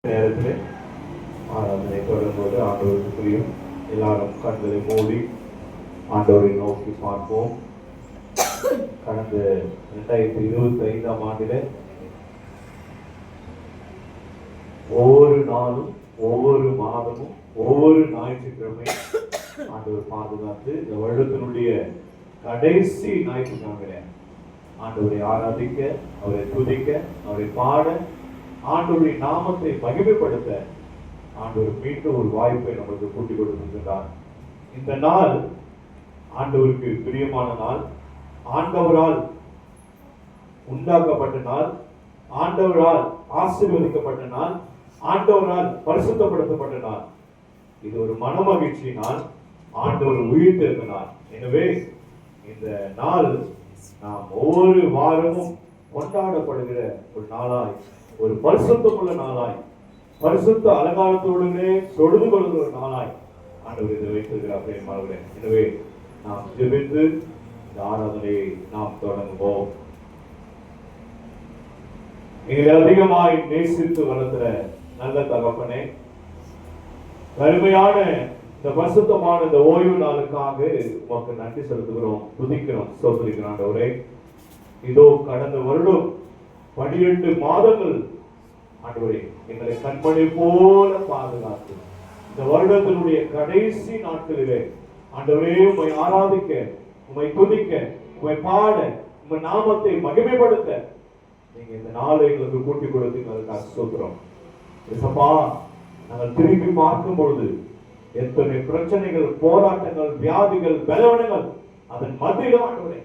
நேரத்தில் ஆராதனை தொடரும்போது ஆண்டவருக்கு புரியும். எல்லாரும் கண்களை மூடி ஆண்டவரை நோக்கி பார்ப்போம். கடந்த 2025ஆம் ஆண்டில் ஒவ்வொரு நாளும் ஒவ்வொரு மாதமும் ஒவ்வொரு ஞாயிற்றுக்கிழமை ஆண்டவர் பாதுகாத்து இந்த வருடத்தினுடைய கடைசி ஞாயிற்றுக்கிழமை ஆண்டவரை ஆராதிக்க, அவரை துதிக்க, அவரை பாட, ஆண்டவருடைய நாமத்தை மகிமைப்படுத்த ஆண்டவர் மீண்டும் ஒரு வாய்ப்பை நமக்கு கூட்டிக் கொடுத்திருக்கிறார். இந்த நாள் ஆண்டவருக்கு பிரியமான நாள், ஆண்டவரால் உண்டாக்கப்பட்ட நாள், ஆண்டவரால் ஆசீர்வதிக்கப்பட்ட நாள், ஆண்டவரால் பரிசுத்தப்படுத்தப்பட்ட நாள். இது ஒரு மனமகிழ்ச்சி நாள், ஆண்டவர் உயிர்த்தெழுந்த நாள். எனவே இந்த நாள் நாம் ஒவ்வொரு வாரமும் கொண்டாடப்படுகிற ஒரு நாளாய், ஒரு பரிசுத்தமுள்ள நாளாய், பரிசுத்த அலங்காரத்தோடுமே தொழுது கொள்கிற ஒரு நாளாய் ஆண்டவர் இதை வைத்திருக்கிறார். எனவே நாம் ஜெபித்து இந்த ஆராதனையை நாம் தொடங்குவோம். எங்களை அதிகமாய் நேசித்து வளர்க்கிற நல்ல தகப்பனே, கருமையான இந்த பரிசுத்தமான இந்த ஓய்வு நாளுக்காக உமக்கு நன்றி செலுத்துகிறோம், துதிக்கிறோம், ஸ்தோத்திரிக்கிறோம். ஆண்டவரே, இதோ கடந்த வருடம் 12 மாதங்கள் ஆண்டவரே எங்களை கண்மணி போல பாதுகாத்து இந்த வருடத்தினுடைய கடைசி நாட்களிலே ஆண்டவரே உம்மை ஆராதிக்க, உம்மை துதிக்க, உம்மை பாட, உம்மை நாமத்தை மகிமைப்படுத்த நீங்க இந்த நாளை எங்களுக்கு கூட்டி கொடுத்தீங்க. ஸ்தோத்திரம். இயேசுப்பா, நாங்கள் திரும்பி பார்க்கும் பொழுது எத்தனை பிரச்சனைகள், போராட்டங்கள், வியாதிகள், பலவீனங்கள், அதன் மத்தியில் ஆண்டவரே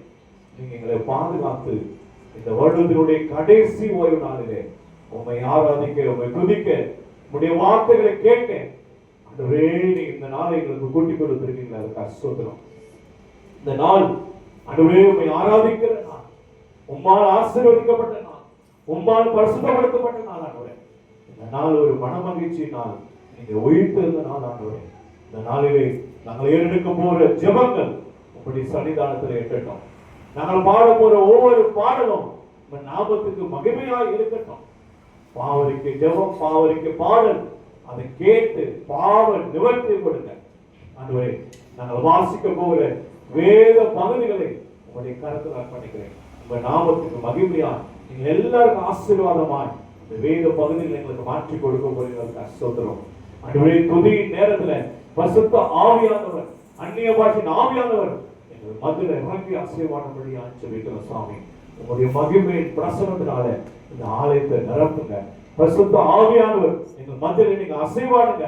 நீங்க எங்களை பாதுகாத்து இந்த வருடத்தினுடைய கடைசி ஓய்வு நாளிலே உம்மை ஆராதிக்க, உம்மை துதிக்க, உம்முடைய வார்த்தைகளை கேட்க ஆண்டவரே நீங்க இந்த நாளை எங்களுக்கு கூட்டி கொடுத்திருக்கீங்க. அதுக்கு ஸ்தோத்திரம். இந்த நாள் ஆண்டவரே உம்மை ஆராதிக்கிற நாள், உம்மால் ஆசீர்வதிக்கப்பட்ட நாள், உம்மால் பரிசுத்தப்படுத்தப்பட்ட நாள். ஆண்டவரே இந்த நாள் ஒரு மனமகிழ்ச்சி நாள், நீங்க உயிர்த்தெழுந்த நாள். ஆண்டவரே இந்த நாளிலே நாங்கள் ஏறெடுக்க போற ஜெபங்கள் உங்களுடைய சன்னிதானத்தில் எட்டட்டும். நாங்கள் பாட போற ஒவ்வொரு பாடலும் உங்கள் நாமத்துக்கு மகிமையாய் இருக்கட்டும். பாவரிக்கு ஜெபம், பாவரிக்கு பாடல், அதை கேட்டு பாவ நிவர்த்தி கொடுங்க. ஆண்டவரே, நாங்கள் வாசிக்க போகிற வேத பகுதிகளை உங்களுடைய கருத்தில் அர்ப்பணிக்கிறேன். உங்க நாமத்துக்கு மகிமையாய் நீங்கள் எல்லாருக்கும் ஆசீர்வாதமாய் இந்த வேத பகுதிகளை எங்களுக்கு மாற்றி கொடுக்க போறீங்க. ஸ்தோத்திரம். ஆண்டவரே, துதியின் நேரத்துல பரிசுத்த ஆவியானவர், அந்நிய பாஷையின் ஆவியானவர் எங்கள் மதுரை இறங்கி ஆசீர்வாதம் வழியா ஜெபிக்கிறோம். சுவாமி, உங்களுடைய மகிமையின் பிரசனத்தினால இந்த ஆலயத்தை நிரப்புங்க. பரிசுத்த ஆவியானவர் எங்கள் மத்தியில நீங்க அசைவாடுங்க.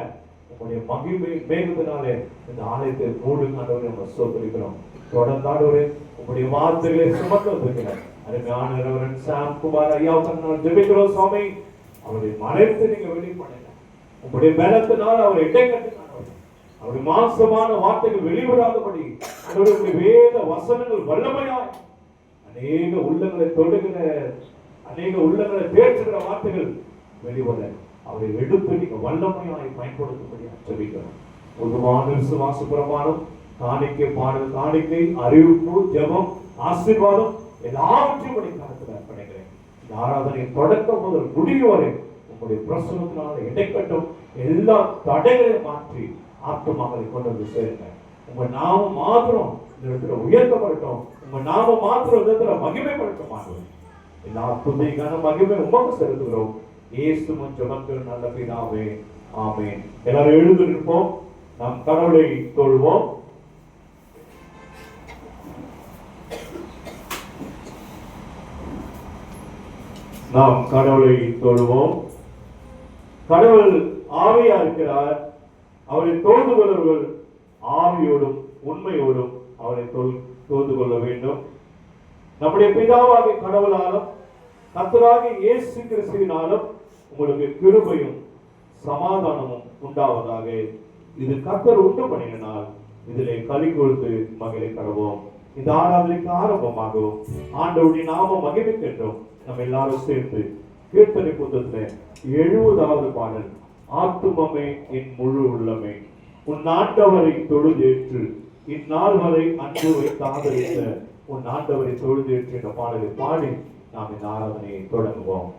உங்களுடைய மகிமை மேகத்தினாலே இந்த ஆலயத்தை மூடுங்க. ஆண்டவரே நம்ம ஸ்தோத்திரிக்கிறோம். தொடர்ந்து ஆண்டவரே உங்களுடைய வார்த்தைகளை சுமந்து வந்திருக்கிறார் அருமையான ரெவரண்ட் சாம் குமார் ஐயாவுக்கு நான் ஜெபிக்கிறோம். சுவாமி, அவருடைய மனத்தை நீங்க வெளிப்படுங்க. உங்களுடைய பலத்தினால் அவர் இடை கட்டினார். அவருடைய மாம்சமான வார்த்தைகள் வெளிவராதபடி அவருடைய வேத வசனங்கள் வல்லமையாய் அநேக உள்ளங்களை தொடுகிற, அநேக உள்ளங்களை தேற்றுகிற வார்த்தைகள் வெளிவர அவரை எடுத்து நீங்க வல்லமையாய் பயன்படுத்தும்படி ஜெபிக்கிறோம். பொதுவான விசுவாச பிரமாணம், காணிக்கை, பாடல், காணிக்கை, அறிவிப்பு, ஜெபம், ஆசீர்வாதம் எல்லாவற்றையும் கருத்தில் அர்ப்பணிக்கிறேன். இந்த ஆராதனை தொடக்கம் முதல் முடிவு வரை உங்களுடைய பிரசனத்தினால இடைக்கட்டும். எல்லா தடைகளையும் மாற்றி ஆத்மாக்களை கொண்டு வந்து சேருங்க. உங்க நாமம் மாத்திரம் இந்த இடத்துல உயர்த்தப்படட்டும். உங்க நாமம் மாத்திரம் இந்த இடத்துல மகிமைப்படுத்த மாட்டோம். எல்லா துதிக்கான மகிமை உமக்கு செலுத்துகிறோம். இயேசுவின் ஜெபத்தில் நல்ல பிதாவே, ஆமென். எல்லாரும் எழுந்து நிற்போம். நாம் கடவுளை தொழுவோம். நாம் கடவுளை தொழுவோம். கடவுள் ஆவியா இருக்கிறார். அவரை தொழுது கொள்வர்கள் ஆவியோடும் உண்மையோடும் அவரை தொழுது கொள்ள வேண்டும். நம்முடைய பிதாவாகிய கடவுளாலும் கர்த்தராகிய இயேசு கிறிஸ்துவினாலும் உங்களுக்கு கிருபையும் சமாதானமும் உண்டாவதாக. இது கர்த்தர் உண்டு பண்ணின நாள், இதிலே களி கொடுத்து மகிழை கடவோம். இந்த ஆராதனைக்கு ஆரம்பமாகவும் ஆண்டவருடைய நாமம் மகிழ்க்கின்றோம். நம்ம எல்லாரும் சேர்ந்து கீர்த்தனை புத்தகத்துல 70வது பாடல், ஆத்துமமே என் முழு உள்ளமே உன் ஆண்டவரை தொழுதேற்று, இந்நாள் வரை அன்பு வைத்து ஆதரித்த உன் ஆண்டவரை தொழுதேற்று என்ற பாடலை பாடி நாம் இந்த ஆராதனையை தொடங்குவோம்.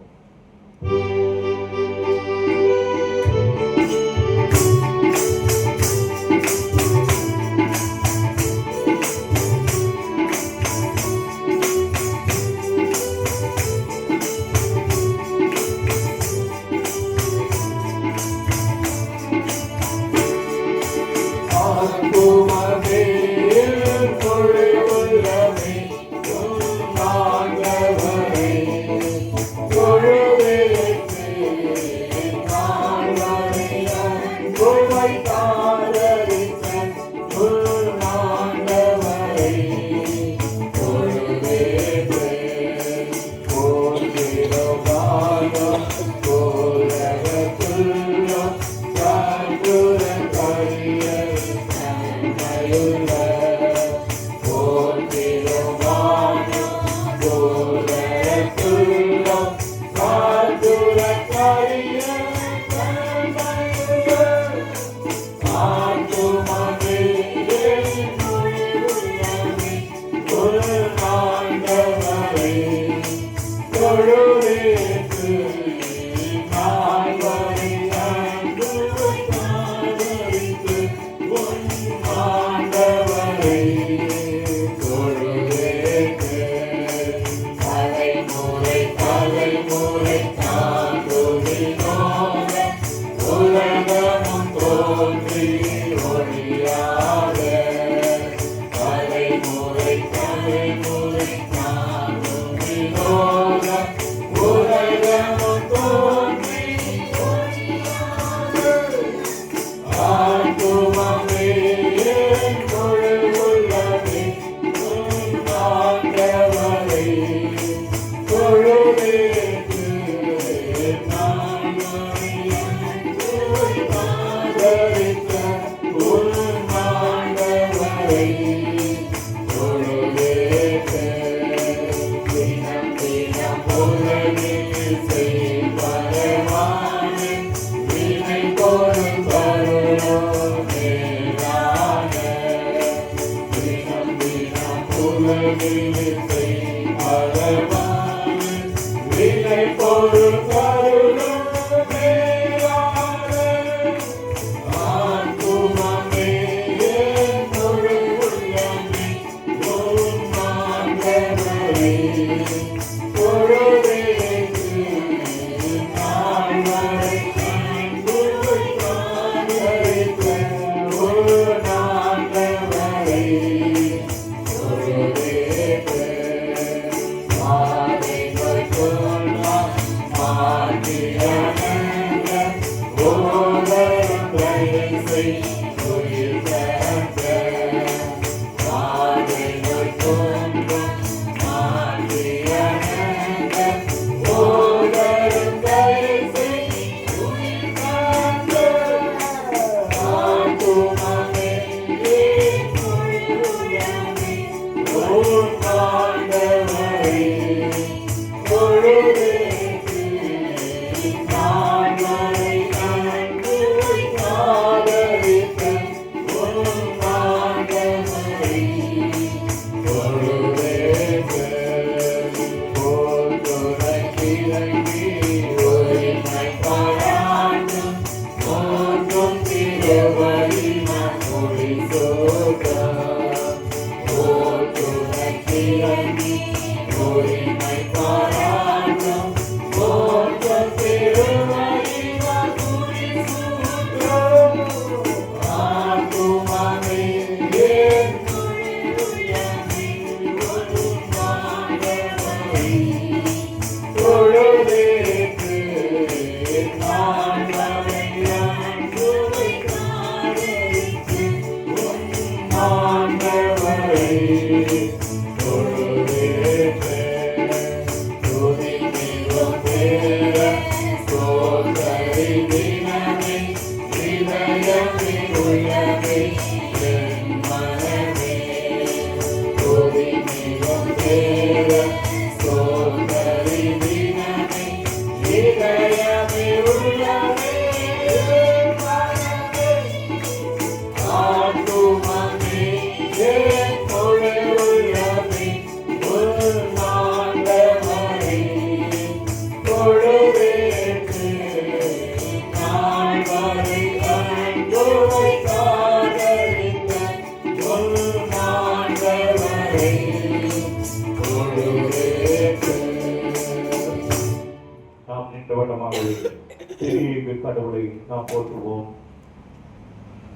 கடவுளை நாம் போற்றுவோம்.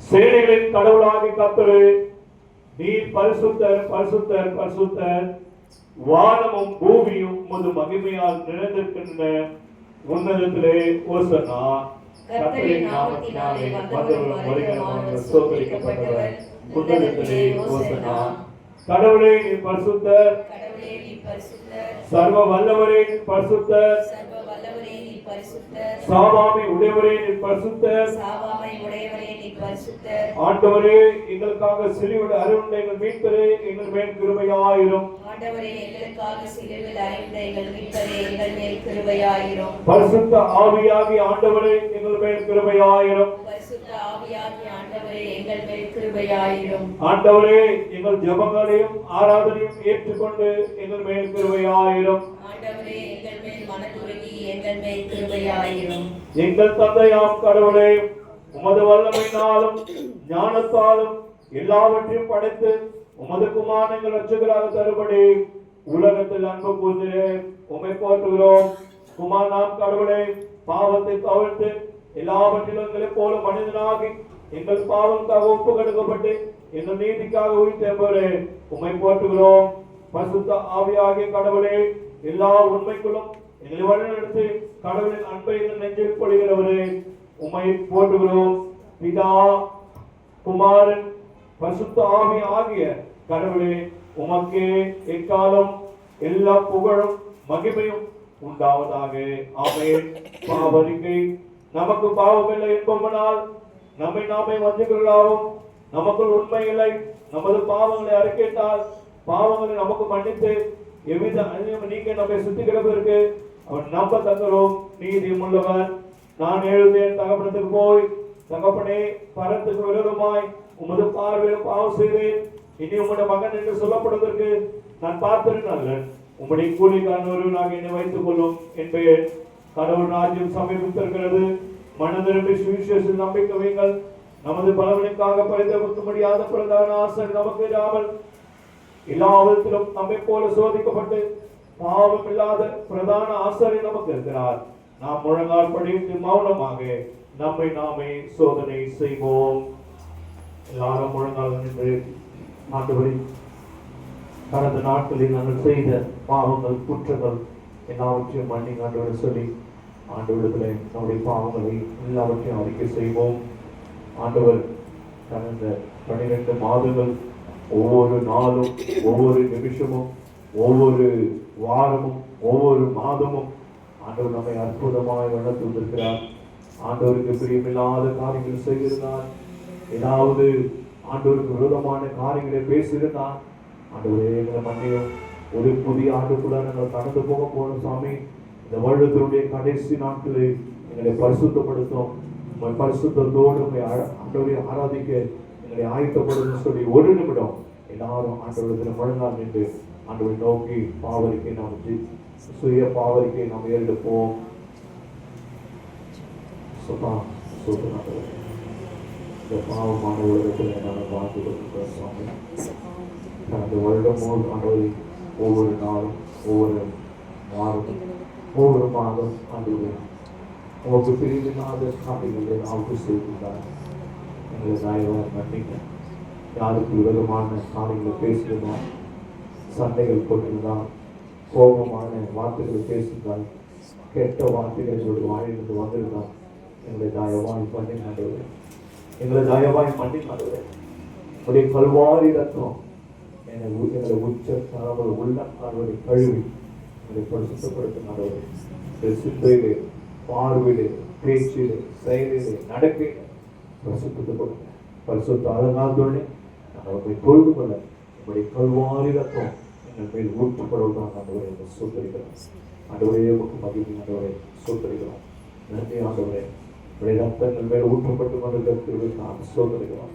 சேனைகளின் கடவுளாகி கர்த்தரே, நீர் பரிசுத்தர் பரிசுத்தர் பரிசுத்தர், வானமும் பூமியும் உமது மகிமையால் நிறைந்திருக்கின்ற உன்னதத்திலே ஓசன்னா. கர்த்தரின் நாமத்தினாலே வந்தவரும் வருகிறவரும் ஸ்தோத்திரிக்கப்பட்டவர், உன்னதத்திலே ஓசன்னா. கடவுளே நீர் பரிசுத்தர், சர்வ வல்லவரே நீர் பரிசுத்தர், சாவாமை உடையவரே நீர் பரிசுத்தர், ஆண்டவரே எங்களுக்காக சிலுவையில் அறையுண்ட எங்கள் மீட்பரே, எங்கள் மேல் கிருபையாயிரும். பரிசுத்த ஆவியாகி ஆண்டவரே எங்கள் மேல் கிருபையாயிரும். ஆண்டவரே எங்கள் ஜெபங்களையும் ஆராதனையும் ஏற்றுக்கொண்டு எங்கள் மேல் கிருபையாயிரும். எங்கள் தந்தையாம் கடவுளே, உமது வல்லமையினாலும் ஞானத்தாலும் எல்லாவற்றையும் படைத்து உமது குமாரன் எங்கள் இரட்சகராக தருபடி உலகத்தில் அன்பு கூர்ந்தே உம்மை போற்றுகிறோம். குமாரனாம் கடவுளே, பாவத்தை தவிர்த்து எல்லாவற்றிலும் எங்களைப் போல மனிதனாகி எங்கள் பாவங்களுக்காக ஒப்பு கொடுக்கப்பட்டு எங்கள் நீதிக்காக உயிர்த்தெழுந்தவரே உம்மை போற்றுகிறோம். பரிசுத்த ஆவியாகிய கடவுளே, எல்லா உண்மைக்குள்ளும் எங்களை வழிநடத்தி கடவுளின் அன்பை எங்கள் நெஞ்சில் பொழிகிறவரே உம்மை போற்றுகிறோம். பிதா, குமாரன், பரிசுத்த ஆவி ஆகிய கடவுளே, உமக்கே எக்காலம் எல்லா புகழும் மகிமையும் உண்டாவதாக. ஆமென். பாவரிக்கை. நமக்கு பாவமில்லை என்பவனால் நம்மை நாமே வஞ்சிக்கொள்ளாவும், நமக்குள் உண்மை இல்லை. நமது பாவங்களை அறிக்கையிட்டால் பாவங்களை நமக்கு மன்னித்து எவ்வித அநியாயம் நீங்க நம்மை சுத்திகரிப்பதற்கு அவன் நம்ப தந்தரும் நீதியும் உள்ளவர். நான் எழுந்தேன் தகப்பனத்துக்கு போய், தகப்பனே, பரத்துக்கு விரோதமாய் உமது பார்வையில் பாவம் செய்தேன். இனி உம்முடைய மகன் என்று சொல்லப்படுவதற்கு நான் பார்த்திருக்க அல்ல. உம்முடைய கூலிக்காரன் ஒருவனாக என்னை வைத்துக் கொள்ளும் என்பேன். கடவுள் ராஜ்யம் சமீபித்திருக்கிறது. மனதிரும்பி சுவிசேஷத்தில் நம்பிக்கை வைங்கள். நமது பலவனுக்காக பரிதவிக்க முடியாத பிரதான ஆசிரியர் நமக்கு இராமல் எல்லா விதத்திலும் நம்மை போல சோதிக்கப்பட்டு பாவம் இல்லாத பிரதான ஆசிரியர் நமக்கு இருக்கிறார். நாம் முழங்கால் படித்து மௌனமாக நம்மை நாமே சோதனை செய்வோம். எல்லாரும் முழங்கால் நின்று ஆண்டவரே, கடந்த நாட்களில் நாங்கள் செய்த பாவங்கள் குற்றங்கள் எல்லாவற்றையும் மன்னிங்க ஆண்டவரே சொல்லி ஆண்டவரிடத்தில் நம்முடைய பாவங்களை எல்லாவற்றையும் அறிக்கை செய்வோம். ஆண்டவர் கடந்த 12 மாதங்கள் ஒவ்வொரு நாளும், ஒவ்வொரு நிமிஷமும், ஒவ்வொரு வாரமும், ஒவ்வொரு மாதமும் ஆண்டவர் நம்மை அற்புதமாய் வளர்த்து வந்திருக்கிறார். ஆண்டவருக்கு பிரியமில்லாத காரியங்கள் செய்திருந்தார், ஏதாவது ஆண்டவருக்கு விரோதமான காரியங்களை பேசியிருந்தார், ஆண்டவரே எங்களை மன்னியும். ஒரு புதிய ஆண்டுக்குள்ள நாங்கள் கடந்து போக போனோம் சாமி. இந்த வருடத்தினுடைய கடைசி நாட்களில் எங்களை பரிசுத்தப்படுத்தும். உங்கள் பரிசுத்தத்தோடு உங்களை ஆண்டவரை ஆராதிக்க எங்களை ஆயத்தப்படுதுன்னு சொல்லி ஒரு நிமிடம் எல்லாரும் ஆண்டவரத்தில் முழங்கால் நின்று ஆண்டவரை நோக்கி பாவரிக்கை நாம் சுய பாவரிக்கை நாம் ஏறெடுப்போம். இந்த பாவமான உலகத்தில் நாங்கள் வாழ்ந்து கொண்டிருக்கிறோம் சுவாமி. கடந்த வருடம் ஆண்டவரை ஒவ்வொரு நாளும், ஒவ்வொரு வாரமும், ஒவ்வொரு மாதம் ஆண்டவரை உங்களுக்கு பிரிவினாத காரியங்களை அவங்க செய்திருந்தார். எங்களை தயவாக மன்னிங்க. யாருக்கு விரோதமான காரியங்களை பேசியிருந்தோம், சண்டைகள் போட்டிருந்தால், கோபமான வார்த்தைகளை பேசியிருந்தால், கெட்ட வார்த்தைகள் சொல்லி வாயிலிருந்து வந்திருந்தால் எங்களை தயவாய் மன்னினாடுவது, எங்களை தயவாய் மன்னினாடுவது. உடைய கல்வாரி ரத்தம் எங்களை உச்ச தரவர் உள்ள கால்வரை கழுவி எங்களை பரிசுத்தப்படுத்தினாடுவது. சிந்தையிலே, பார்வையிலே, பேச்சிலே, செயலிலே, நடக்கையிலே பரிசுத்தத்தை கொடுங்க. பரிசுத்த அழகாதோடனே நாங்கள் பொழுது கொள்ள நம்முடைய கல்வாரி ரத்தம் எங்கள் மேல் ஊற்றப்படுவதாக ஆண்டவரை எங்கள் சூத்தரிக்கிறோம். ஆண்டவரையே மகிழ்ச்சி ஆண்டவரை சூத்தரிக்கிறோம். நன்றி ஆண்டவரே, உடைய ரத்தங்கள் மேல் ஊற்றப்பட்டு கொண்டிருக்கிறது நாங்கள் சூத்தரிக்கிறோம்.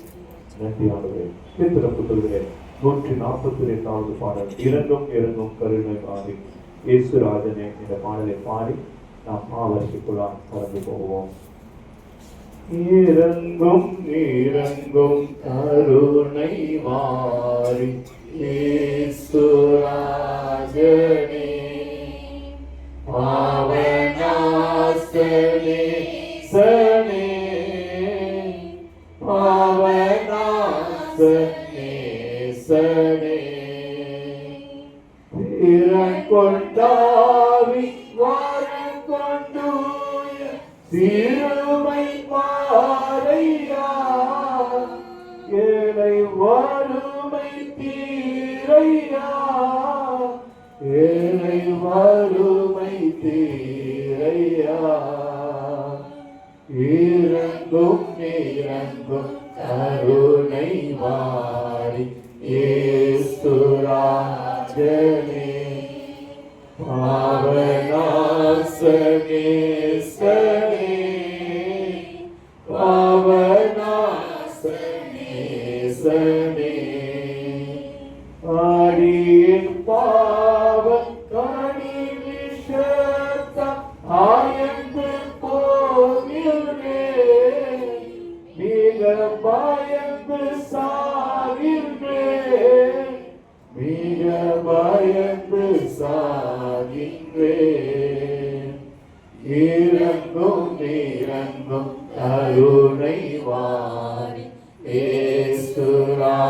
நன்றி ஆண்டவரே. புத்தகத்திலே 142வது பாடல், இறங்கும் இறங்கும் கருணை பாடி இயேசுராஜனே என்ற பாடலை பாடி நாம் பாவரிக்குள்ளால் கடந்து போவோம். இறங்கும் இறங்கும் கருணை வாரி இயேசுராஜனே, பாவநாசனே சனே, பாவநாசனே சனே, கொண்டாவி வாரம் கொண்டூய சிறுமை பாரையா, ஏழை வறுமை தீரையா, ஏழை வறுமை தீரையா. இறங்கும் இறங்கும் கருணை வாரி இயேசுராஜனே, பாவநாசனே சனே, பாவநாசனே சனே. அடியின் பாவ கனி விஷத்தம் ஆயந்து போகிறே, மிக பயந்து சாகின்றே, மிக பயந்து சாகின்றே. இறங்கும் இறங்கும் கருணை வாரி இயேசுராஜனே,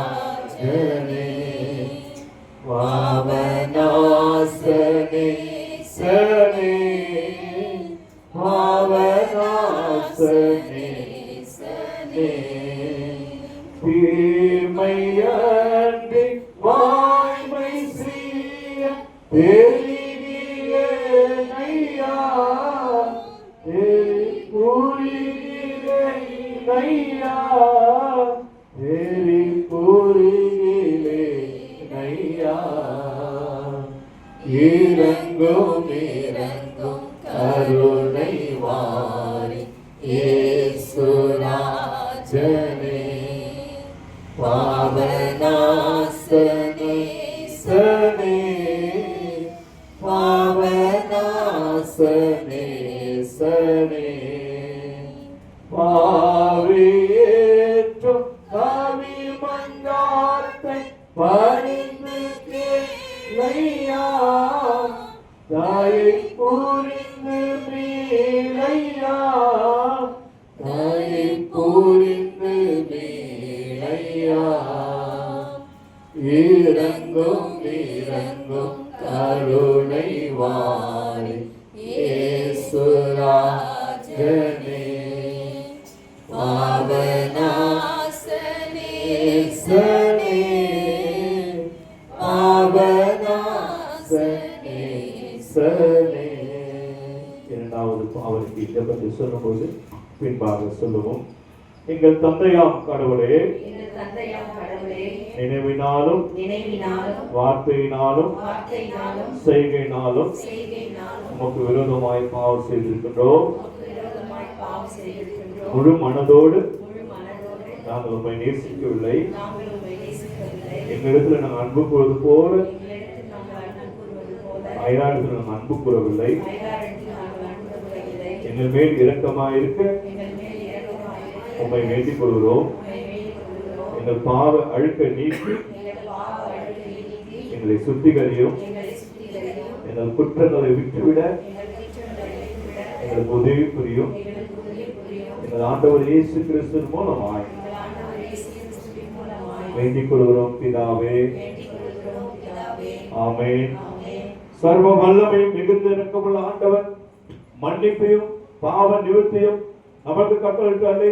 பாவநாசனே சனே, பாவநாசனே சனே. தீமையன்றி வாய்மை செய்ய தெரிகிறேன் ஐயா, தெரிகிறேன் ஐயா, தெரிகிறேன் ஐயா. இறங்கும் இறங்கும் கருணை வாரி இயேசுராஜனே, பாவநாசனே சனே, பாவநாசனே சனே. பாவியேற்றும் காவி மங்காத்தை பணிந்து கேளையா, தாயை புரிந்து மீளையா, தாயை புரிந்து மீளையா. இறங்கும் இறங்கும் கருணை வாரி இயேசுராஜனே, சொல்லும்போது பின்பாக சொல்லுவோம். எங்கள் தந்தையாம் கடவுளே, நினைவினாலும் வார்த்தையினாலும் செய்கையினாலும் உமக்கு விரோதமாய் பாவம் செய்திருக்கின்றோம். முழு மனதோடு நாங்கள் உம்மை நேசிக்கவில்லை. எங்களிடத்தில் நாங்கள் அன்பு கூறுவது போல அயலாரிடத்தில் நாங்கள் அன்பு கூறவில்லை. எங்கள் மேல் இரக்கமாயிருக்க உம்மை வேண்டிக் கொள்கிறோம். எங்கள் பாவ அழுக்க நீக்கி எங்களை சுத்திகரியும். எங்கள் குற்றங்களை விட்டுவிட எங்களுக்கு உதவி புரியும். எங்கள் ஆண்டவர் இயேசு கிறிஸ்துவின் மூலமாய் வேண்டிக் கொள்கிறோம் பிதாவே. ஆமென். சர்வ வல்லமையும் மிகுந்த இரக்கமுள்ள ஆண்டவர் மன்னிப்பையும் பாவ நிவர்த்தியும் நமக்கு கட்டளையிட்டாலே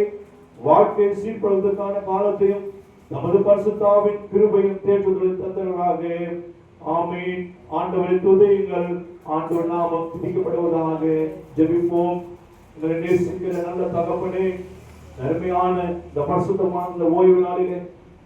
வாழ்க்கையை சீர்படுவதற்கான காலத்தையும் நமது பரிசுத்தாவின் கிருபையும் தேற்றுதலை தந்தவராக. ஆமென். ஆண்டவரை துதியுங்கள். ஆண்டவர் நாமம் துதிக்கப்படுவதாக. ஜெபிப்போம். எங்களை நேசிக்கிற நல்ல தகப்பனே, அருமையான இந்த பரிசுத்தமான இந்த ஓய்வு நாளிலே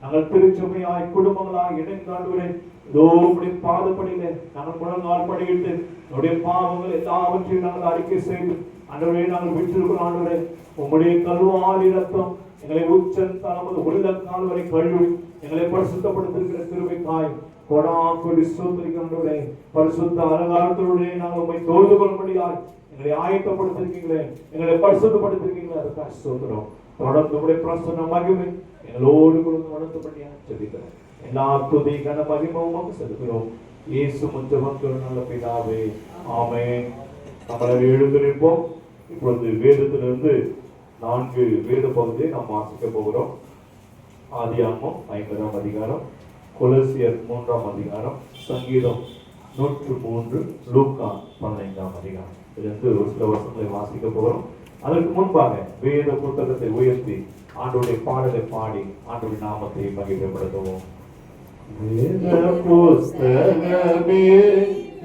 நாங்கள் திருச்சபையாய் குடும்பங்களாய் இணைந்து ஆண்டவரே இதோடைய பாதப்படியிலே நாங்கள் முழங்கால் படியிட்டு நம்முடைய பாவங்கள் எல்லாவற்றையும் நாங்கள் அறிக்கை செய்து ஆண்டவரே நாங்கள் விட்டிருக்கிறோம். ஆண்டவரே உம்முடைய கல்வாரி ரத்தம் எங்களை உச்சன் தனது உள்ளங்கால் வரை கழுவி எங்களை பரிசுத்தப்படுத்திருக்கிற கிருபைக்காய் கொடாங்கொடி சோதரிக்கிறே. பரிசுத்த அலங்காரத்தோடு நாங்கள் உண்மை தொழுது கொள்ளும்படியாய் எங்களை ஆயத்தப்படுத்திருக்கீங்களே, எங்களை பரிசுத்தப்படுத்திருக்கீங்களே, அதுக்காக சோதரம். தொடர்ந்து உடைய பிரசன்ன மகிமை எங்களோடு கொடுத்து நடத்தப்படியா ஜெபிக்கிறோம். எல்லா துதி கன மகிமையும் செலுத்துகிறோம். இயேசு முத்தமக்கள் நல்ல பிதாவே. ஆமென். நம்மளை எழுந்து நிற்போம். இப்பொழுது வேதத்திலிருந்து 4 வேத பகுதியை நாம் வாசிக்க போகிறோம். ஆதியாகமம் 50ஆம் அதிகாரம், கொலோசியர் 3ஆம் அதிகாரம், சங்கீதம் 103, லூக்கா 15ஆம் அதிகாரம். இதிலிருந்து ஒரு சில வசனங்களை வாசிக்க போகிறோம். அதற்கு முன்பாக வேத புத்தகத்தை உயர்த்தி ஆண்டவருடைய பாடலை பாடி ஆண்டவருடைய நாமத்தை மகிமைப்படுத்துவோம். வேத புஸ்தகமே,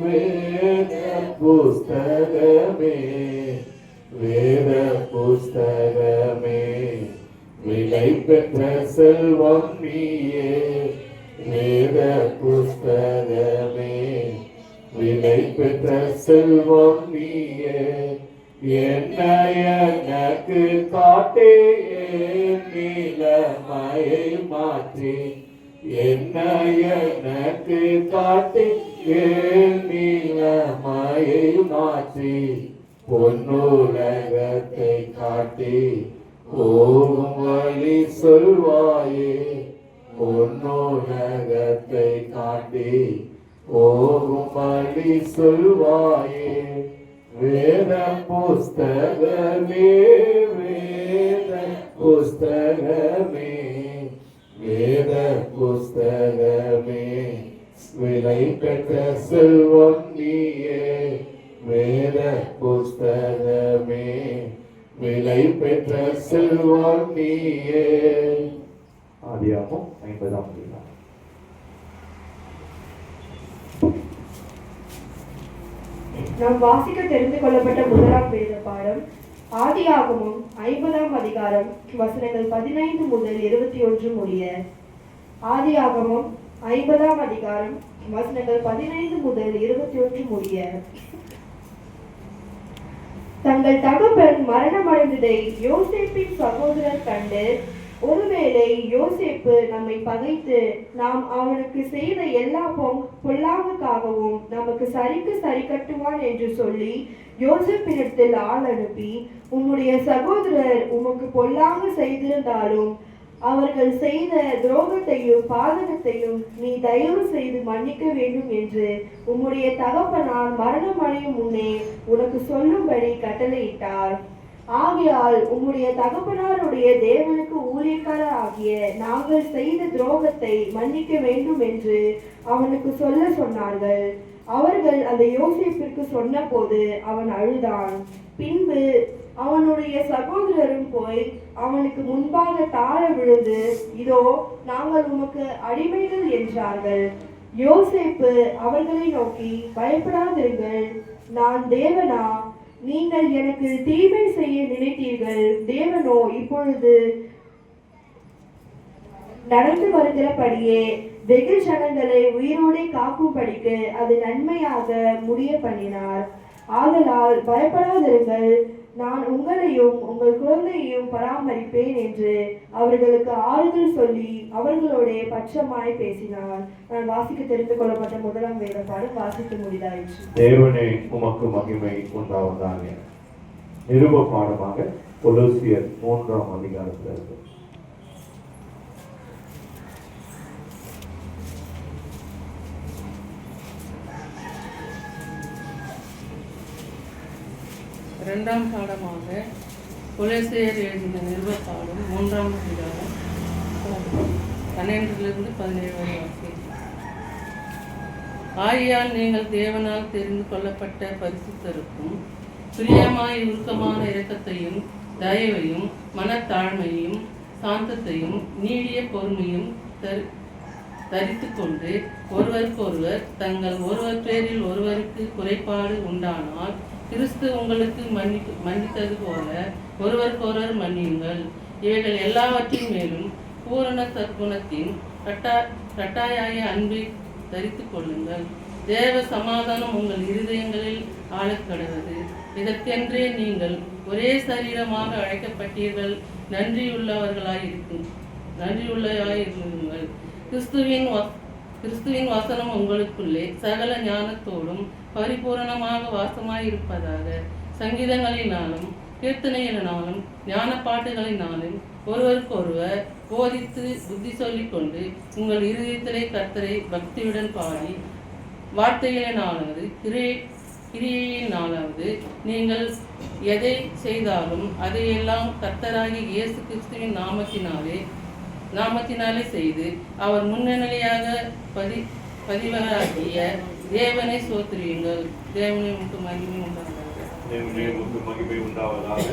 வேத புஸ்தகமே, வேத புஸ்தகமே, விலை பெற்ற செல்வம் நீயே. வேத புஸ்தகமே, விலை பெற்ற செல்வம் நீயே. என்னை எனக்கு காட்டே நீலமையை மாற்றி, என்னை எனக்கு காட்டி நீலமையை மாற்றி, பொன்னுலகத்தை காட்டி போகும் வழி சொல்வாயே. பொன்னுலகத்தை காட்டி போகும் வழி சொல்வாயே. வேத புஸ்தகமே, வேத புஸ்தகமே, வேத புஸ்தகமே, விலை பெற்ற செல்வம் நீயே. வேத புஸ்தகமே, விலை பெற்ற செல்வம் நீயே. ஆதியாகமம் 50ஆம் அதிகாரம். நாம் வாசிக்க தெரிந்து கொள்ளப்பட்ட முதலாம் வேத பாடம் ஆதியாகமம் 50ஆம் அதிகாரம், வசனங்கள் 15 முதல் 21 முடிய. ஆதியாகமம் 50ஆம் அதிகாரம், வசனங்கள் 15 முதல் 21 முடிய. தங்கள் தகப்பன் மரணமடைந்ததை யோசேப்பின் சகோதரர் கண்டு, ஒருவேளை யோசேப்பு நம்மை பகைத்து நாம் அவனுக்கு செய்த எல்லா பொல்லாங்குக்காகவும் நமக்கு சரிக்கு சரி கட்டுவான் என்று சொல்லி யோசேப்பினிடத்தில் ஆள் அனுப்பி, உம்முடைய சகோதரர் உமக்கு பொல்லாங்கு செய்திருந்தாலும் அவர்கள் செய்த துரோகத்தையும் பாதகத்தையும் நீ தயவு செய்து மன்னிக்க வேண்டும் என்று உம்முடைய தகப்பனார் மரணமடையும் முன்னே உனக்கு சொல்லும்படி கட்டளையிட்டார். ஆகையால் உம்முடைய தகப்பனாருடைய தேவனுக்கு ஊழியக்காரர் ஆகிய நாங்கள் செய்த துரோகத்தை மன்னிக்க வேண்டும் என்று அவனுக்கு சொல்ல சொன்னார்கள். அவர்கள் அந்த யோசேப்பிற்கு சொன்ன போது அவன் அழுதான். பின்பு அவனுடைய சகோதரரும் போய் அவனுக்கு முன்பாக தாழ விழுந்து, இதோ நாங்கள் உமக்கு அடிமைகள் என்றார்கள். யோசேப்பு அவர்களை நோக்கி, பயப்படாதிருங்கள், நான் தேவனா? நீங்கள் எனக்கு தீமை செய்ய நினைத்தீர்கள், தேவனோ இப்பொழுது நடந்து வருகிறபடியே வெகு ஜனங்களை உயிரோடே காக்கும்படிக்கு அது நன்மையாக முடிய பண்ணினார். ஆதலால் பயப்படாதிருங்கள், நான் உங்களையும் உங்கள் குழந்தையையும் பராமரிப்பேன் என்று அவர்களுக்கு ஆறுதல் சொல்லி அவர்களோட பட்சமாய் பேசினார். நான் வாசிக்க தெரிந்து கொள்ளப்பட்ட முதலாம் வேத பாடம் வாசித்து முடிதாயிற்று. தேவனே உமக்கு மகிமை உண்டாவதாக. நிருப பாடமாக கொலோசியர் 3ஆம் அதிகாரத்தில் இருக்கு. இரண்டாம் பாடமாக கொலோசியர் எழுதின நிருப பாடம் 3ஆம் அதிகாரம் 12 17 வரை வாசிக்கிறேன். ஆகையால் நீங்கள் தேவனால் தெரிந்து கொள்ளப்பட்ட பரிசுத்தருக்கும் பிரியமாய் உருக்கமான இரக்கத்தையும் தயவையும் மனத்தாழ்மையும் சாந்தத்தையும் நீடிய பொறுமையும் தரித்து கொண்டு ஒருவருக்கொருவர் தங்கள் ஒருவர் பேரில் ஒருவருக்கு குறைபாடு உண்டானால் கிறிஸ்து உங்களுக்கு மன்னித்தது போல ஒருவருக்கொருவர் மன்னியுங்கள். இவைகள் எல்லாவற்றின் மேலும் பூரண சற்குணத்தின் கட்டாய அன்பை தரித்து கொள்ளுங்கள். தேவ சமாதானம் உங்கள் இருதயங்களில் ஆளக்கடவது. இதற்கென்றே நீங்கள் ஒரே சரீரமாக அழைக்கப்பட்டீர்கள். நன்றியுள்ளவர்களாயிருங்கள். கிறிஸ்துவின் வசனம் உங்களுக்குள்ளே சகல ஞானத்தோடும் பரிபூரணமாக வாசமாயிருப்பதாக. சங்கீதங்களினாலும் கீர்த்தனைகளினாலும் ஞான பாட்டுகளினாலும் ஒருவருக்கொருவர் போதித்து புத்தி சொல்லிக்கொண்டு உங்கள் இருதயத்திலே கர்த்தரை பக்தியுடன் பாடி வார்த்தைகளினாலாவது கிரியையினாலாவது நீங்கள் எதை செய்தாலும் அதையெல்லாம் கர்த்தராகி இயேசு கிறிஸ்துவின் நாமத்தினாலே செய்து அவர் முன்னிலையாக பதிவராகிய தேவனை சோத்திரியுங்கள். தேவனை உமக்கு மகிமை உண்டாவதாக.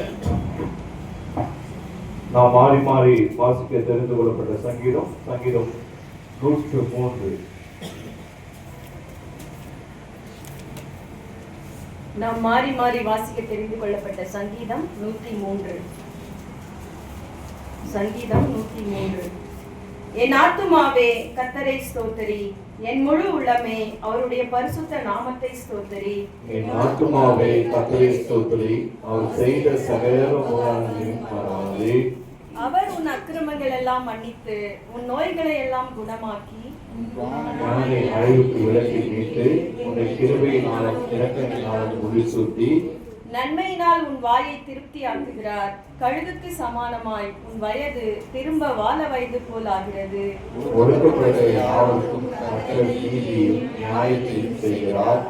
நாம் மாறி மாறி வாசிக்க தெரிந்து கொள்ளப்பட்ட சங்கீதம் 103. நாம் மாறி மாறி வாசிக்க தெரிந்து கொள்ளப்பட்ட சங்கீதம் 103. சங்கீதம் 103. என் ஆத்துமாவே கர்த்தரை ஸ்தோத்திரி, என் முழு உள்ளமே அவருடைய பரிசுத்த நாமத்தை ஸ்தோத்திரி. என் ஆத்துமாவே கர்த்தரை ஸ்தோத்திரி, அவர் செய்த சகல உபகாரங்களையும் பாராதே. அவர் உன் அக்கிரமங்கள் எல்லாம் மன்னித்து உன் நோய்களை எல்லாம் குணமாக்கி ஞானை அழிவுக்கு விலக்கி மீட்டு உன்னை கிருபையினாலும் இரக்கத்தினாலும் முடிசூட்டி நன்மையினால் உன் வாயை திருப்தி ஆக்குகிறார். கழுகுக்கு சமானமாய் உன் வயது திரும்ப வாழ வயது போல் ஆகிறது. ஒடுக்கப்பட்ட யாவருக்கும் கர்த்தர் நீதியையும் நியாயத்தையும் செய்கிறார்.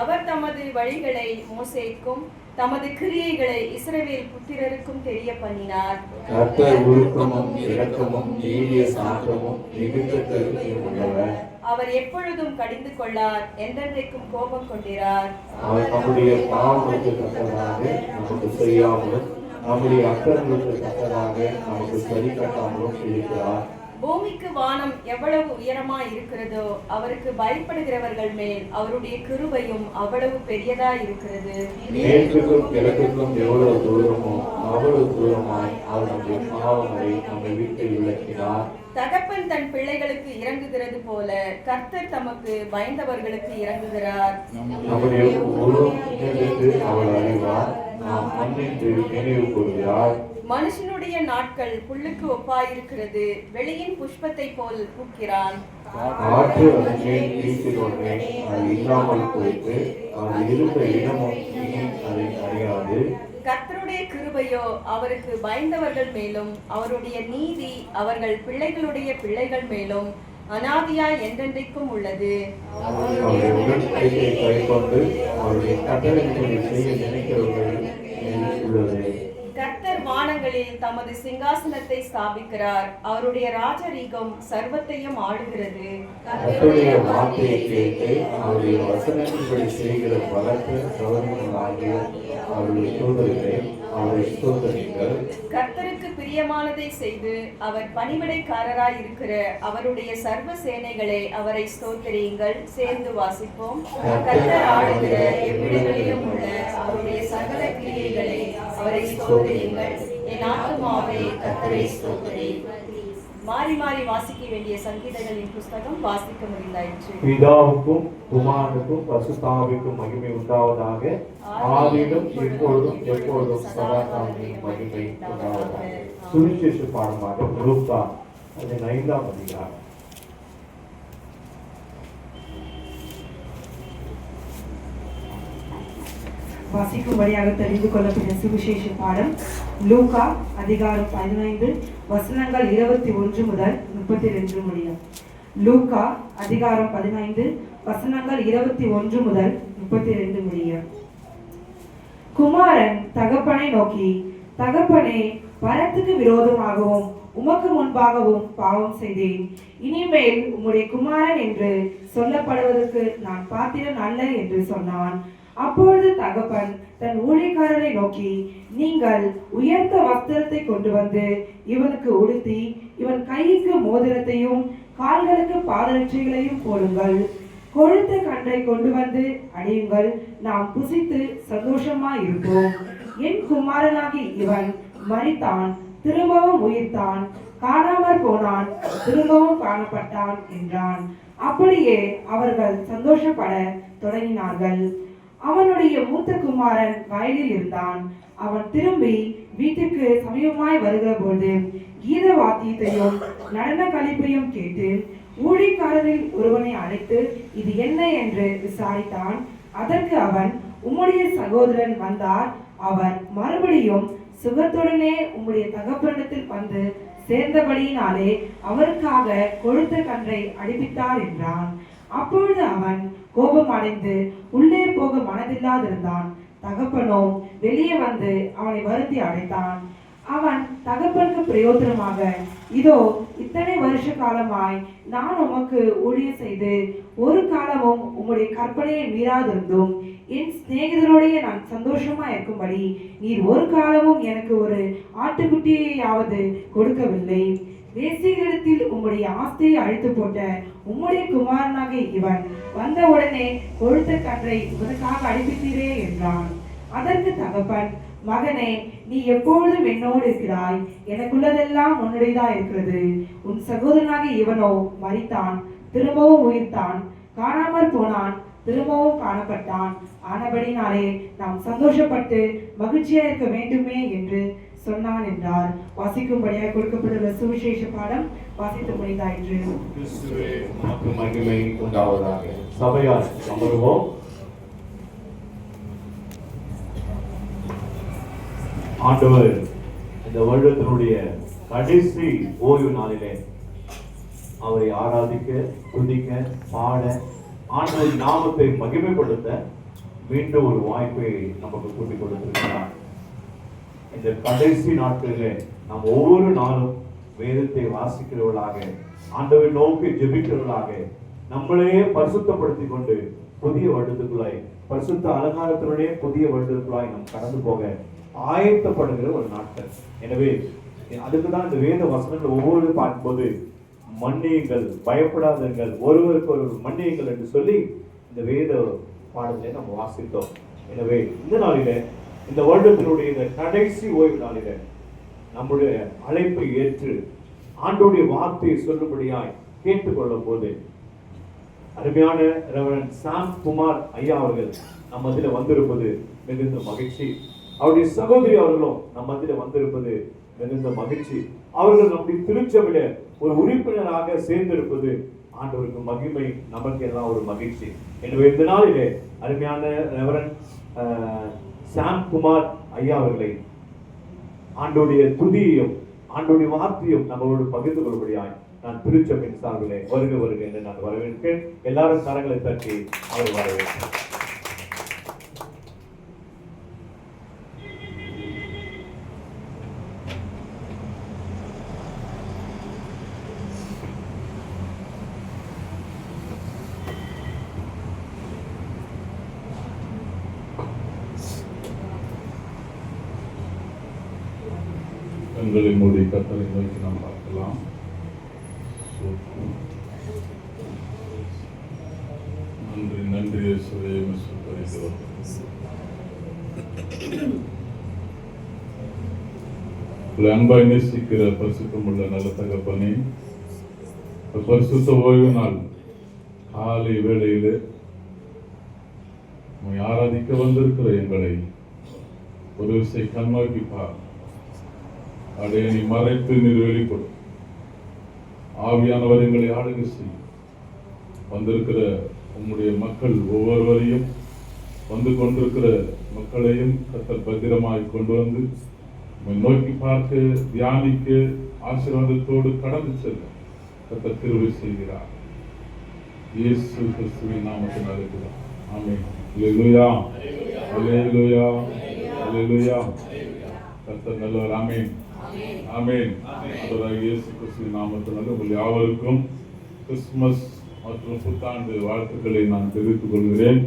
அவர் தமது வழிகளை மோசேக்கும் தமது கிரியைகளை இஸ்ரவேல் புத்திரருக்கும் தெரிய பண்ணினார். கர்த்தர் உருக்கமும் இரக்கமும் நீடிய சாந்தமும் மிகுந்த கருணையும் உள்ளவர். அவர் எப்பொழுதும் கடிந்து கொள்ளார், என்றென்றைக்கும் கோபம் கொண்டிரார். அவர் நம்முடைய பாவங்களுக்கு தக்கதாக நமக்கு செய்யாமலும் நம்முடைய அக்கிரமங்களுக்கு தக்கதாக நமக்கு சரி கட்டாமலும் இருக்கிறார். பூமிக்கு வானம் எவ்வளவு உயரமாய் இருக்கிறதோ அவருக்கு பயப்படுகிறவர்கள் மேல் அவருடைய கிருபையும் அவ்வளவு பெரியதா இருக்கிறது. மேற்குக்கும் கிழக்குக்கும் எவ்வளவு தூரமோ அவ்வளவு தூரமாய் அவர் நம்முடைய பாவங்களை நம்மை விட்டு விலக்கினார். தகப்பன் தன் பிள்ளைகளுக்கு இறங்குகிறது போல கர்த்தர் தமக்கு பயந்தவர்களுக்கு இறங்குகிறார். நம்முடைய அவர் அறிவார், நாம் மன்னித்து நினைவு கூறுகிறார். மனுஷனுடைய நாட்கள் புல்லுக்கு ஒப்பாயிருக்கிறது, வெளியின் புஷ்பத்தை போல் பூக்கிறான். ஆற்று அதன் மேல் வீசிக்கொண்டே அது இல்லாமல் போயிட்டு அது இருந்த இடமும் அதை அறியாது. கர்த்தருடைய கிருபையோ அவருக்கு பயந்தவர்கள் மேலும் அவருடைய நீதி அவர்கள் பிள்ளைகளுடைய பிள்ளைகள் மேலும் அநாதியாய் என்றென்றைக்கும் உள்ளது. அவருடைய உடன்படிக்கையை கைக்கொண்டு அவருடைய கட்டளைகளை செய்ய நினைக்கிறவர்கள் உள்ளது. கர்த்தர் வானங்களில் தமது சிங்காசனத்தை ஸ்தாபிக்கிறார், அவருடைய ராஜரீகம் சர்வத்தையும் ஆளுகிறது. கர்த்தருடைய வார்த்தையை கேட்டு அவருடைய வசனத்தின்படி செய்கிற பலத்த சவரங்களாகிய அவருடைய தூதர்களை அவரை ஸ்தோத்திரியுங்கள். கர்த்தருக்கு பிரிய பிரியமானதை செய்து அவர் பணிவிடைக்காரராய் இருக்கிற அவருடைய சர்வ சேனைகளே அவரை ஸ்தோத்திரியுங்கள். சேர்ந்து வாசிப்போம். கர்த்தர் ஆளுகிற எவ்விடங்களிலும் உள்ள அவருடைய சகல கிரியைகளே அவரை ஸ்தோத்திரியுங்கள். என் ஆத்துமாவே கர்த்தரை ஸ்தோத்திரி. மாறி மாறி வாசிக்க வேண்டிய சங்கீதங்களின் புஸ்தகம் வாசிக்க முடிந்தாயிற்று. பிதாவுக்கும் குமாரனுக்கும் பரிசுத்தாவிக்கும் மகிமை உண்டாவதாக. ஆதியிலும் இப்பொழுதும் எப்பொழுதும் சதா காலங்களிலும் மகிமை உண்டாவதாக. சுவிசேஷ பாடமாக லூக்கா 5ஆம் அதிகாரம். வாசிக்கும்படியாக தெரிந்து கொள்ளப்பட்ட சுவிசேஷ பாடம் லூக்கா அதிகாரம் 15 வசனங்கள் 21 முதல் 32 முடிய. லூக்கா அதிகாரம் 15 வசனங்கள் 21 முதல் 32 முடிய. குமாரன் தகப்பனை நோக்கி, தகப்பனே, பரத்துக்கு விரோதமாகவும் உமக்கு முன்பாகவும் பாவம் செய்தேன். இனிமேல் உம்முடைய குமாரன் என்று சொல்லப்படுவதற்கு நான் பாத்திரன் அல்ல என்று சொன்னான். அப்பொழுது தகப்பன் தன் ஊழியக்காரரை நோக்கி, நீங்கள் உயர்ந்த வஸ்திரத்தை கொண்டு வந்து இவனுக்கு உடுத்தி இவன் கைக்கு மோதிரத்தையும் கால்களுக்கு பாதரட்சைகளையும் போடுங்கள். கொழுத்த கன்றை கொண்டு வந்து அடியுங்கள். நாம் புசித்து சந்தோஷமாய் இருப்போம். என் குமாரனாகி இவன் மரித்தான், திரும்பவும் உயிர்த்தான், காணாமற் போனான், திரும்பவும் காணப்பட்டான் என்றான். அப்படியே அவர்கள் சந்தோஷப்பட தொடங்கினார்கள். அவனுடைய மூத்த குமாரன் வயலில் இருந்தான். அவன் திரும்பி வீட்டுக்கு சமீபமாய் வருகிற போது கீத வாத்தியத்தையும் நடன கழிப்பையும் கேட்டு ஊழியக்காரரில் ஒருவனை அழைத்து இது என்ன என்று விசாரித்தான். அதற்கு அவன், உம்முடைய சகோதரன் வந்தார், அவர் மறுபடியும் சுகத்துடனே உம்முடைய தகப்பனிடத்தில் வந்து சேர்ந்தபடியினாலே அவருக்காக கொழுத்த கன்றை அடிப்பித்தார் என்றான். அப்பொழுது அவன் கோபம் அடைந்து உள்ளே போக மனதில்லாதிருந்தான். தகப்பனோ வெளியே வந்து அவனை வருத்தி அடைத்தான். அவன் தகப்பனுக்கு பிரயோஜனமாக, இதோ இத்தனை வருஷ காலமாய் நான் உமக்கு ஊழியம் செய்து ஒரு காலமும் உம்முடைய கற்பனையை மீறாதிருந்தும் என் சிநேகிதரோடைய நான் சந்தோஷமா இருக்கும்படி நீர் ஒரு காலமும் எனக்கு ஒரு ஆட்டுக்குட்டியையாவது கொடுக்கவில்லை. வேசிகளிடத்தில் உம்முடைய ஆஸ்தியை அழித்து போட்ட உம்முடைய குமாரனாக இவன் வந்தவுடனே கொழுத்த கன்றை இவனுக்காக அடிப்பித்தீரே என்றான். அதற்கு தகப்பன், மகனே, நீ எப்பொழுதும் என்னோடு இருக்கிறாய், எனக்குள்ளதெல்லாம் உன்னுடையதா இருக்கிறது. உன் சகோதரனாக இவனோ மரித்தான், திரும்பவும் உயிர்த்தான், காணாமற் போனான், திரும்பவும் காணப்பட்டான். ஆனபடினாலே நாம் சந்தோஷப்பட்டு மகிழ்ச்சியா இருக்க வேண்டுமே என்று சொன்னான் என்றார். வாசிக்கும்படியாக கொடுக்கப்பட்டுள்ள சுவிசேஷ பாடம் வாசித்து முடிந்தாயிற்று. கிறிஸ்துவே உமக்கு மகிமை உண்டாவதாக. சபையார் அமருவோம். ஆண்டவர் இந்த வருடத்தினுடைய கடைசி ஓய்வு நாளிலே அவரை ஆராதிக்க, துதிக்க, பாட, ஆண்டவரின் நாமத்தை மகிமைப்படுத்த மீண்டும் ஒரு வாய்ப்பை நமக்கு கூட்டிக் கொடுத்திருக்கிறார். இந்த கடைசி நாட்களிலே நாம் ஒவ்வொரு நாளும் வேதத்தை வாசிக்கிறவர்களாக, ஆண்டவரை நோக்கி ஜெபிக்கிறவர்களாக, நம்மளையே பரிசுத்தப்படுத்திக் கொண்டு புதிய வருடத்துக்குள்ளாய், பரிசுத்த அலங்காரத்தினுடைய புதிய வருடத்துக்குள்ளாய் நாம் கடந்து போக ஆயத்தப்படுகிற ஒரு நாட்கள். எனவே அதுக்குதான் இந்த வேத வசனங்கள் ஒவ்வொரு பார்க்கும்போது மன்னியுங்கள், பயப்படாதீர்கள், ஒருவருக்கு ஒரு மன்னியுங்கள் என்று சொல்லி இந்த வேத பாடலை நம்ம வாசித்தோம். எனவே இந்த நாளில, இந்த வருடத்தினுடைய இந்த கடைசி ஓய்வு நாளில நம்முடைய அழைப்பை ஏற்று ஆண்டோடைய வார்த்தையை சொல்லும்படியாய் கேட்டுக்கொள்ளும் போது அருமையான ரெவரண்ட் சாம் குமார் ஐயா அவர்கள் நம்ம மத்தியில வந்திருப்பது மிகுந்த மகிழ்ச்சி. அவருடைய சகோதரி அவர்களும் நம்ம மத்தியில வந்திருப்பது மிகுந்த மகிழ்ச்சி. அவர்கள் நம்முடைய திருச்சபையில ஒரு உறுப்பினராக சேர்ந்திருப்பது ஆண்டவருக்கு மகிமை, நமக்கு எல்லாம் ஒரு மகிழ்ச்சி. எனவே இந்த நாளிலே அருமையான ரெவரண்ட் சாம் குமார் ஐயா அவர்களை ஆண்டோடைய துதியையும் ஆண்டோடைய வார்த்தையும் நம்மளோடு பகிர்ந்து கொள்ளும்படியாய் நான் திருச்சபையின் சார்பிலே வருக வருக என்று நான் வரவேற்கிறேன். எல்லாரும் கரங்களை தட்டி அவரை வரவேற்கிறேன். கண்களை மூடி கர்த்தரை நோக்கி நாம் பார்க்கலாம். நன்றி நன்றி இயேசுவே, சுத்தரிக்கிறோம். அன்பாய் நேசிக்கிற பரிசுத்தமுள்ள நல்ல தகப்பனே, பரிசுத்த ஓய்வு நாள் காலை வேளையிலே ஆராதிக்க வந்திருக்கிற எங்களை ஒரு விசை கண்ணோக்கி பார். அடைய நீ மறைத்து நீர் வெளிப்படும். ஆவியானவர் எங்களை ஆளுகை செய்யும். வந்திருக்கிற உம்முடைய மக்கள் ஒவ்வொருவரையும், வந்து கொண்டிருக்கிற மக்களையும் கர்த்தர் பத்திரமாய் கொண்டு வந்து நோக்கி பார்த்து தியானிக்க ஆசீர்வாதத்தோடு கடந்து செல்ல கர்த்தர் கிருபை செய்கிறார். இயேசு கிறிஸ்துவின் நாமத்தில் அழைக்கிறோம். ஆமென். அல்லேலூயா, அல்லேலூயா, அல்லேலூயா. கர்த்தர் நல்லவர். ஆமென், ஆமென். ஆண்டவராகிய இயேசு கிறிஸ்துவின் நாமத்தில் உங்கள் யாவருக்கும் கிறிஸ்துமஸ் மற்றும் புத்தாண்டு வாழ்த்துக்களை நான் தெரிவித்துக் கொள்கிறேன்.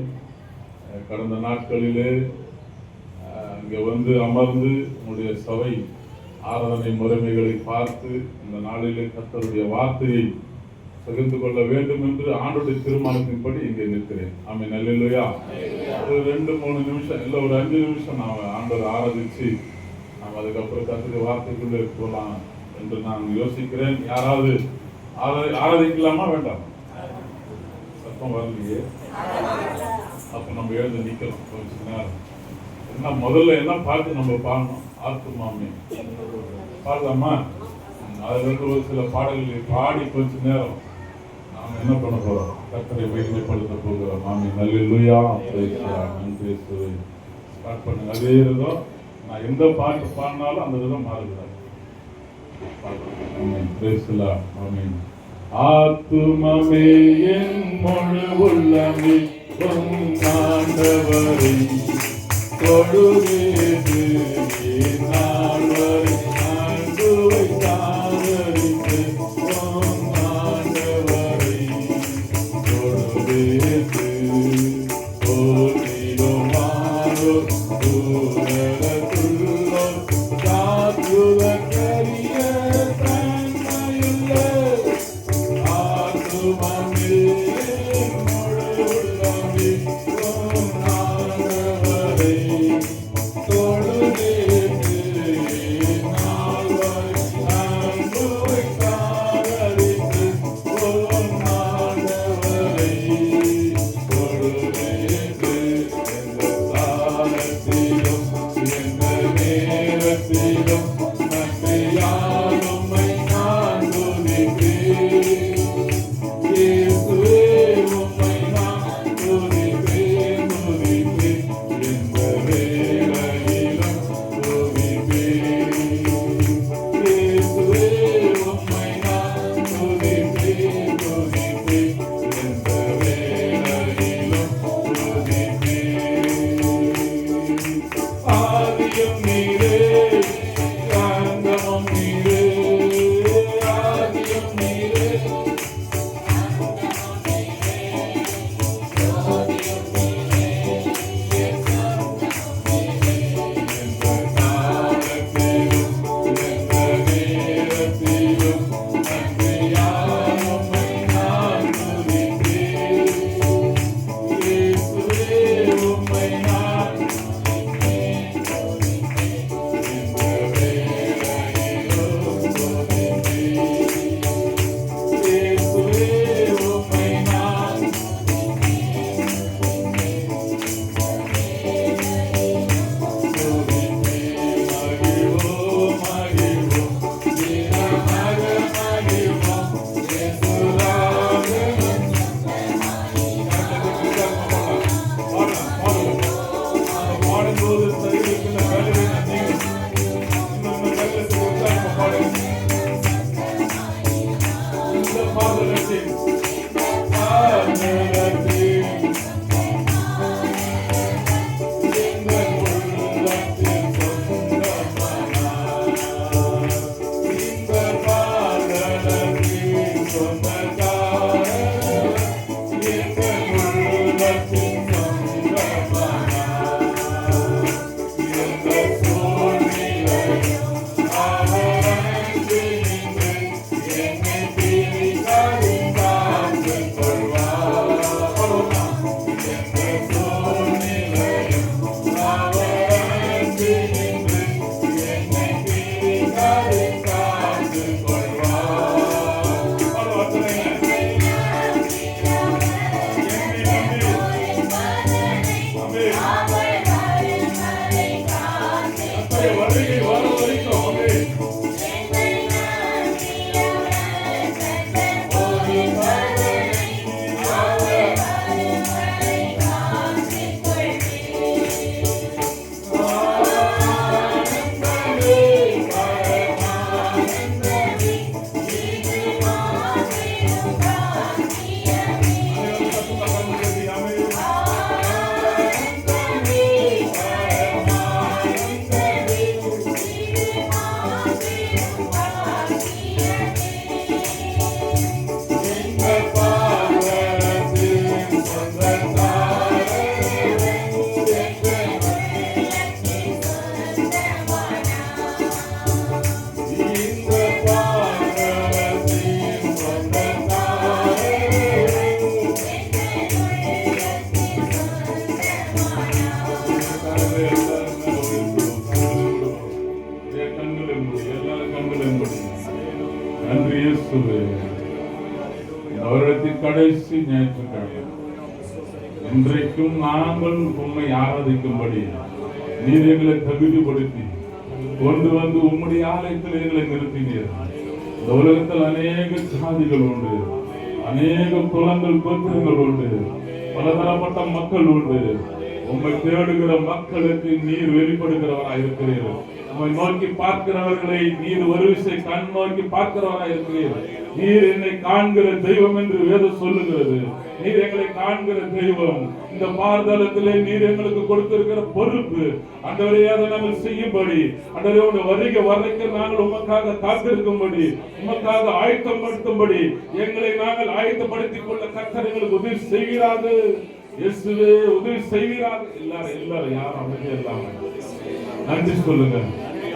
கடந்த நாட்களிலே இங்கே வந்து அமர்ந்து உங்களுடைய சபை ஆராதனை முறைமைகளை பார்த்து இந்த நாளிலே கர்த்தருடைய வார்த்தையை பகிர்ந்து கொள்ள வேண்டும் என்று ஆண்டுடைய தீர்மானத்தின்படி இங்கே நிற்கிறேன். ஆமென். அல்லேலூயா. ஒரு 2-3 நிமிஷம் இல்லை, ஒரு 5 நிமிஷம் நாம் ஆண்டவரை ஆராதிச்சு நாம் அதுக்கப்புறம் கர்த்தருடைய வார்த்தைக்குள்ளே போகலாம் என்று நான் யோசிக்கிறேன். யாராவது ஆராதிக்கலாமா? வேண்டாம், சத்தம் வரலையே. அப்போ நம்ம எழுந்து நிற்கலாம் கொஞ்ச நேரம். என்ன முதல்ல என்ன பாட்டு நம்ம பாடணும்? ஆத்துமாமே பாடலாமா? அதுல இருந்து ஒரு சில பாடல்களை பாடி கொஞ்ச நேரம் நாம் என்ன பண்ண போறோம்? கர்த்தரை மகிமைப்படுத்த போகிறோம். ஆமென். அல்லேலூயா. நன்றி. ஸ்டார்ட் பண்ணுங்க. அதே விதம் நான் எந்த பாட்டு பாடினாலும் அந்த விதம் மாறுகிறார். ஆமென். ஆத்துமமே என் முழு உள்ளமே ஆண்டவரை தொழுது நாள்வரை ஆண்டுவை தாரித்து ஆண்டவரை தொழுது போதிடுமாறோ தூரத்துள்ளோ காத்துத கரிய தன்மையுள்ள ஆத்துமமே Yeah. கொள்ளும்படி நன்றி இயேசுவே. வருடத்தின் கடைசி ஞாயிற்றுக்கிழமை இன்றைக்கும் நாங்கள் உம்மை ஆராதிக்கும்படி நீர் எங்களை தகுதிப்படுத்தி கொண்டு வந்து உம்முடைய ஆலயத்தில் எங்களை நிறுத்தினீர். இந்த உலகத்தில் அநேக சாதிகள் உண்டு, அநேக குலங்கள் கோத்திரங்கள் உண்டு, பலதரப்பட்ட மக்கள் உண்டு. உம்மை தேடுகிற மக்களுக்கு நீர் வெளிப்படுகிறவராய் இருக்கிறீர்கள். உம்மை நோக்கி பார்க்கிறவர்களை நீர் ஒரு விசை கண் நோக்கி பார்க்கிறவராய் இருக்கிறீர்கள். நீர் என்னை காண்கிற தெய்வம் என்று வேதம் சொல்லுகிறது. நீர் எங்களை காண்கிற தெய்வம். இந்த பாரதளத்திலே நீர் எங்களுக்கு கொடுத்திருக்கிற பொறுப்பு ஆண்டவரே, அதை நாங்கள் செய்யும்படி ஆண்டவரே வருகை வரைக்கும் நாங்கள் உமக்காக காத்திருக்கும்படி, உமக்காக ஆயத்தப்படுத்தும்படி எங்களை நாங்கள் ஆயத்தப்படுத்திக் கொள்ள கர்த்தர் எங்களுக்கு உதவி செய்கிறார்கள். இயேசுவே உதவி செய்கிறார்கள். எல்லாரும் யாரும் அமைதியா இல்லாம நன்றி சொல்லுங்க.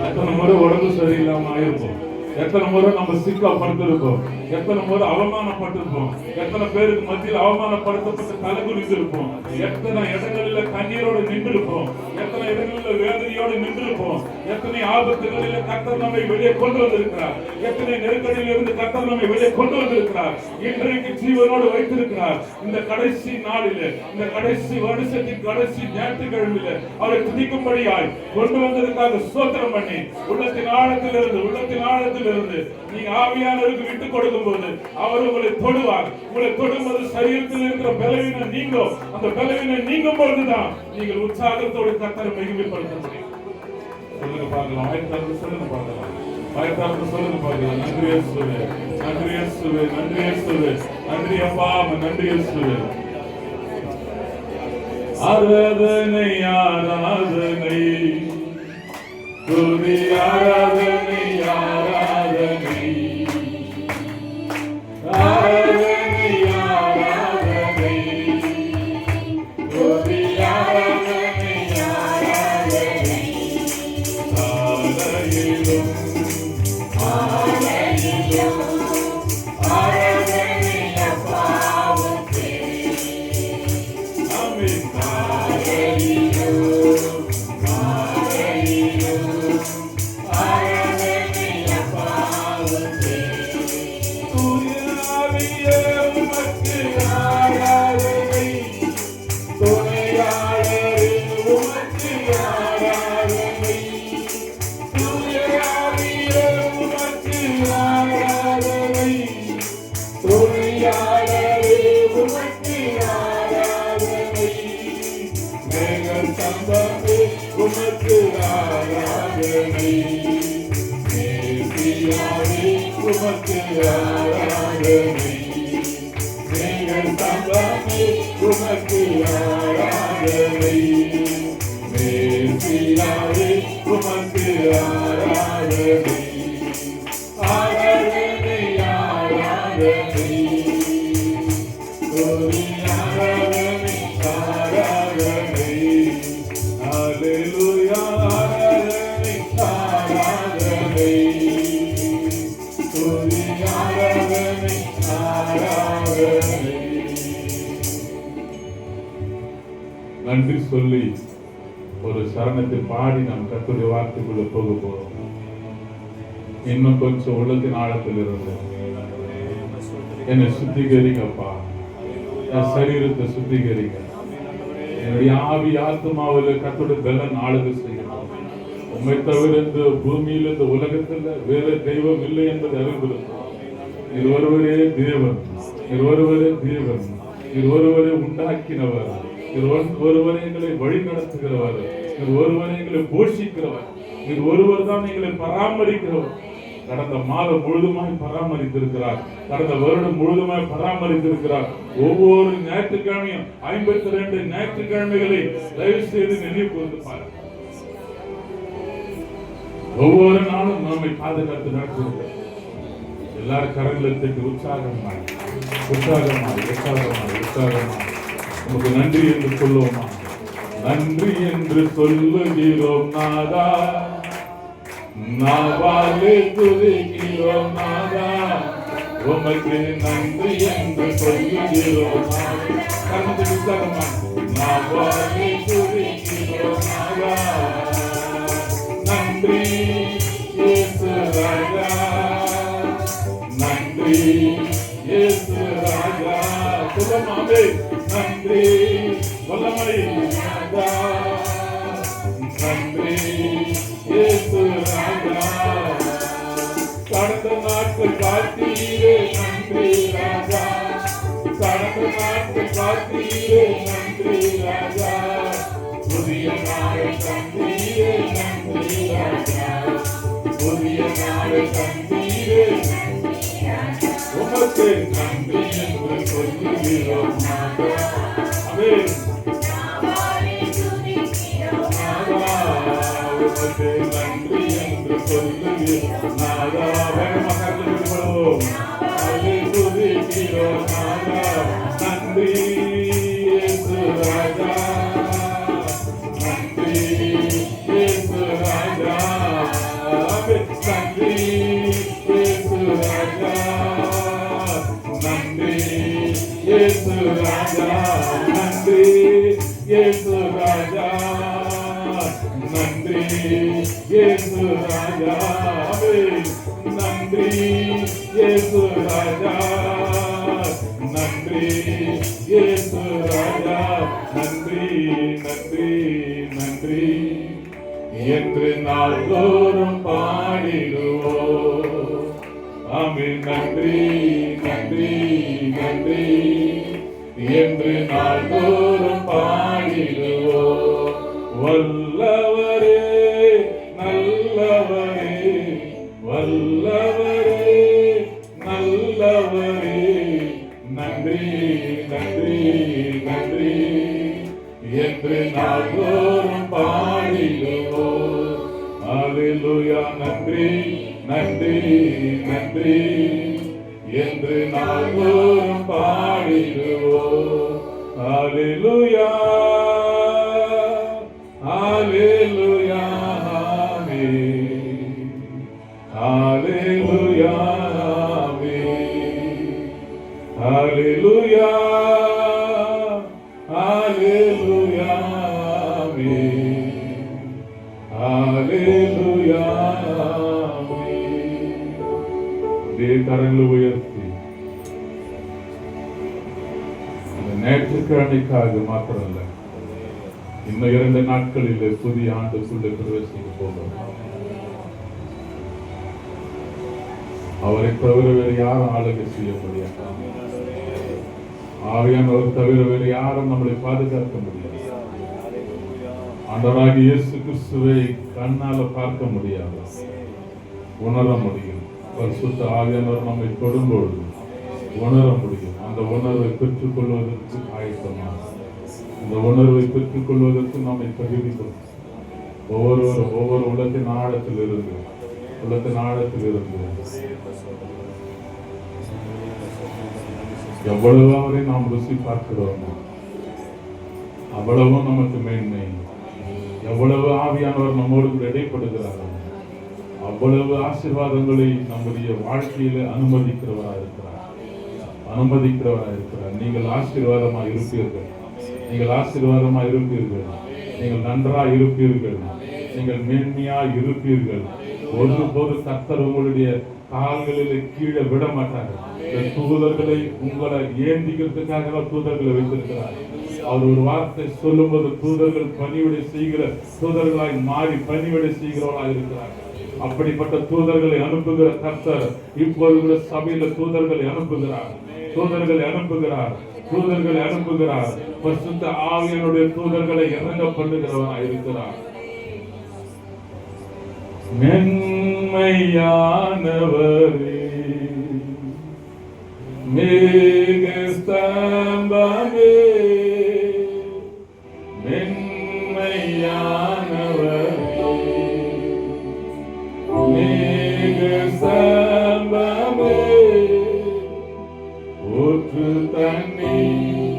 எத்தனை முறை உடம்பு சரியில்லாம ஆயிருப்போம், எத்தனை முறை நம்ம சிக்கப்படுத்திருப்போம், எத்தனை முறை அவமானப்பட்டிருப்போம், எத்தனை பேருக்கு மத்தியில் அவமானப்படுத்தப்பட்டு தலை குறித்திருப்போம், எத்தனை இடங்களில கண்ணீரோடு நின்றிருப்போம், எத்தனை இடங்களில் வேதனையோடு நின்றிருப்போம், எத்தனை ஆபத்துகளில கர்த்தர் நம்மை வெளியே கொண்டு வந்திருக்கிறார், எத்தனை நெருக்கடியில் இருந்து கர்த்தர் நம்மை வெளியே கொண்டு வந்திருக்கிறார், இன்றைக்கு ஜீவனோடு வைத்திருக்கிறார். இந்த கடைசி நாளிலே, இந்த கடைசி வருஷத்தின் கடைசி ஞாயிற்றுக்கிழமையில அவரை துதிக்கும்படியாய் கொண்டு வந்ததுக்காக ஸ்தோத்திரம் பண்ணி உள்ளத்தின் ஆழத்தில் இருந்து நீங்க ஆவியானவருக்கு விட்டு கொடுக்கும் போது அவர் உங்களை தொடுவார். உங்களை தொடும்போது சரீரத்தில் இருக்கிற பலவீனம் நீங்கும். அந்த பலவீனம் நீங்கும் பொழுதுதான் நீங்கள் உற்சாகத்தோடு கர்த்தரை மகிமைப்படுத்த முடியும். சொல்லுங்க பார்க்கலாம், ஆயத்தார்ந்து சொல்லுங்க பார்க்கலாம், ஆயத்தார்ந்து சொல்லுங்க பார்க்கலாம். நன்றி இயேசுவே, நன்றி இயேசுவே, நன்றி இயேசுவே, நன்றி அப்பா, நன்றி இயேசுவே. ஆராதனை ஆராதனை துதி ஆராதனை ஆராதனை ஆராதனை ஆராதனை துதி ஆராதனை ஆராதனை ஆலயிலும் ஆலயிலும் ஆராதனை அப்பாவுக்கே ஆமென். ஆலயிலும் உமக்கு ஆராதனை, உமக்கு ஆராதனை, நீங்கள் தந்தாமே உமக்கு ஆராதனை, மேசியாவே உமக்கு ஆராதனை, ஆராதனை ஆராதனை ஆராதனை ஆராதனை. Hallelujah, ஆராதனை ஆராதனை துதி ஆராதனை ஆராதனை. நன்றி சொல்லி ஒரு சரணத்தை பாடி நாம் கர்த்தருடைய வார்த்தைக்குள்ள போக போறோம். இன்னும் கொஞ்சம் உள்ளத்தின் ஆழத்தில் இருந்து என்னை சுத்திகரிங்கப்பா, என் சரீரத்தை சுத்திகரிங்க, என்னுடைய ஆவி ஆத்மாவில் கர்த்தருடைய பலன் ஆளுகை செய்யணும். உம்மை தவிர இந்த பூமியில் இந்த உலகத்தில் வேற தெய்வம் இல்லை என்பதை அறிந்திருக்கிறோம். இது ஒருவரே தேவன், இது ஒருவரே தேவன், இது ஒருவரே உண்டாக்கினவர், இது ஒருவரே எங்களை வழி நடத்துகிறவர், இது ஒருவரே எங்களை போஷிக்கிறவர், இது ஒருவர் தான் எங்களை பராமரிக்கிறவர். கடந்த மாதம் முழுதுமாய் பராமரித்திருக்கிறார், கடந்த வருடம் முழுதுமாய் பராமரித்திருக்கிறார். ஒவ்வொரு ஞாயிற்றுக்கிழமையும் 52 ஞாயிற்றுக்கிழமைகளை தயவு செய்து நினைவு கூர்ந்து பாருங்கள். ஒவ்வொரு நாளும் நம்மை பாதுகாத்து நடத்துகிறார். எல்லாரும் கரங்களை தட்டி உற்சாகமாய் உற்சாகமாய் உற்சாகமாய் உற்சாகமாய் நமக்கு நன்றி என்று சொல்லுவோமா? நன்றி என்று சொல்லுகிறோம் நாதா, நாவாலே துதிக்கிறோம் நாதா, உமக்கு நன்றி என்று சொல்லுகிறோம் நாதா. கர்மத்தை உற்சாகமாய் நாவாலே துதிக்கிறோம் நாதா, நன்றி இயேசு ராஜா. நன்றி வல்லமை ராஜா நன்றி இயேசு ராஜா கடந்த நாட்கள் காத்தீரே நன்றி ராஜா கடந்த நாட்கள் காத்தீரே நன்றி ராஜா புதிய நாளை தந்தீரே நன்றி ராஜா புதிய நாளை தந்தீரே உமக்கு நன்றி என்று சொல்லுகிறோம் நாதா ஆமென் உமக்கு நன்றி என்று சொல்லுகிறோம் நாதா வேகமாக சொல்லுகிறோம் அதை துதிக்கிறோம் நாதா நன்றி இயேசு ராஜா நன்றி இயேசு ராஜா ஆமென் நன்றி இயேசு ராஜா நன்றி இயேசு ராஜா நன்றி இயேசு ராஜா நன்றி இயேசு ராஜா ஆமென் நன்றி இயேசு ராஜா நன்றி இயேசு ராஜா நன்றி நன்றி நன்றி என்று நாள்தோறும் பாடிடுவோம் ஆமென் நன்றி நன்றி நன்றி என்று நாள்தோறும் பாடிடுவோம் வல்லவரே நல்லவரே வல்லவரே நல்லவரே நன்றி நன்றி நன்றி என்று நாள்தோறும் பாடிடுவோம் அல்லேலூயா நன்றி நன்றி நன்றி என்று நாள்தோறும் பாடிடுவோம் அல்லேலூயா அல்லேலூயா ஆமென் அல்லேலூயா ஆமென் அல்லேலூயா அல்லேலூயா ஆமென் அல்லேலூயா ஆமென் கரங்களை உயர்த்தி நேற்றுக்கிழமைக்காக மாத்திரமல்ல இன்னும் 2 நாட்களில் புதிய ஆண்டுக்குள்ளே பிரவேசிக்க போகிறோம். அவரை தவிர வேறு யாரும் ஆளுகை செய்ய முடியாது. ஆவியானவர் தவிர வேறு யாரும் நம்மளை பாதுகாக்க முடியாது. ஆண்டவராகிய இயேசு கிறிஸ்துவை கண்ணால பார்க்க முடியாது, உணர முடியும். பரிசுத்த ஆவியானவர் நம்மை தொடும்பொழுது உணர முடியும். அந்த உணர்வை பெற்றுக் கொள்வதற்கு ஆயத்தமாக, அந்த உணர்வை பெற்றுக் கொள்வதற்கு நம்மை தகுதிக்கும். ஒவ்வொருவரும் ஒவ்வொரு உள்ளத்தின் ஆழத்தில் இருந்து எவ்வளவு அவரை நாம் ருசி பார்க்கிறோமோ அவ்வளவும் நமக்கு மேன்மை. எவ்வளவு ஆவியானவர் நம்மோடு இடைப்படுகிறார்கள் அவ்வளவு ஆசீர்வாதங்களை நம்முடைய வாழ்க்கையில அனுமதிக்கிறவராக இருக்கிறார். நீங்கள் ஆசீர்வாதமாக இருப்பீர்கள், நீங்கள் நன்றாக இருப்பீர்கள், நீங்கள் மேன்மையாக இருப்பீர்கள். ஒருபோது கர்த்தர் உங்களுடைய கால்களில் கீழே விட மாட்டார்கள். தூதர்களை உங்களை ஏந்திக்கிறதுக்காக தூதர்களை வைத்திருக்கிறார். அவர் ஒரு வார்த்தை சொல்லும் போது தூதர்கள் பணிவிடை செய்கிற தூதர்களாய் மாறி பணிவிடை செய்கிறவர்களாக இருக்கிறார்கள். அப்படிப்பட்ட தூதர்களை அனுப்புகிற கர்த்தர் இப்போது கூட சபையில தூதர்களை அனுப்புகிறார். பரிசுத்த ஆவியானுடைய தூதர்களை இறங்க பண்ணுகிறவராக இருக்கிறார். மென்மையானவரே மேகஸ்தம்பமே, மென்மையானவரே மேகஸ்தம்பமே, ஊற்று தண்ணீர்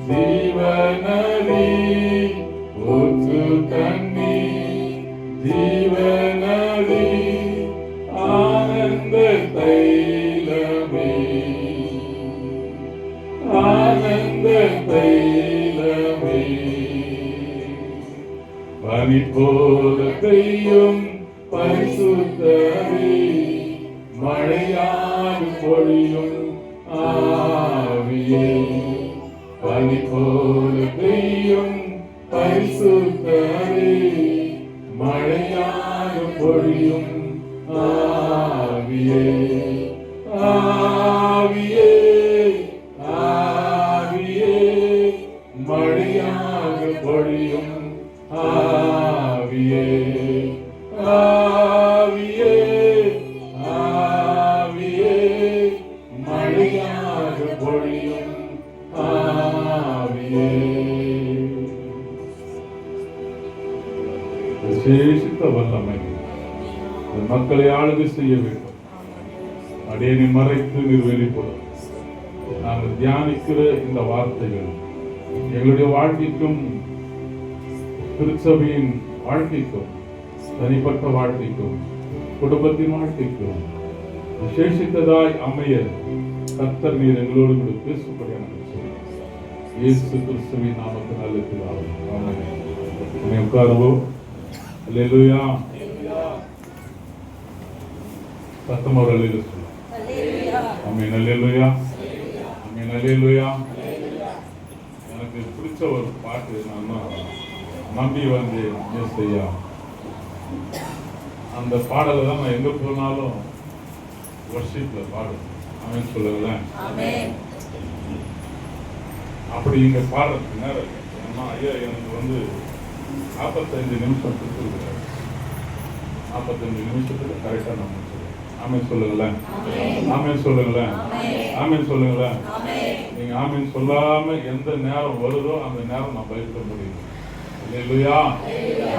ஜீவநதி, ஊற்று தண்ணீர் ஜீவநதி, ஆனந்த தைலமே, ஆனந்த தைலமே, பனி போல பெய்யும் பரிசுத்தரே, மழையாக பொழியும் ஆவியே, பனி போல பெய்யும் பரிசுத்தரே, மழையாக பொழியும் ஆவியே, ஆவியே, ஆவியே, மழையாக பொழியும் ஆவியே, ஆவியே, ஆவியே, மழையாக பொழியும் ஆவியே. விசேஷித்த வல்லமை மக்களை ஆளுகை செய்ய வேண்டும். அடியனை மறைத்து நீர் வெளிப்படும். நாங்கள் தியானிக்கிற இந்த வார்த்தைகள் எங்களுடைய வாழ்க்கைக்கும் திருச்சபையின் வாழ்க்கைக்கும் தனிப்பட்ட வாழ்க்கைக்கும் குடும்பத்தின் வாழ்க்கைக்கும் விசேஷித்ததாய் அமைய கர்த்தர் நீர் எங்களோடு கூட பேசும்படியான இயேசு கிறிஸ்துவின் நாமத்தினாலே பிதாவே. ஆமென். உட்காருவோம். அல்லேலூயா. சத்தமாக அல்லேலூயா சொல்லுங்க. ஆமென். அல்லேலூயா. ஆமென். அல்லேலூயா. எனக்கு பிடிச்ச ஒரு பாட்டு நான் நம்பி வந்து ஐயா அந்த பாடலை தான் நான் எங்க போனாலும் வர்ஷிப்ல பாடுறேன். ஆமென் சொல்லுங்களேன். அப்படி இங்க பாடுறதுக்கு நேரம் இல்லை. ஏன்னா ஐயா எனக்கு வந்து 45 நிமிஷம் கொடுத்துருக்கிறாரு. 45 நிமிஷத்துக்கு கரெக்டாக நான் முடிச்சிடுறேன். ஆமென் சொல்லுங்களேன். ஆமென் சொல்லுங்களேன். ஆமென் சொல்லுங்களேன். நீங்க ஆமென் சொல்லாம எந்த நேரம் வருதோ அந்த நேரம் நான் பயப்பட முடியும். அல்லேலூயா.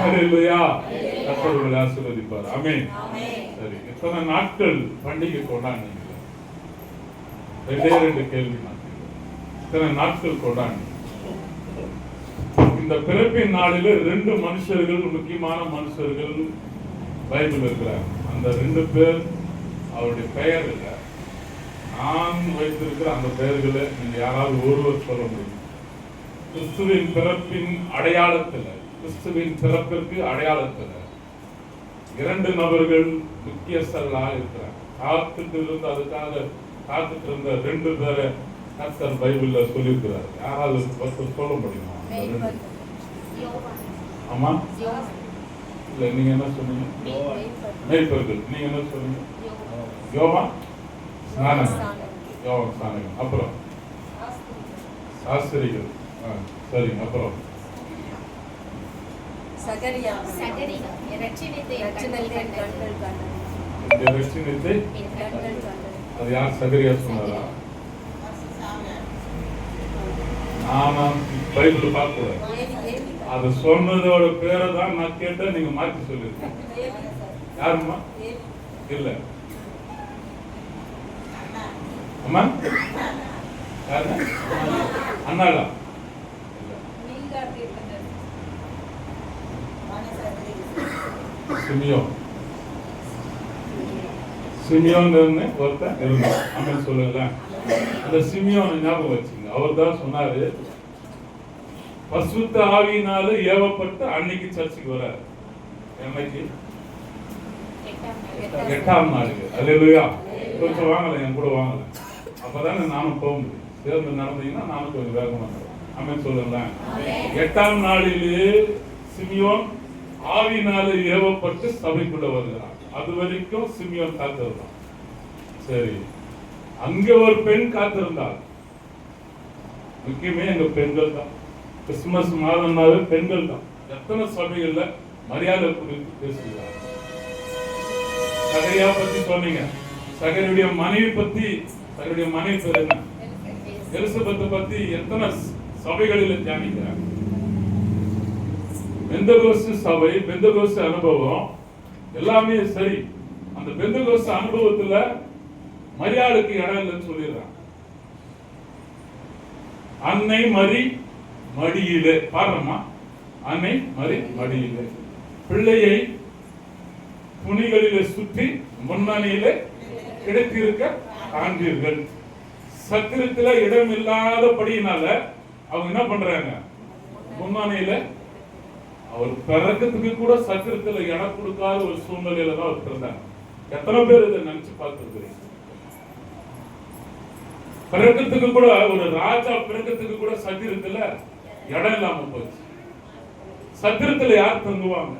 அல்லேலூயா. கர்த்தர் உங்களை ஆசீர்வதிப்பார். ஆமென். சரி, எத்தனை நாட்கள் பண்டிகை கொண்டாடுனீங்க? 2 கேள்வி நான். இத்தனை நாட்கள் கொண்டாடுனீங்க. இந்த பிறப்பின் நாளில் 2 மனுஷர்கள், முக்கியமான மனுஷர்கள் பைபிள் இருக்கிறார். அந்த 2 பேர் அவருடைய பெயர் இல்லை. நான் வைத்திருக்கிற அந்த பெயர்களை நீங்க யாராவது ஒருவர் சொல்ல முடியும்? கிறிஸ்துவின் பிறப்பின் அடையாளத்தில், கிறிஸ்துவின் பிறப்பிற்கு அடையாளத்தில் 2 நபர்கள் முக்கியஸ்தர்களாக இருக்கிறார். காத்துட்டு இருந்து அதுக்காக காத்துட்டு இருந்த 2 பேரை கர்த்தர் பைபிள்ல சொல்லியிருக்கிறார். யாராவது சொல்ல முடியுமா? ஆமா, இல்ல நீங்க என்ன சொன்னீங்க? மேய்ப்பர்கள். நீங்க என்ன சொன்னீங்க? யோவான் ஸ்நானகன். யோவான் ஸ்நானகன். அப்புறம் சாஸ்திரிகள். சரிங்க. அப்புறம் அது யார்? சகரியா சொன்னாரா? நான் பைபிள் பார்க்க அது சொன்னதோட பேரை தான் நான் கேட்டேன். நீங்க மாற்றி சொல்லிருக்கீங்க. யாருமா? இல்ல. அம்மா யாரு? அண்ணாடா? சிமியோன். சிமியோன் ஒருத்தன் இருந்தான். ஆமென் சொல்லுங்களேன். அந்த சிமியோன் ஞாபகம் வச்சுங்க. அவர் தான் சொன்னாரு, பரிசுத்த ஆவியினால ஏவப்பட்டு அன்னைக்கு சர்ச்சுக்கு வராரு. என்னைக்கு? 8ஆம் நாளுக்கு. அல்லேலூயா. கொஞ்சம் வாங்கல, என் கூட வாங்கல. அப்பதானே நானும் போக முடியும். சேர்ந்து நடந்தீங்கன்னா நானும் கொஞ்சம் வேகமா நடக்கும். ஆமென் சொல்லுங்களேன். 8ஆம் நாளிலே சிமியோன் ஆவியினால ஏவப்பட்டு சபைக்குள்ள வருகிறான். அது வரைக்கும் சிமியோன் காத்திருந்தான். சரி, அங்க ஒரு பெண் காத்திருந்தாள். முக்கியமே எங்க பெண்கள் தான். கிறிஸ்துமஸ் மாதம்னாவே பெண்கள் தான். எத்தனை சபைகள்ல மரியாதை குறித்து பேசுகிறார். சகரியா பத்தி சொன்னீங்க. சகரியுடைய மனைவி பத்தி, சகரியுடைய மனைவி பேர் என்ன? எலிசபெத் பத்தி எத்தனை சபைகளில் தியானிக்கிறார். பெந்தகோஸ்து சபை, பெந்தகோஸ்து அனுபவம் எல்லாமே சரி. அந்த பெந்தகோஸ்து அனுபவத்துல மரியாதைக்கு இடம் இல்லைன்னு சொல்லிடுறாங்க. அன்னை மரி மடியிலே பாருமா. அன்னை மரி மடியிலே பிள்ளையை துணிகளிலே சுற்றி முன்னணியிலே கிடைத்திருக்க காண்பீர்கள். சத்திரத்துல இடம் இல்லாதபடியினால அவங்க என்ன பண்றாங்க? முன்னணியில அவர் பிறக்கத்துக்கு கூட சத்திரத்துல இடம் கொடுக்காத ஒரு சூழ்நிலையில தான் அவர் பிறந்தாங்க. எத்தனை பேர் இதை நினைச்சு பார்த்துருக்கிறீங்க? பிறக்கத்துக்கு கூட ஒரு ராஜா பிறக்கத்துக்கு கூட சத்திரத்துல இடம் இல்லாம போச்சு. சத்திரத்துல யார் தங்குவாங்க?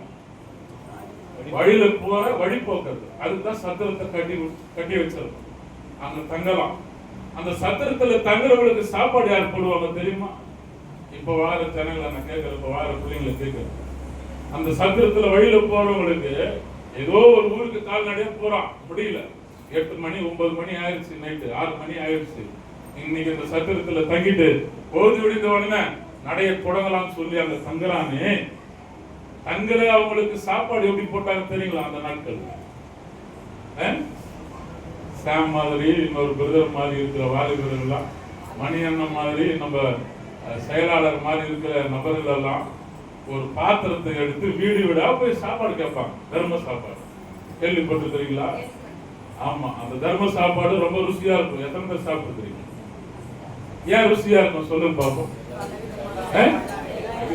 வழியில போற வழி போக்குறது. அதுதான் சத்திரத்தை கட்டி வச்சிருக்கோம். அங்க தங்கலாம். அந்த சத்திரத்துல தங்குறவங்களுக்கு சாப்பாடு யார் போடுவாங்க தெரியுமா? இப்ப வார சேனல்ல நான் கேட்கிறேன், இப்ப வார பிள்ளைங்களை கேட்கிறேன். அந்த சத்திரத்துல வழியில போறவங்களுக்கு ஏதோ ஒரு ஊருக்கு கால்நடையா போறான், முடியல, 8 மணி 9 மணி ஆயிடுச்சு, நைட்டு 6 மணி ஆயிடுச்சு. இன்னைக்கு இந்த சத்திரத்துல தங்கிட்டு பொழுது விடிந்த உடனே நடைய தொடங்கலாம்னு சொல்லி அங்க தங்குறானே, தங்கல அவங்களுக்கு சாப்பாடு எப்படி போட்டாங்க தெரியுங்களா? அந்த நாட்கள் சாம் மாதிரி, இன்னொரு பிரதர் மாதிரி இருக்கிற வாலிபர்கள்லாம், மணி அண்ணன் மாதிரி, நம்ம செயலாளர் மாதிரி இருக்கிற நபர்கள் எல்லாம் ஒரு பாத்திரத்தை எடுத்து வீடு வீடா போய் சாப்பாடு கேட்பாங்க. தர்ம சாப்பாடு கேள்விப்பட்டிருக்கிறீங்களா? ஆமா, அந்த தர்ம சாப்பாடு ரொம்ப ருசியா இருக்கும். எத்தனை பேர் சாப்பிட்டுருக்கீங்க? ஏன் ருசியா இருக்கும் சொல்லுங்க பாப்போம்.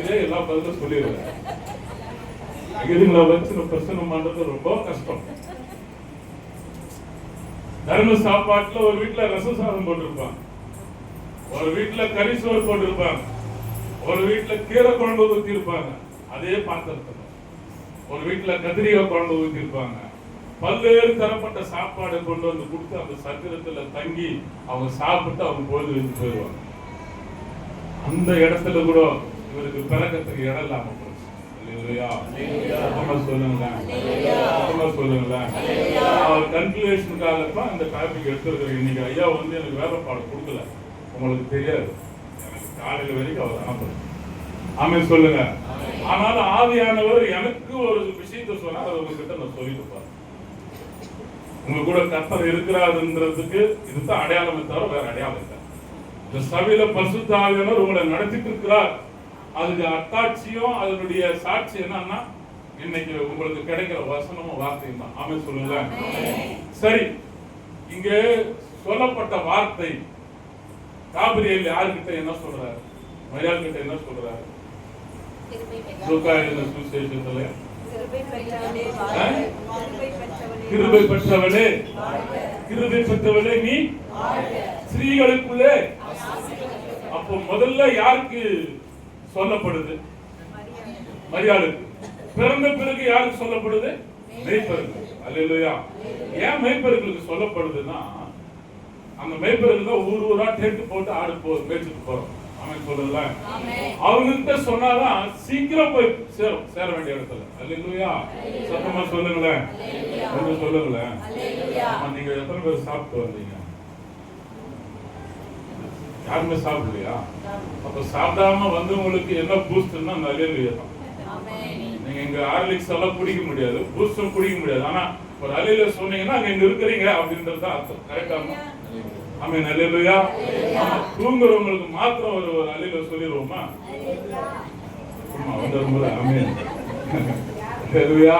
இதே எல்லா பதிலும் சொல்லிடுவேன். இதுங்களை வச்சு பிரச்சனை பண்றது ரொம்ப கஷ்டம். தர்ம சாப்பாட்டுல ஒரு வீட்டுல ரசம் சாதம் போட்டிருப்பாங்க, ஒரு வீட்டுல கறி சோறு போட்டிருப்பாங்க, ஒரு வீட்டுல கீரை குழம்பு ஊத்தி இருப்பாங்க, அதே பாத்திரத்துல ஒரு வீட்டுல கத்திரிக்காய் குழம்பு ஊத்தி இருப்பாங்க. பல்வேறு தரப்பட்ட சாப்பாடு கொண்டு வந்து கொடுத்து அந்த சத்திரத்துல தங்கி அவங்க சாப்பிட்டு அவங்க பொழுது வச்சு போயிடுவாங்க. அந்த இடத்துல கூட இவருக்கு பிறக்கத்துக்கு இடம் இல்லாம போச்சு. சொல்லுங்களேன். அவர் கன்க்ளூஷனுக்காக இந்த டாபிக் எடுத்திருக்கிற. இன்னைக்கு ஐயா வந்து எனக்கு வேலை பாடம் கொடுக்கல, உங்களுக்கு தெரியாது, எனக்கு காலையில வரைக்கும் அவர் அனுப்புறேன். ஆமென் சொல்லுங்க. ஆனாலும் ஆவியானவர் எனக்கு ஒரு விஷயத்தை சொன்னா அதை உங்ககிட்ட நான் சொல்லிட்டு போறேன். உங்க கூட கர்த்தர் இருக்கிறாருன்றதுக்கு இதுதான் அடையாளமே தவிர வேற அடையாளம் இல்லை. இந்த சபையில பரிசுத்த ஆவியானவர் உங்களை நடத்திட்டு இருக்கிறார். அதுக்கு அத்தாட்சியும் அதனுடைய சாட்சி என்னன்னா இன்னைக்கு உங்களுக்கு கிடைக்கிற வசனமும் வார்த்தையும் தான். ஆமென் சொல்லுங்க. சரி, இங்க சொல்லப்பட்ட வார்த்தை காபிரியல் யாருக்கிட்ட என்ன சொல்றாரு? மரியாள் கிட்ட என்ன சொல்றாரு? லூக்கா எழுதின சுவிசேஷத்துல கிருபை பெற்றவளே, கிருபை பெற்றவளே நீ ஸ்திரீகளுக்குள்ளே. அப்போ முதல்ல யாருக்கு சொல்லப்படுது? மரியாளுக்கு. பிறந்த பிறகு யாருக்கு சொல்லப்படுது? மேய்ப்பருக்கு. அல்லேலூயா. ஏன் மேய்ப்பர்களுக்கு சொல்லப்படுதுன்னா, அந்த மேய்ப்பர்கள் தான் ஊர் ஊரா டென்ட் போட்டு ஆடு மேய்ச்சிட்டு போறோம். அவன் சொல்றதுல அவங்ககிட்ட சொன்னாதான் சீக்கிரம் போய் சேர வேண்டிய இடத்துல. அல்லேலூயா. சத்தமா சொல்லுங்களேன், கொஞ்சம் சொல்லுங்களேன். நீங்க எத்தனை பேர் சாப்பிட்டு வந்தீங்க? யாருமே சாப்பிடலையா? அப்ப சாப்பிடாம வந்தவங்களுக்கு என்ன பூஸ்ட்னா அந்த அல்லேலூயா தான். நீங்க இங்க ஹார்லிக்ஸ் எல்லாம் குடிக்க முடியாது, பூஸ்டும் குடிக்க முடியாது. ஆனா ஒரு அல்லேலூயா சொன்னீங்கன்னா அங்க இங்க இருக்கிறீங்க அப்படின்றது தான் அர்த்தம். கரெக்டாமா? ஆமென். அல்லேலூயா. தூங்குறவங்களுக்கு மாத்திரம் ஒரு அல்லேலூயா சொல்லிடுவோமா? வந்துரும்போது ஆமென். அல்லேலூயா.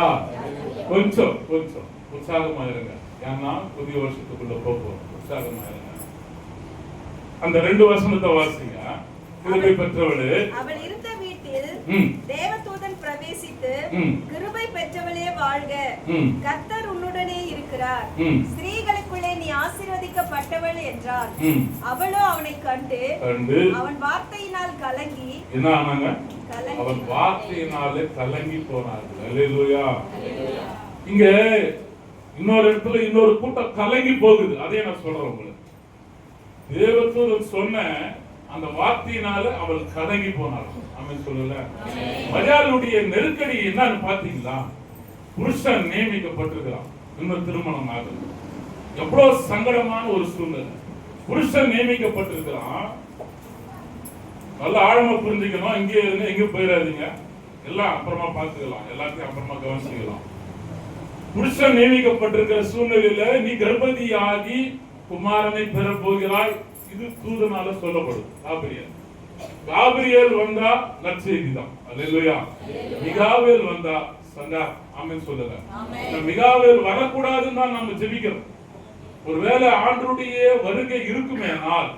கொஞ்சம் கொஞ்சம் உற்சாகமா இருங்க. ஏன்னா புதிய வருஷத்துக்குள்ள போகும். உற்சாகமா இருங்க. அந்த 2 வசனத்தை வாசிங்க. கிருபை பெற்றவளே, அவள் இருந்த வீட்டில் தேவதூதன் பிரவேசித்து, கிருபை பெற்றவளே வாழ்க, கர்த்தர் உன்னுடனே இருக்கிறார், ஸ்திரீகளுக்குள்ளே நீ ஆசீர்வதிக்கப்பட்டவள் என்றார். அவளோ அவனை கண்டு அவன் வார்த்தையினால் கலங்கி என்ன ஆனாங்க? அவன் வார்த்தையினாலே கலங்கி போனார்கள். அல்லேலூயா. இங்க இன்னொரு இடத்துல இன்னொரு கூட்டம் கலங்கி போகுது. அதே நான் சொல்றேன் உங்களுக்கு. தேவதூதன் சொன்ன அந்த வார்த்தையினால அவள் கலங்கி போனாள். ஆமென் சொல்லல. மரியாளுடைய நெருக்கடி என்னன்னு பாத்தீங்களா? புருஷன் நியமிக்கப்பட்டிருக்கிறான், இன்னும் திருமணம் ஆகுது. எவ்வளவு சங்கடமான ஒரு சூழ்நிலை. புருஷன் நியமிக்கப்பட்டிருக்கிறான். நல்ல ஆழமா புரிஞ்சுக்கணும். இங்கே இருந்து எங்க போயிடாதீங்க, எல்லாம் அப்புறமா பார்த்துக்கலாம், எல்லாத்தையும் அப்புறமா கவனிச்சுக்கலாம். புருஷன் நியமிக்கப்பட்டிருக்கிற சூழ்நிலையில நீ கர்ப்பவதியாகி குமாரனை பெற போகிறாய். இது தூதனால சொல்லப்படுது. காபிரியல் வந்தா நற்செய்தி தான். அல்லேலூயா. மிகாவேல் வந்தா சங்கா. ஆமென் சொல்லுங்க. மிகாவேல் வரக்கூடாதுன்னு தான் நம்ம ஜெபிக்கிறோம். ஒருவேளை ஆண்டவருடைய வருகை இருக்குமேனால்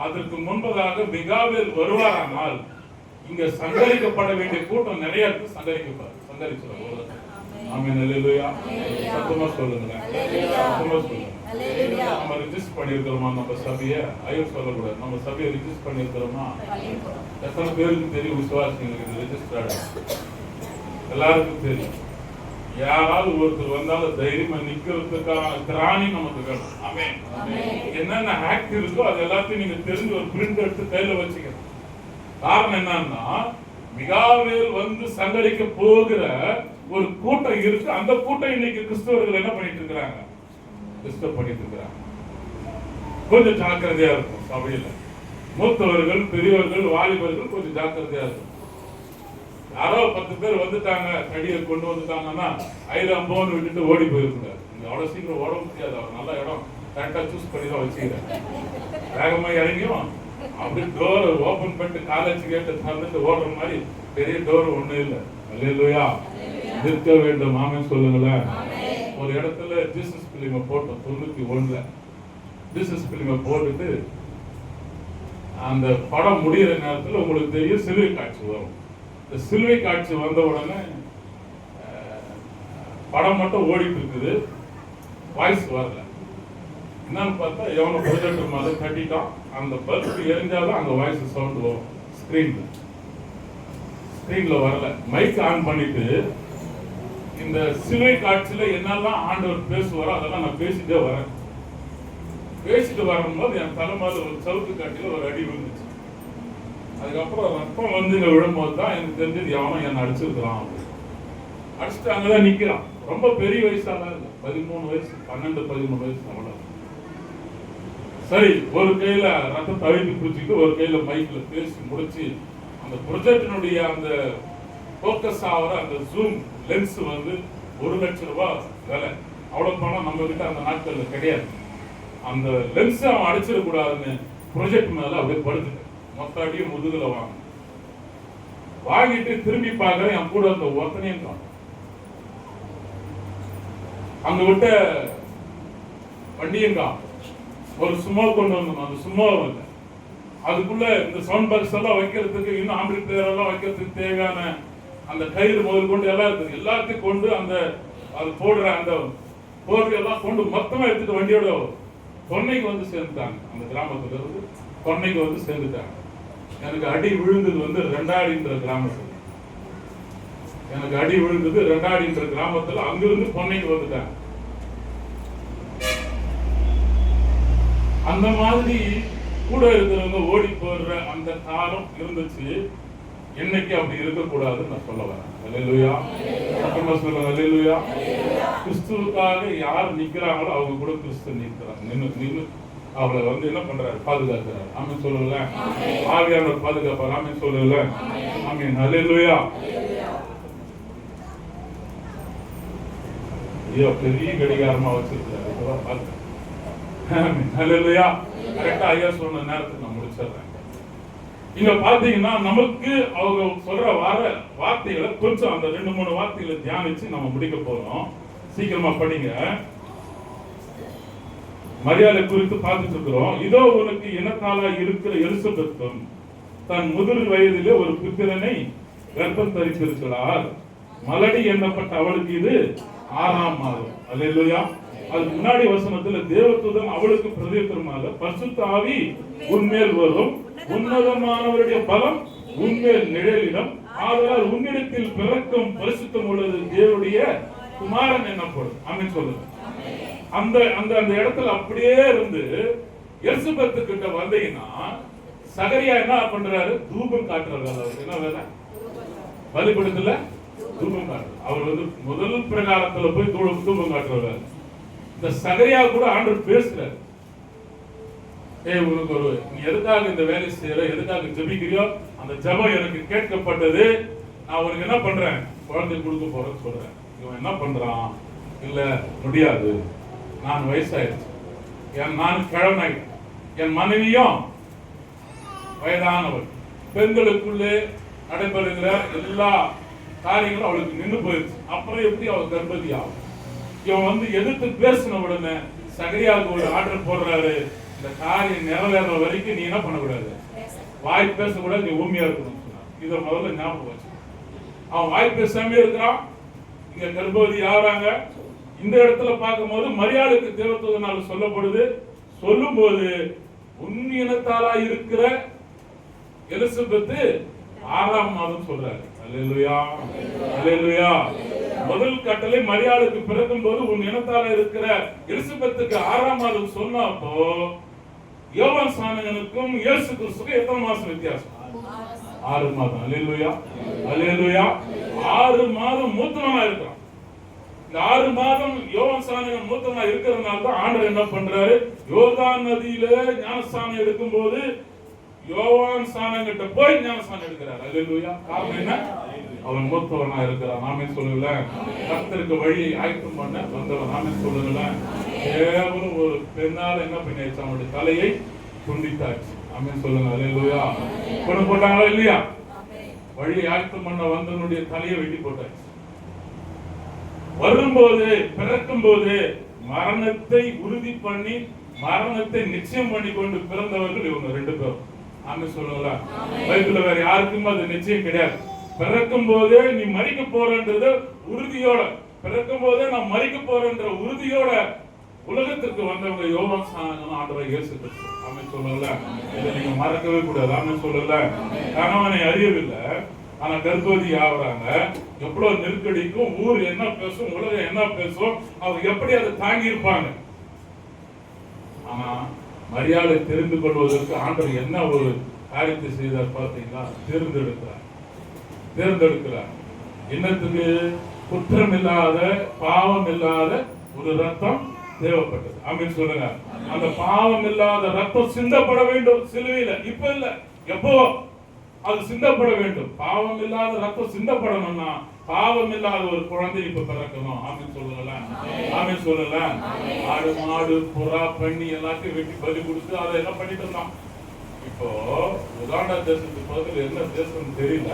அதற்கு முன்பதாக மிகாவேல் வருவாரானால் இங்க சங்கரிக்கப்பட வேண்டிய கூட்டம் நிறைய இருக்கு. சங்கரிச்சிடும். ஆமென். அல்லேலூயா. சத்தமா சொல்லுங்க. சத்தமா சொல்லுங்க. நம்ம ரிஜிஸ்டர் பண்ணியிருக்கிறோமா நம்ம சபையை? ஐயோ சொல்லக்கூடாது. நம்ம சபையை ரிஜிஸ்டர் பண்ணியிருக்கிறோமா? எத்தனை பேருக்கு தெரியும்? விசுவாசிங்களுக்கு ரிஜிஸ்டர்டு எல்லாருக்கும் தெரியும். யாராவது ஒருத்தர் வந்தாலும் தைரியமா நிக்கிறதுக்கான திராணி நமக்கு வேணும். ஆமென். என்னென்ன ஆக்ட் இருக்கோ அது எல்லாத்தையும் நீங்க தெரிஞ்சு ஒரு பிரிண்ட் எடுத்து கையில வச்சுக்கணும். காரணம் என்னன்னா, மிகாவேல் வந்து சங்கரிக்க போகிற ஒரு கூட்டம் இருக்கு. அந்த கூட்டம் இன்னைக்கு கிறிஸ்தவர்கள் என்ன பண்ணிட்டு இருக்கிறாங்க? டிஸ்டர்ப் பண்ணிட்டு இருக்கிறாங்க. கொஞ்சம் ஜாக்கிரதையா இருக்கும். சபையில மூத்தவர்கள், பெரியவர்கள், வாலிபர்கள் கொஞ்சம் ஜாக்கிரதையா இருக்கும். யாரோ 10 பேர் வந்துட்டாங்க, கடியை கொண்டு வந்துட்டாங்கன்னா ஐரம்போன்னு விட்டுட்டு ஓடி போயிருக்கூடாது. இங்க அவ்வளவு சீக்கிரம் ஓட முடியாது. அவர் நல்ல இடம் கரெக்டா சூஸ் பண்ணி தான் வச்சுக்கிறேன். வேகமா இறங்கியும் அப்படி டோர் ஓபன் பண்ணிட்டு காலேஜ் கேட்டு திறந்துட்டு ஓடுற மாதிரி பெரிய டோர் ஒண்ணு இல்லை. அல்லேலூயா. நிற்க வேண்டும். ஆமென் சொல்லுங்களேன். ஒரு இடத்துல ஜீசஸ் பிலிமை போட்டோம். 91 ஜீசஸ் பிலிமை போட்டுட்டு அந்த படம் முடிகிற நேரத்தில் உங்களுக்கு தெரியும் சிலுவை காட்சி வரும். இந்த சிலுவை காட்சி வந்த உடனே படம் மட்டும் ஓடிட்டு இருக்குது, வாய்ஸ் வரல. என்னன்னு பார்த்தா எவனோ ப்ரொஜெக்டர் மாதிரி கட்டிட்டான். அந்த பல்ப் எரிஞ்சாதான் அந்த வாய்ஸ் சவுண்ட் வரும். ஸ்கிரீன்ல வரல. மைக் ஆன் பண்ணிட்டு இந்த சிலுவை காட்சியில என்னெல்லாம் ஆண்டவர் பேசுவாரோ அதெல்லாம் நான் பேசிட்டே வரேன். பேசிட்டு வரும்போது என் தலைமையில ஒரு சவுத்து காட்டில ஒரு அடி விழுந்துச்சு. அதுக்கப்புறம் ரத்தம் வந்து இங்க விழும்போது தான் எனக்கு தெரிஞ்சது எவனோ என்ன அடிச்சிருக்கிறான். அடிச்சுட்டு அங்கதான் நிக்கிறான். ரொம்ப பெரிய வயசால 13 வயசு, 12-13 வயசு அவ்வளவு. சரி, ஒரு கையில ரத்தத்தை அழுத்தி பிடிச்சிட்டு ஒரு கையில மைக்ல பேசி முடிச்சு அந்த ப்ரொஜெக்டினுடைய அந்த போக்கஸ் ஆகிற அந்த ஜூம் லென்ஸ் வந்து 1 லட்சம் ரூபாய் விலை. அவ்வளவு பணம் நம்ம கிட்ட அந்த நாட்கள்ல கிடையாது. அந்த லென்ஸ் அவன் அடிச்சிடக்கூடாதுன்னு ப்ரொஜெக்ட் மேல அப்படியே படுத்துட்டேன். மொத்த அடியும் முதுகுல வாங்கிட்டு திரும்பி பார்க்கறேன். என் கூட அந்த ஒருத்தனையும் காணும். அங்க விட்ட வண்டியும் காணும். ஒரு சும்மா கொண்டு வந்தோம். அந்த சும்மா இல்லை, அதுக்குள்ள இந்த சவுண்ட் பாக்ஸ் எல்லாம் வைக்கிறதுக்கு, இன்னும் ஆம்பிளிஃபையர் எல்லாம் வைக்கிறதுக்கு தேவையான அந்த கயிறு முதல் கொண்டு எல்லாம் இருக்குது. எல்லாத்தையும் கொண்டு அந்த அது போடுற அந்த போர்வையெல்லாம் கொண்டு மொத்தமா எடுத்துட்டு வண்டியோட தொன்னைக்கு வந்து சேர்ந்துட்டாங்க. அந்த கிராமத்துல இருந்து தொன்னைக்கு வந்து சேர்ந்துட்டாங்க. எனக்கு அடி விழுந்தது வந்து ரெண்டாடின்ற கிராமத்துல. எனக்கு அடி விழுந்தது ரெண்டாடின்ற கிராமத்துல. அங்கிருந்து பொன்னைக்கு வந்துட்டாங்க. அந்த மாதிரி கூட இருக்கிறவங்க ஓடி போடுற அந்த காலம் இருந்துச்சு. இன்னைக்கு அப்படி இருக்கக்கூடாதுன்னு நான் சொல்ல வரேன். அல்லேலூயா. சத்தமா சொல்லுங்க அல்லேலூயா. கிறிஸ்துவுக்காக யார் நிக்கிறாங்களோ அவங்க கூட கிறிஸ்து நிற்கிறாங்க. நின்னு அவளை வந்து என்ன பண்றாரு? பாதுகாக்கிறார். ஆமென் சொல்லுங்க. ஆவியானவர் பாதுகாப்பார். ஆமென் சொல்லுங்க. ஆமென். அல்லேலூயா. ஐயோ, பெரிய கடிகாரமா வச்சிருக்காரு. அல்லேலூயா. கரெக்டா ஐயா சொன்ன நேரத்துக்கு நான் முடிச்சிடுறேன். இங்க பாத்தீங்கன்னா நமக்கு அவங்க சொல்ற வார்த்தைகளை கொஞ்சம் அந்த 2-3 வார்த்தைகளை தியானிச்சு நம்ம முடிக்க போறோம். சீக்கிரமா படிங்க. மரியாதை குறித்து பார்த்துட்டு இருக்கிறோம். இதோ உனக்கு இனத்தாலா இருக்கிற எலிசபெத்தும் தன் முதிர் வயதிலே ஒரு புத்திரனை கர்ப்பம் தரித்திருக்கிறார். மலடி எண்ணப்பட்ட அவளுக்கு இது 6ஆம் மாதம். அல்லேலூயா. அதுக்கு முன்னாடி வசனத்துல தேவதூதன் அவளுக்கு பிரதியுத்தரமாக பரிசுத்த ஆவி உன்மேல் வரும், உன்னதமானவருடைய பலம் உன்மேல் நிழலிடம், ஆதலால் உன்னிடத்தில் பிறக்கும் பரிசுத்தம் உள்ளது தேவனுடைய குமாரன் என்னப்படும். ஆமென் சொல்லுங்க. அந்த அந்த அந்த இடத்துல அப்படியே இருந்து எலிசபெத்து கிட்ட வந்தீங்கன்னா சகரியா என்ன பண்றாரு? தூபம் காட்டுறாரு. அவருக்கு என்ன வேலை? பலிபீடத்துல தூபம் காட்டுறாரு. அவர் வந்து முதல் பிரகாரத்துல போய் தூபம் காட்டுறாரு. இந்த சகரியா கூட ஆண்டவர் பேசுறாரு. உனக்கு ஒரு நீ எதுக்காக இந்த வேலை செய்யற, எதுக்காக ஜெபிக்கிறியோ அந்த ஜெபம் எனக்கு கேட்கப்பட்டது. நான் உனக்கு என்ன பண்றேன்? குழந்தை கொடுக்க போறேன்னு சொல்றேன். இவன் என்ன பண்றான்? இல்ல முடியாது, நான் வயசாயிருச்சு, நான் கிழவனாயிட்டேன், என் மனைவியும் வயதானவள், பெண்களுக்குள்ளே நடைபெறுகிற எல்லா காரியங்களும் அவளுக்கு நின்று போயிடுச்சு. அப்புறம் எப்படி அவள் கர்ப்பவதி ஆகும்? இவன் வந்து எதிர்த்து பேசின உடனே சகரியாவுக்கு ஒரு ஆர்டர் போடுறாரு. இந்த காரியம் நிறைவேற வரைக்கும் நீ என்ன பண்ணக்கூடாது? வாய் பேசக்கூடாது, நீ ஊமையா இருக்கணும். இதை முதல்ல ஞாபகம் வச்சு. அவன் வாய் பேசாம இருக்கிறான். இங்க கர்ப்பவதி ஆகுறாங்க. இந்த இடத்துல பார்க்கும் போது மரியாளுக்கு தேவதூதனால் சொல்லப்படுது, சொல்லும்போது உன் இனத்தாரா இருக்கிற எலிசபெத்து 6ஆம் மாதம் சொல்றாரு. அல்லேலூயா, அல்லேலூயா. முதல் கட்டளை மரியாளுக்கு பிறக்கும் போது உன் இனத்தாரா இருக்கிற எலிசபெத்துக்கு 6ஆம் மாதம் சொன்னப்போ யோவான் ஸ்நானகனுக்கும் இயேசு கிறிஸ்துக்கும் எத்தனை மாசம் வித்தியாசம்? 6 மாதம். அல்லேலூயா, அல்லேலூயா. 6 மாதம் மூத்தவனா இருக்கிறான். இந்த 6 மாதம் யோவான் ஸ்நானகன் மூத்தவனா இருக்கிறதுனால தான் ஆண்டவர் என்ன பண்றாரு, யோர்தான் நதியில ஞானஸ்நானம் எடுக்கும் போது யோவான் ஸ்நானகிட்ட போய் ஞானஸ்நானம் எடுக்கிறார். அல்லேலூயா. காரணம் என்ன? அவன் மூத்தவனா இருக்கிறான். நாமே சொல்லல, கர்த்தருக்கு வழியை ஆயத்தம் பண்ண வந்தவன். நாமே சொல்லல, கேவலம் ஒரு பெண்ணால் என்ன பண்ணியாச்சு, அவனுடைய தலையை துண்டித்தாச்சு. ஆமென் சொல்லுங்க. அல்லேலூயா. கொண்டு போட்டாங்களா இல்லையா? வழியை ஆயத்தம் பண்ண வந்தவனுடைய தலையை வெட்டி போட்டாச்சு. வரும்போது பிறக்கும் போது மரணத்தை உறுதி பண்ணி மரணத்தை நிச்சயம் பண்ணி கொண்டு பிறந்தவர்கள் இவங்க 2 பேரும். ஆமென் சொல்லுங்களா. பைபிள்ல வேற யாருக்கும் அது நிச்சயம் கிடையாது. பிறக்கும் போதே நீ மரிக்க போறன்றது உறுதியோட, பிறக்கும் போதே நான் மரிக்க போறன்ற உறுதியோட உலகத்திற்கு வந்தவங்க யோவான் ஸ்நானகனும் ஆண்டவர் இயேசு கிறிஸ்து. ஆமென் சொல்லுங்களா. இதை நீங்க மறக்கவே கூடாது. ஆமென் சொல்லல. கணவனை அறியவில்லை, ஆனா கர்ப்பவதி ஆகுறாங்க. எவ்வளவு நெருக்கடிக்கும், ஊர் என்ன பேசும், உலகம் என்ன பேசும், அவங்க எப்படி அதை தாங்கி இருப்பாங்க. ஆனா மரியாதை தெரிந்து கொள்வதற்கு ஆண்டவர் என்ன ஒரு காரியத்தை செய்தார் பார்த்தீங்களா? தேர்ந்தெடுக்கிறார். என்னத்துக்கு? குற்றம் இல்லாத பாவம் இல்லாத ஒரு ரத்தம் தேவைப்பட்டது. ஆமென் சொல்லுங்க. அந்த பாவம் இல்லாத ரத்தம் சிந்தப்பட வேண்டும் சிலுவையில. இப்ப இல்ல, எப்போ அது சிந்தப்பட வேண்டும். பாவம் இல்லாத ரத்தம் சிந்தப்படணும்னா பாவம் இல்லாத ஒரு குழந்தை இப்ப பிறக்கணும். ஆமென் சொல்லுங்கள. ஆமென் சொல்லல. ஆடு மாடு புறா பண்ணி எல்லாத்தையும் வெட்டி பலி கொடுத்து அதை என்ன பண்ணிட்டு இருந்தான். இப்போ உகாண்டா தேசத்துக்கு பக்கத்துல என்ன தேசம் தெரியல,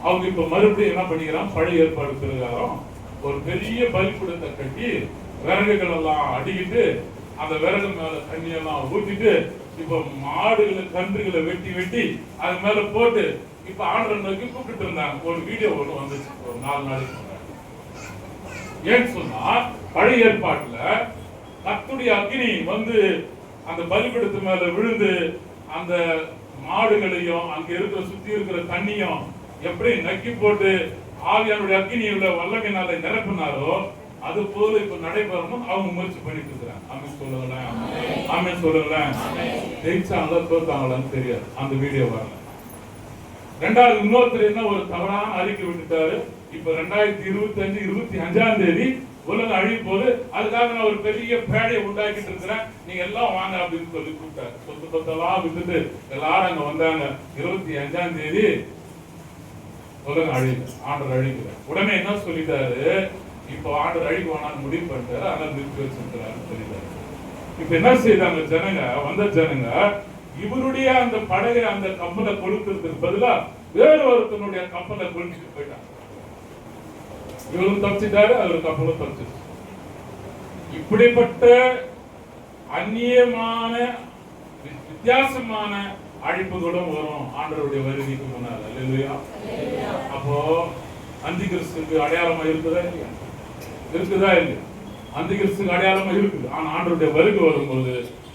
அவங்க இப்ப மறுபடியும் என்ன பண்ணிக்கிறான், பழைய ஏற்பாடு பிரகாரம் ஒரு பெரிய பலிபீடத்தை கட்டி விறகுகள் எல்லாம் அடிக்கிட்டு அந்த விறகு மேல தண்ணி எல்லாம் ஊத்திட்டு இப்ப மாடுகளை கன்றுகளை வெட்டி வெட்டி அது மேல போட்டு இப்ப ஆண்டரை நோக்கி கூப்பிட்டு இருந்தாங்க. ஒரு வீடியோ ஒண்ணு வந்துச்சு ஒரு 4 நாளைக்கு முன்னாடி. ஏன்னு சொன்னா பழைய ஏற்பாட்டுல கர்த்தருடைய அக்கினி வந்து அந்த பலிபீடத்து மேல விழுந்து அந்த மாடுகளையும் அங்க இருக்கிற சுத்தி இருக்கிற தண்ணியும் எப்படி நக்கி போட்டு ஆவியானுடைய அக்கினியுள்ள வல்லமையினால நிரப்பினாரோ அது போல இப்ப நடைபெறணும். அவங்க முயற்சி பண்ணிட்டு இருக்கிறாங்க. ஆமென் சொல்லுங்களேன். ஆமென் சொல்லுங்களேன். ஜெயிச்சாங்களா தோத்தாங்களான்னு தெரியாது, அந்த வீடியோ வரல. 2வது இன்னொருத்தர் என்ன ஒரு தவறான அறிக்கை விட்டுட்டாரு. இப்ப 2025 25ஆம் தேதி உலகம் அழிய போது, அதுக்காக நான் ஒரு பெரிய பேடையை உண்டாக்கிட்டு இருக்கிறேன், நீங்க எல்லாம் வாங்க அப்படின்னு சொல்லி கூப்பிட்டாரு. சொத்து பத்தெல்லாம் விட்டுட்டு எல்லாரும் அங்க வந்தாங்க. 25ஆம் தேதி உலகம் அழியல, ஆண்டவர் அழிக்கல. உடனே என்ன சொல்லிட்டாரு, இப்போ ஆண்டவர் அழிக்க வேணான்னு முடிவு பண்ணிட்டாரு, அதனால நிறுத்தி வச்சிருக்கிறாருன்னு சொல்லிட்டாரு. இப்ப என்ன செய்தாங்க ஜனங்க, வந்த ஜனங்க இவருடைய அந்த படகை அந்த கப்பலை கொளுத்துறதுக்கு பதிலா வேறு ஒருத்தனுடைய கப்பலை கொளுத்திட்டு போயிட்டாங்க. இவரும் தப்பிச்சிட்டாரு, அவர் கப்பலும் தப்பிச்சிருச்சு. இப்படிப்பட்ட அந்நியமான வித்தியாசமான அழைப்புகளும் வரும் ஆண்டவருடைய வருகைக்கு முன்னால். அல்லேலூயா. அப்போ அந்தி கிறிஸ்துக்கு அடையாளமா இருக்குதா இல்லையா? இருக்குதா இல்லையா? அந்தி கிறிஸ்துக்கு அடையாளமா இருக்குது. ஆனா ஆண்டவருடைய வருகை வரும்போது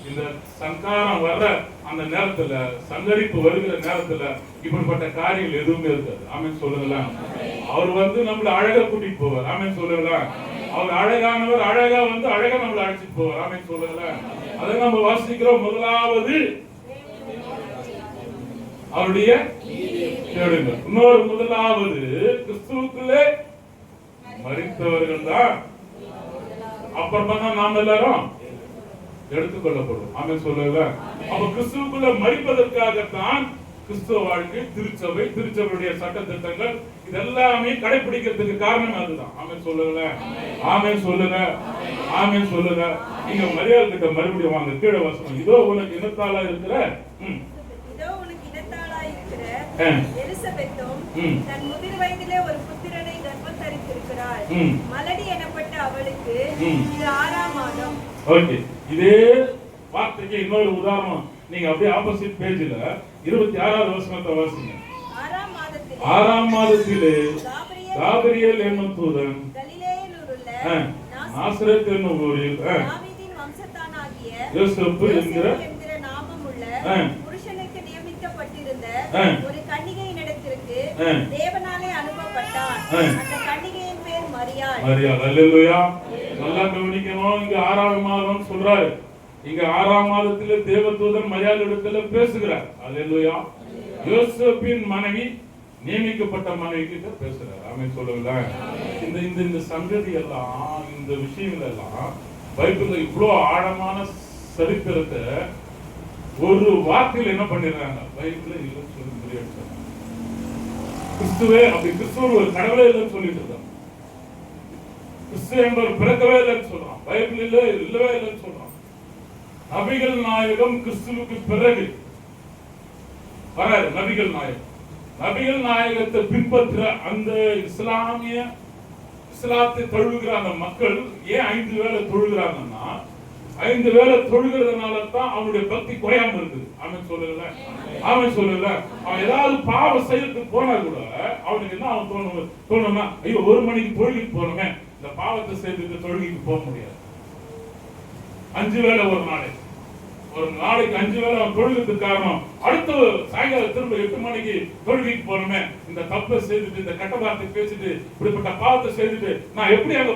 இந்த சங்காரம் வர்ற அந்த நேரத்துல, சங்கரிப்பு வருகிற நேரத்துல இப்படிப்பட்ட காரியங்கள் எதுவுமே இருக்காது. ஆமென் சொல்லுங்களேன். அவர் வந்து நம்மள அழகா கூட்டிட்டு போவார். ஆமென் சொல்லுங்களேன். அவர் அழகானவர், அழகா வந்து அழகா நம்மளை அழைச்சிட்டு போவார். ஆமென் சொல்லுங்களேன். அதை நம்ம வாசிக்கிறோம். முதலாவது அவருடைய தேடுங்கள். இன்னொரு முதலாவது கிறிஸ்துவுக்குள்ளே மரித்தவர்கள் தான். அப்புறமா தான் நாம் எல்லாரும் எடுத்துக்கொள்ளப்படும். ஆமென் சொல்லுங்க. அப்ப கிறிஸ்துவுக்குள்ள மரிப்பதற்காகத்தான் கிறிஸ்துவ வாழ்க்கை, திருச்சபை, திருச்சபையுடைய சட்ட திட்டங்கள் இதெல்லாமே கடைபிடிக்கிறதுக்கு காரணம் அதுதான். ஆமென் சொல்லுங்க. ஆமென் சொல்லுங்க. ஆமென் சொல்லுங்க. நீங்க மரியாள் கிட்ட மறுபடியும் வாங்க, கீழே வசனம். இதோ உனக்கு இனத்தாளா இருக்கிற எலிசபெத்தும் தன் முதிர் வயதிலே ஒரு புத்திரனை கர்ப்பம் தரித்திருக்கிறாள். மலடி எனப்பட்ட அவளுக்கு இது 6ஆம் மாதம். ஓகே, இதே வார்த்தைக்கு இன்னொரு உதாரணம். நீங்க அப்படியே ஆப்போசிட் பேஜ்ல 26வது வசனத்தை வாசிங்க. 6ஆம் மாதத்திலே காபிரியேல் என்னும் தூதன் கலிலேயில் உள்ள நாசரேத் என்னும் ஊரில் தாவீதின் வம்சத்தானாகிய யோசேப்பு என்கிற என்கிற நாமமுள்ள ஆ. புருஷனுக்கு நியமிக்கப்பட்டிருந்த ஆ. ஒரு கன்னிகையினிடத்திற்கு ஆ. தேவனாலே அனுப்பப்பட்டான். ஆ. அந்த கன்னிகையின் பேர் மரியாள். மரியாள். அல்லேலூயா. நல்லா கவனிக்கணும். இங்க 6ஆம் மாதம் சொல்றாரு. இங்க 6ஆம் மாதத்திலே தேவதூதன் மரியாள் இடத்துல பேசுகிறார். அல்லேலூயா. யோசேப்பின் மனைவி நியமிக்கப்பட்ட மனைவி கிட்ட பேசுறாரு. ஆமென் சொல்லுங்க. இந்த சங்கதி எல்லாம், இந்த விஷயங்கள் எல்லாம் பைபிள்ல இவ்வளவு ஆழமான சரித்திரத்தை ஒரு வார்த்தையில் என்ன பண்ணிடுறாங்க, பைபிள்ல இல்லைன்னு சொல்லி முடியாது. கிறிஸ்துவே அப்படி கிறிஸ்துவர் ஒரு கடவுளே இல்லைன்னு சொல்லிட்டு இருக்காங்க. கிறிஸ்து என்பவர் பிறக்கவே இல்லைன்னு சொல்றான். பைபிள் இல்லவே இல்லைன்னு சொல்றான். நபிகள் நாயகம் கிறிஸ்துவுக்கு பிறகு வராரு. நபிகள் நாயகம், நபிகள் நாயகத்தை பின்பற்ற அந்த இஸ்லாத்தை தொழுகிற அந்த மக்கள் ஏன் 5 வேளை தொழுகிறாங்கன்னா, 5 வேளை தொழுகிறதுனால தான் அவனுடைய பக்தி குறையாம இருக்குது. ஆமென் சொல்லுங்க. ஆமென் சொல்லுங்க. அவன் ஏதாவது பாவம் செய்யறதுக்கு போனா கூட அவனுக்கு என்ன அவன் தோணும்னா, ஐயோ 1 மணிக்கு தொழுகைக்கு போறோமே, இந்த பாவத்தை செய்துட்டு தொழுகைக்கு போக முடியாது. 5 வேளை ஒரு நாளைக்கு 5 வேளை அவன் தொழுகிறதுக்கு காரணம், அடுத்த சாயங்காலம் திரும்ப 8 மணிக்கு தொழுகைக்கு போறோமே, இந்த தப்பை செய்துட்டு, இந்த கெட்ட வார்த்தை பேசிட்டு, இப்படிப்பட்ட பாவத்தை செய்துட்டு நான் எப்படி அங்க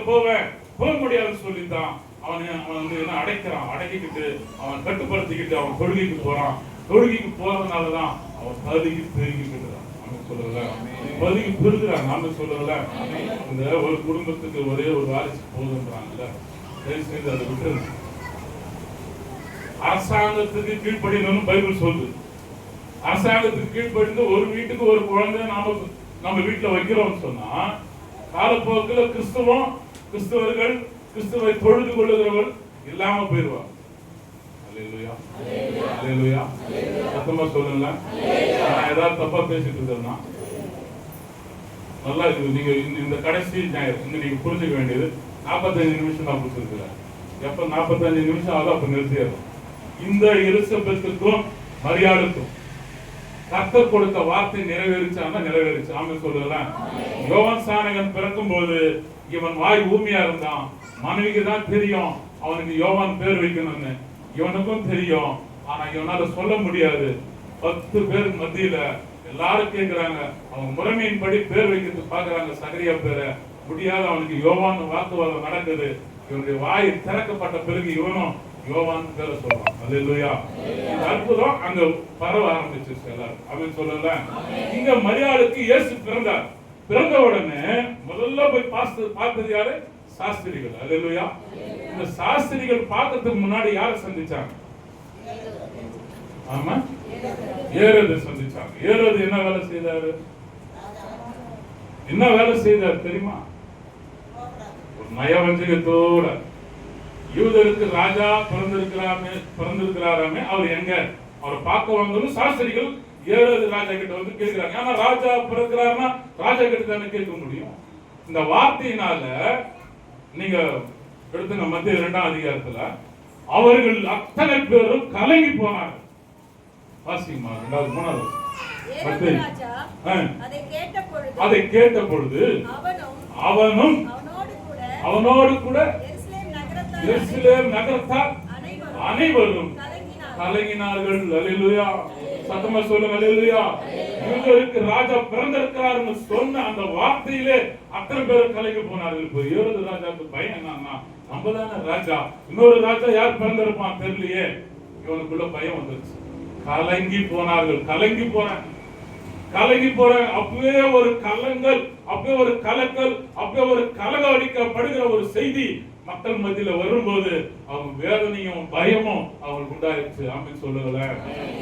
போக முடியாதுன்னு சொல்லித்தான் அவன் வந்து என்ன அடக்கிக்கிட்டு அவன் கட்டுப்படுத்திக்கிட்டு அவன் தொழுகைக்கு போறான். தொழுகைக்கு போறதுனாலதான் அவன் பதுகி பெருகிக்கிட்டுறான். அவன் சொல்லல பதுகி பெருகிறான். நாம சொல்லல இந்த ஒரு குடும்பத்துக்கு ஒரே ஒரு வாரிசு போதுன்றாங்கல்ல, தயவு செய்து அதை விட்டுருங்க. அரசாங்கத்துக்கு கீழ்ப்படியணும்னு பைபிள் சொல்லுது. அரசாங்கத்துக்கு கீழ்ப்படிந்து ஒரு வீட்டுக்கு ஒரு குழந்தை நம்ம வீட்டுல வைக்கிறோம்னு சொன்னா, காலப்போக்கில் கிறிஸ்தவர்கள் கிறிஸ்துவை தொழுது கொள்ளுகிறவர்கள் இல்லாம போயிடுவாங்க. அல்லேலூயா. அல்லேலூயா. சத்தமா சொல்லுங்க. நான் ஏதாவது தப்பா பேசிட்டு இருக்கேன்னா நல்லா இது. நீங்க இந்த கடைசி ஞாயிறு நீங்க புரிஞ்சுக்க வேண்டியது 45 நிமிஷம் நான் புரிஞ்சுக்கிறேன். எப்ப 45 நிமிஷம் ஆகும் அப்ப நிறுத்திடுறோம். இந்த எலிசபெத்துக்கும் மரியாளுக்கும் கர்த்தர் கொடுத்த வார்த்தை நிறைவேறிச்சான்னா நிறைவேறிச்சு. ஆமென் சொல்லுங்க. யோவான் ஸ்நானகன் பிறக்கும் போது இவன் வாய் ஊமையா இருந்தான். மனைவிக்கு தான் தெரியும் அவனுக்கு யோவான் பேர் வைக்கணும்னு, இவனுக்கும் தெரியும். ஆனா இவனால சொல்ல முடியாது. 10 பேர் மத்தியில எல்லாரும் கேட்கிறாங்க, அவங்க முறைமையின்படி பேர் வைக்கிறது பாக்குறாங்க. சகரியா பேரை முடியாத அவனுக்கு யோவான் வாக்குவாதம் நடக்குது. இவனுடைய வாய் திறக்கப்பட்ட பிறகு இவனும் யோவான் பேரை சொல்றான். அல்லேலூயா. இந்த அற்புதம் அங்க பரவ ஆரம்பிச்சிருச்சு எல்லாரும். அவன் சொல்லல. இங்க மரியாளுக்கு இயேசு பிறந்தார். பிறந்த உடனே முதல்ல போய் பார்த்தது யாரு? சாஸ்திரிகள். அல்லேலூயா. இந்த சாஸ்திரிகள் பார்க்கறதுக்கு முன்னாடி யாரை சந்திச்சாங்க? ஆமா, ஏரோதை சந்திச்சாங்க. ஏரோது என்ன வேலை செய்தாரு? என்ன வேலை செய்தார் தெரியுமா? ஒரு நயவஞ்சகத்தோட யூதருக்கு ராஜா பிறந்திருக்கிறாராமே, அவர் எங்க? அவரை பார்க்க வந்ததும் சாஸ்திரிகள் ஏரோது ராஜா கிட்ட வந்து கேட்கிறாங்க. ஆனா ராஜா பிறக்கிறாருன்னா ராஜா கிட்ட தானே கேட்க முடியும். இந்த வார்த்தையினால நீங்க எடுத்துங்க மத்திய 2ஆம் அதிகாரத்துல அவர்கள் அத்தனை பேரும் கலங்கி போனார்கள். வாசிமா 2வது 3வது. அதை கேட்ட பொழுது அவனும் அவனோடு கூட எருசலேம் நகரத்தார் அனைவரும் கலங்கினார்கள். அல்லேலூயா. சத்தமா சொல்லுங்க. அல்லேலூயா. யூதருக்கு ராஜா பிறந்திருக்கிறார்னு சொன்ன அந்த வார்த்தையிலே அத்தனை பேர் கலங்கி போனார்கள். இப்போ ஏரோது ராஜாவுக்கு பயம் என்னன்னா, நம்ம தானே ராஜா, இன்னொரு ராஜா யார் பிறந்திருப்பான் தெரியலையே, இவனுக்குள்ள பயம் வந்துருச்சு. கலங்கி போனார்கள். கலங்கி போறேன். அப்பவே ஒரு கலங்கல், அப்பவே ஒரு கலக்கல், அப்பவே ஒரு கலக அடிக்கப்படுகிற ஒரு செய்தி மக்கள் மத்தியில வரும்போது அவங்க வேதனையும் பயமும் அவங்களுக்கு உண்டாயிருச்சு. ஆமென் சொல்லுங்கள.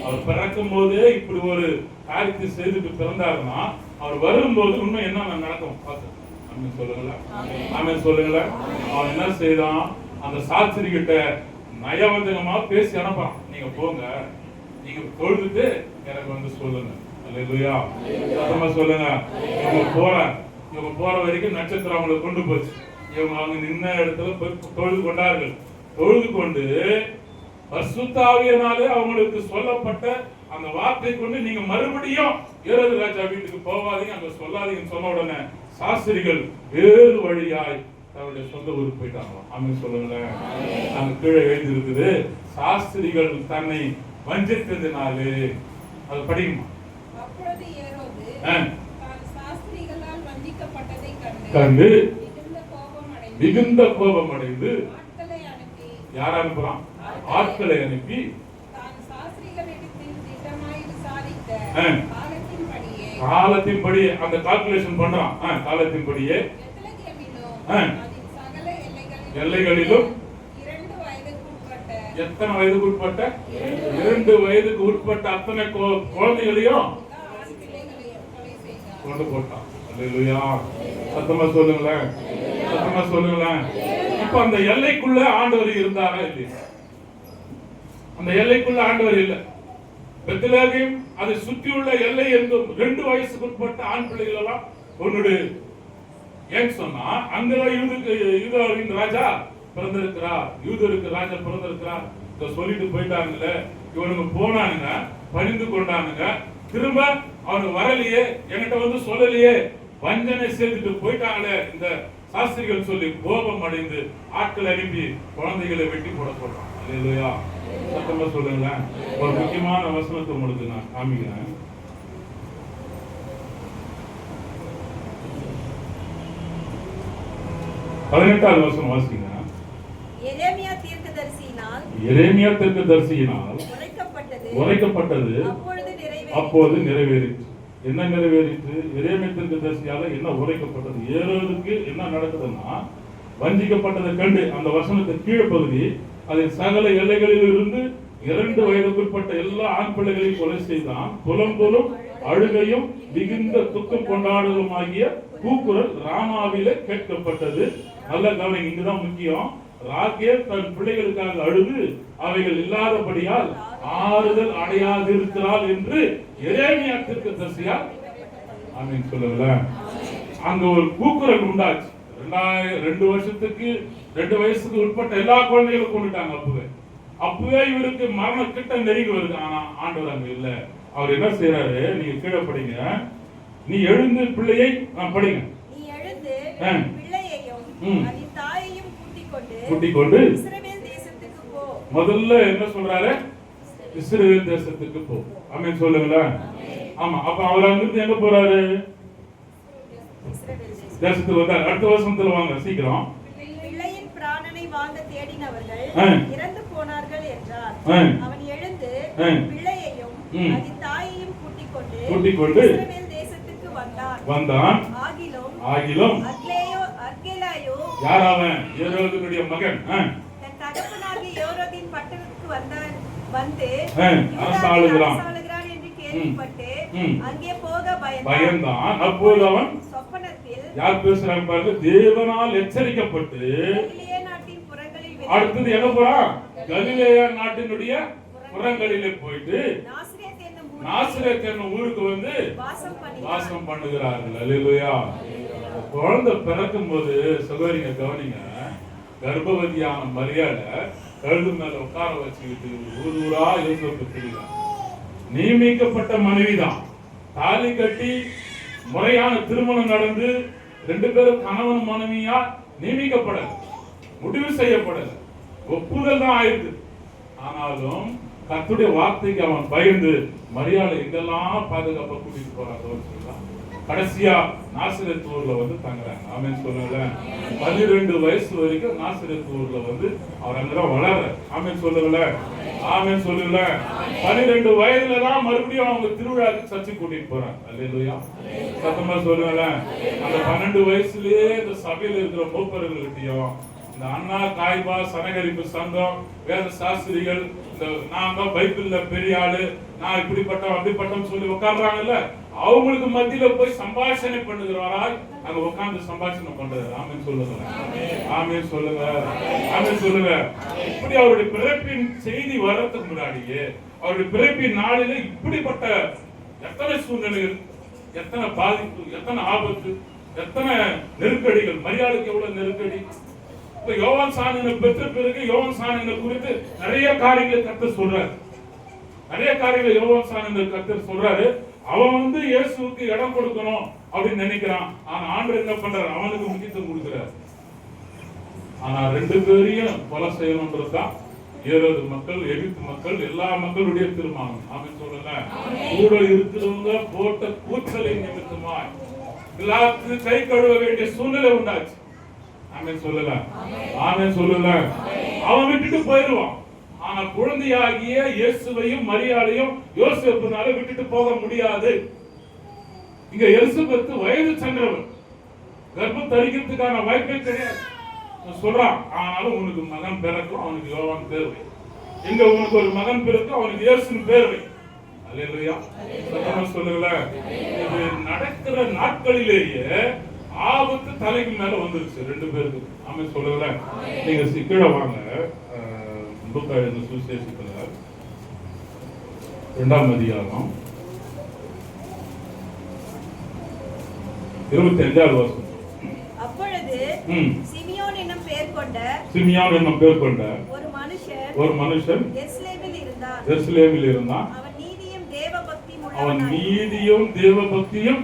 அவர் பிறக்கும் போதே இப்படி ஒரு காரியத்தை செய்துட்டு பிறந்தாருன்னா அவர் வரும்போது இன்னும் என்ன நடக்கும் பார்த்து. ஆமென் சொல்லுங்கள. ஆமென் சொல்லுங்கள. அவன் என்ன செய்தான்? அந்த சாஸ்திரி கிட்ட நயவஞ்சகமா பேசி அனுப்புறான். நீங்க போங்க, நீங்க தொழுதுட்டு எனக்கு வந்து சொல்லுங்க. அல்லேலூயா. சத்தமா சொல்லுங்க. இவங்க போற வரைக்கும் நட்சத்திரம் அவங்களை கொண்டு போச்சு. இவங்க அவங்க நின்ன இடத்துல தொழுது கொண்டார்கள். தொழுது கொண்டு பரிசுத்த ஆவியினாலே அவங்களுக்கு சொல்லப்பட்ட அந்த வார்த்தை கொண்டு நீங்க மறுபடியும் ஏரோது ராஜா வீட்டுக்கு போவாதீங்க, அங்க சொல்லாதீங்கன்னு சொன்ன உடனே சாஸ்திரிகள் வேறு வழியாய் தன்னுடைய சொந்த ஊருக்கு போயிட்டாங்களாம். ஆமென் சொல்லுங்களேன். நாங்க கீழே எழுதியிருக்குது, சாஸ்திரிகள் தன்னை வஞ்சித்ததினாலே. அது படிக்குமா? அப்பொழுது ஏரோது ஆ. தான் சாஸ்திரிகளால் வஞ்சிக்கப்பட்டதைக் கண்டு மிகுந்த கோபமடைந்து ஆட்களை அனுப்பி, ஆட்களை அனுப்பி யார் அனுப்புறான்? ஆட்களை அனுப்பி தான் சாஸ்திரிகளிடத்தில் திட்டமாய் விசாரித்த ஆ. காலத்தின்படி அந்த கால்குலேஷன் பண்றான். காலத்தின்படியே பெத்லகேமிலும் ஆ. அதின் சகல எல்லைகளிலும் 2 வயதுக்குட்பட்ட எத்தனை வயதுக்கு உட்பட்ட? 2 வயதுக்கு உட்பட்ட அத்தனை குழந்தைகளையும் ஆண் பிள்ளைகளையும் கொலை செய்தார். கொண்டு போட்டான். அல்லேலூயா. சத்தமா சொல்லுங்களேன், சத்தமா சொல்லுங்களேன். இப்ப அந்த எல்லைக்குள்ள ஆண்டவர் இருந்தாரா இல்லையா? அந்த எல்லைக்குள்ள ஆண்டவர் இல்லை. பெத்லகேம் அதை சுற்றியுள்ள எல்லை எங்கும் 2 வயசுக்கு உட்பட்ட ஆண் பிள்ளைகள் எல்லாம் கொன்னுடு. ஏன் சொன்னா அங்கதான் யூதாவின் ராஜா பிறந்திருக்கிறார், யூதருக்கு ராஜா பிறந்திருக்கிறார். இத சொல்லிட்டு போயிட்டாங்கல்ல, இவனுக்கு போனானுங்க, பணிந்து கொண்டானுங்க, திரும்ப அவனுக்கு வரலையே, என்கிட்ட வந்து சொல்லலையே, வஞ்சனை செய்துட்டு போயிட்டாங்களே இந்த சாஸ்திரிகள் சொல்லி கோபம் அடைந்து ஆட்கள் அனுப்பி குழந்தைகளை வெட்டி போட சொல்றான். அல்லேலூயா. சத்தமா சொல்லுங்களேன். ஒரு முக்கியமான வசனத்தை உங்களுக்கு நான் காமிக்கிறேன். பதினெட்டாவது வசனம் வாசிங்க. எரேமியா தீர்க்கதரிசியினால் எரேமியா தீர்க்கதரிசியினால் உரைக்கப்பட்டது அப்போது நிறைவேறிற்று. என்ன நிறைவேறிற்று? எரேமியா தீர்க்கதரிசியால என்ன உரைக்கப்பட்டது? ஏரோதுக்கு என்ன நடக்குதுன்னா, வஞ்சிக்கப்பட்டதை கண்டு அந்த வசனத்தை கீழே பகுதி, அதில் சகல எல்லைகளில் இருந்து 2 வயதுக்குட்பட்ட எல்லா ஆண் பிள்ளைகளையும் கொலை செய்தான். புலம்பலும் அழுகையும் மிகுந்த துக்கம் கொண்டாடுவதுமாகிய கூக்குரல் ராமாவிலே கேட்கப்பட்டது. நல்ல கவனிங்க, இங்குதான் முக்கியம். ராகேல் தன் பிள்ளைகளுக்காக அழுது அவைகள் இல்லாதபடியால் ஆறுதல் அடையாதிருக்கிறாள் என்று எரேமியா தீர்க்கதரிசியால் ஆமென் சொல்லுங்களேன். அங்க ஒரு கூக்குரல் உண்டாச்சு. 2 வருஷத்துக்கு 2 வயசுக்கு உட்பட்ட எல்லா குழந்தைகளும் கொண்டுட்டாங்க. அப்பவே இவருக்கு மரண கிட்ட நெருங்கி வருது. ஆனா ஆண்டவர் அங்க இல்ல. அவர் என்ன செய்யறாரு? நீங்க கீழே படிங்க. நீ எழுந்து பிள்ளையை படிங்க. நீ எழுந்து பிள்ளையையும் அதின் தாயையும் கூட்டிக் கொண்டு இஸ்ரவேல் தேசத்துக்கு போ. முதல்ல என்ன சொல்றாரு? இஸ்ரவேல் தேசத்துக்கு போ. ஆமென் சொல்லுங்களேன். ஆமா. அப்ப அவர் அங்கிருந்து எங்க போறாரு? தேசத்துக்கு வந்தார். அடுத்த வசனத்துல வாங்க சீக்கிரம். பிள்ளையின் பிராணனை வாங்க தேடினவர்கள் இறந்து போனார்கள் என்றார். அவன் எழுந்து பிள்ளையையும் அதின் தாயையும் கூட்டிக் கொண்டு இஸ்ரவேல் தேசத்துக்கு வந்தான். ஆகிலும் அர்கேலாயோ யார் அவன்? ஏரோதுடைய மகன். தன் தகப்பனாகிய ஏரோதின் பட்டணத்துக்கு வந்து அரசாளுகிறான் என்று கேள்விப்பட்டு அங்கே போக பயந்தான். அப்போது அவன் சொப்பனத்தில் யார் பேசுறாங்க பாருங்க, தேவனால் எச்சரிக்கப்பட்டு கலிலேயா நாட்டின் புறங்களில் அடுத்தது எங்க போறான்? கலிலேயா நாட்டினுடைய புறங்களிலே போயிட்டு நாசரேத் என்னும் ஊருக்கு வந்து வாசம் பண்ணுகிறார்கள். அல்லேலூயா. குழந்தை பிறக்கும் போது சகோதரிங்க கவனிங்க, கர்ப்பவதியான மரியாதை கழுது மேல உட்கார வச்சுக்கிட்டு ஊரா யோசிப்பு தெரியும். நியமிக்கப்பட்ட மனைவிதான். தாலி கட்டி முறையான திருமணம் நடந்து 2 பேரும் கணவன் மனைவியா நியமிக்கப்படல, முடிவு செய்யப்படல, ஒப்புதல் தான் ஆயிருக்கு. ஆனாலும் கர்த்தருடைய வார்த்தைக்கு அவன் பயந்து மரியாதை எங்கெல்லாம் பாதுகாப்பா கூட்டிட்டு போறாங்க. கடைசியா நாசரேத் ஊர்ல வந்து தங்குறாங்க. ஆமென் சொல்லுங்க. 12 வயசு வரைக்கும் நாசரேத் ஊர்ல வந்து அவர் அங்கதான் வளர்ற. ஆமென் சொல்லுங்க. ஆமென் சொல்லுங்க. 12 வயதுல தான் மறுபடியும் அவங்க திருவிழாக்கு சர்ச்சை கூட்டிட்டு போறாங்க. அல்லேலூயா. சத்தமா சொல்லுங்க. அந்த 12 வயசுலயே இந்த சபையில இருக்கிற மூப்பர்கள்கிட்டயும் இந்த அண்ணா காய்பா சனகரிப்பு சங்கம் வேத சாஸ்திரிகள் இந்த நான் தான் பைபிள்ல பெரிய ஆளு, நான் இப்படிப்பட்டோம் அப்படிப்பட்டோம் சொல்லி உட்கார்றாங்கல்ல, அவங்களுக்கு மத்தியில போய் சம்பாஷணை பண்ணுகிறவராய் அங்க உட்கார்ந்து சம்பாஷணை பண்றாரு. ஆமென் சொல்லுங்க. ஆமென் சொல்லுங்க. ஆமென் சொல்லுங்க. இப்படி அவருடைய பிறப்பின் செய்தி வர்றதுக்கு முன்னாடியே அவருடைய பிறப்பின் நாளிலே இப்படிப்பட்ட எத்தனை சூழ்நிலைகள், எத்தனை பாதிப்பு, எத்தனை ஆபத்து, எத்தனை நெருக்கடிகள், மரியாதைக்கு எவ்வளவு நெருக்கடி. இப்ப யோவான் சாணனை பெற்ற பிறகு யோவான் சாணனை குறித்து நிறைய காரியங்களை கர்த்தர் சொல்றாரு. நிறைய காரியங்களை யோவான் சாணனை கர்த்தர் சொல்றாரு. அவன் வந்து இயேசுவுக்கு இடம் கொடுக்கணும் அப்படின்னு நினைக்கிறான். ஆனா ஆண்டவர் என்ன பண்றாரு? அவனுக்கு முக்கியத்துவம் கொடுக்கிறார். ஆனா 2 பேரையும் கொலை செய்யணும்ன்றதுதான் ஏரோது மக்கள், எகிப்து மக்கள், எல்லா மக்களுடைய தீர்மானம். ஆமென் சொல்லுங்க. கூட இருக்கிறவங்க போட்ட கூச்சலை நிமித்தமாய் பிலாத்து கை கழுவ வேண்டிய சூழ்நிலை உண்டாச்சு. ஆமென் சொல்லுங்க. ஆமென் சொல்லுங்க. அவன் விட்டுட்டு போயிடுவான். ஆனா குழந்தையாகிய இயேசுவையும் மரியாதையும் யோசேப்புனால விட்டுட்டு போக முடியாது. இங்க எலிசபெத் வயது சென்றவர், கர்ப்பம் தரிக்கிறதுக்கான வாய்ப்பே கிடையாது. சொல்றான், ஆனாலும் உனக்கு மகன் பிறக்கும், அவனுக்கு யோவான் பேர் வை. இங்க உனக்கு ஒரு மகன் பிறக்கும், அவனுக்கு இயேசுன்னு பேர் வை. அல்லேலூயா. சொல்லுங்கள, இது நடக்கிற நாட்களிலேயே ஆபத்து தலைக்கு மேல வந்துருச்சு 2 பேருக்கு. ஆமென் சொல்லுங்கள. நீங்க கீழே வாங்க. லூக்கா எழுதின சுவிசேஷத்துல 2ஆம் அதிகாரம் 25வது வசனம். அப்பொழுது சிமியோன் என்னும் பெயர் கொண்ட ஒரு மனுஷன் எருசலேமில் இருந்தான். அவன் நீதியும் தேவபக்தியும்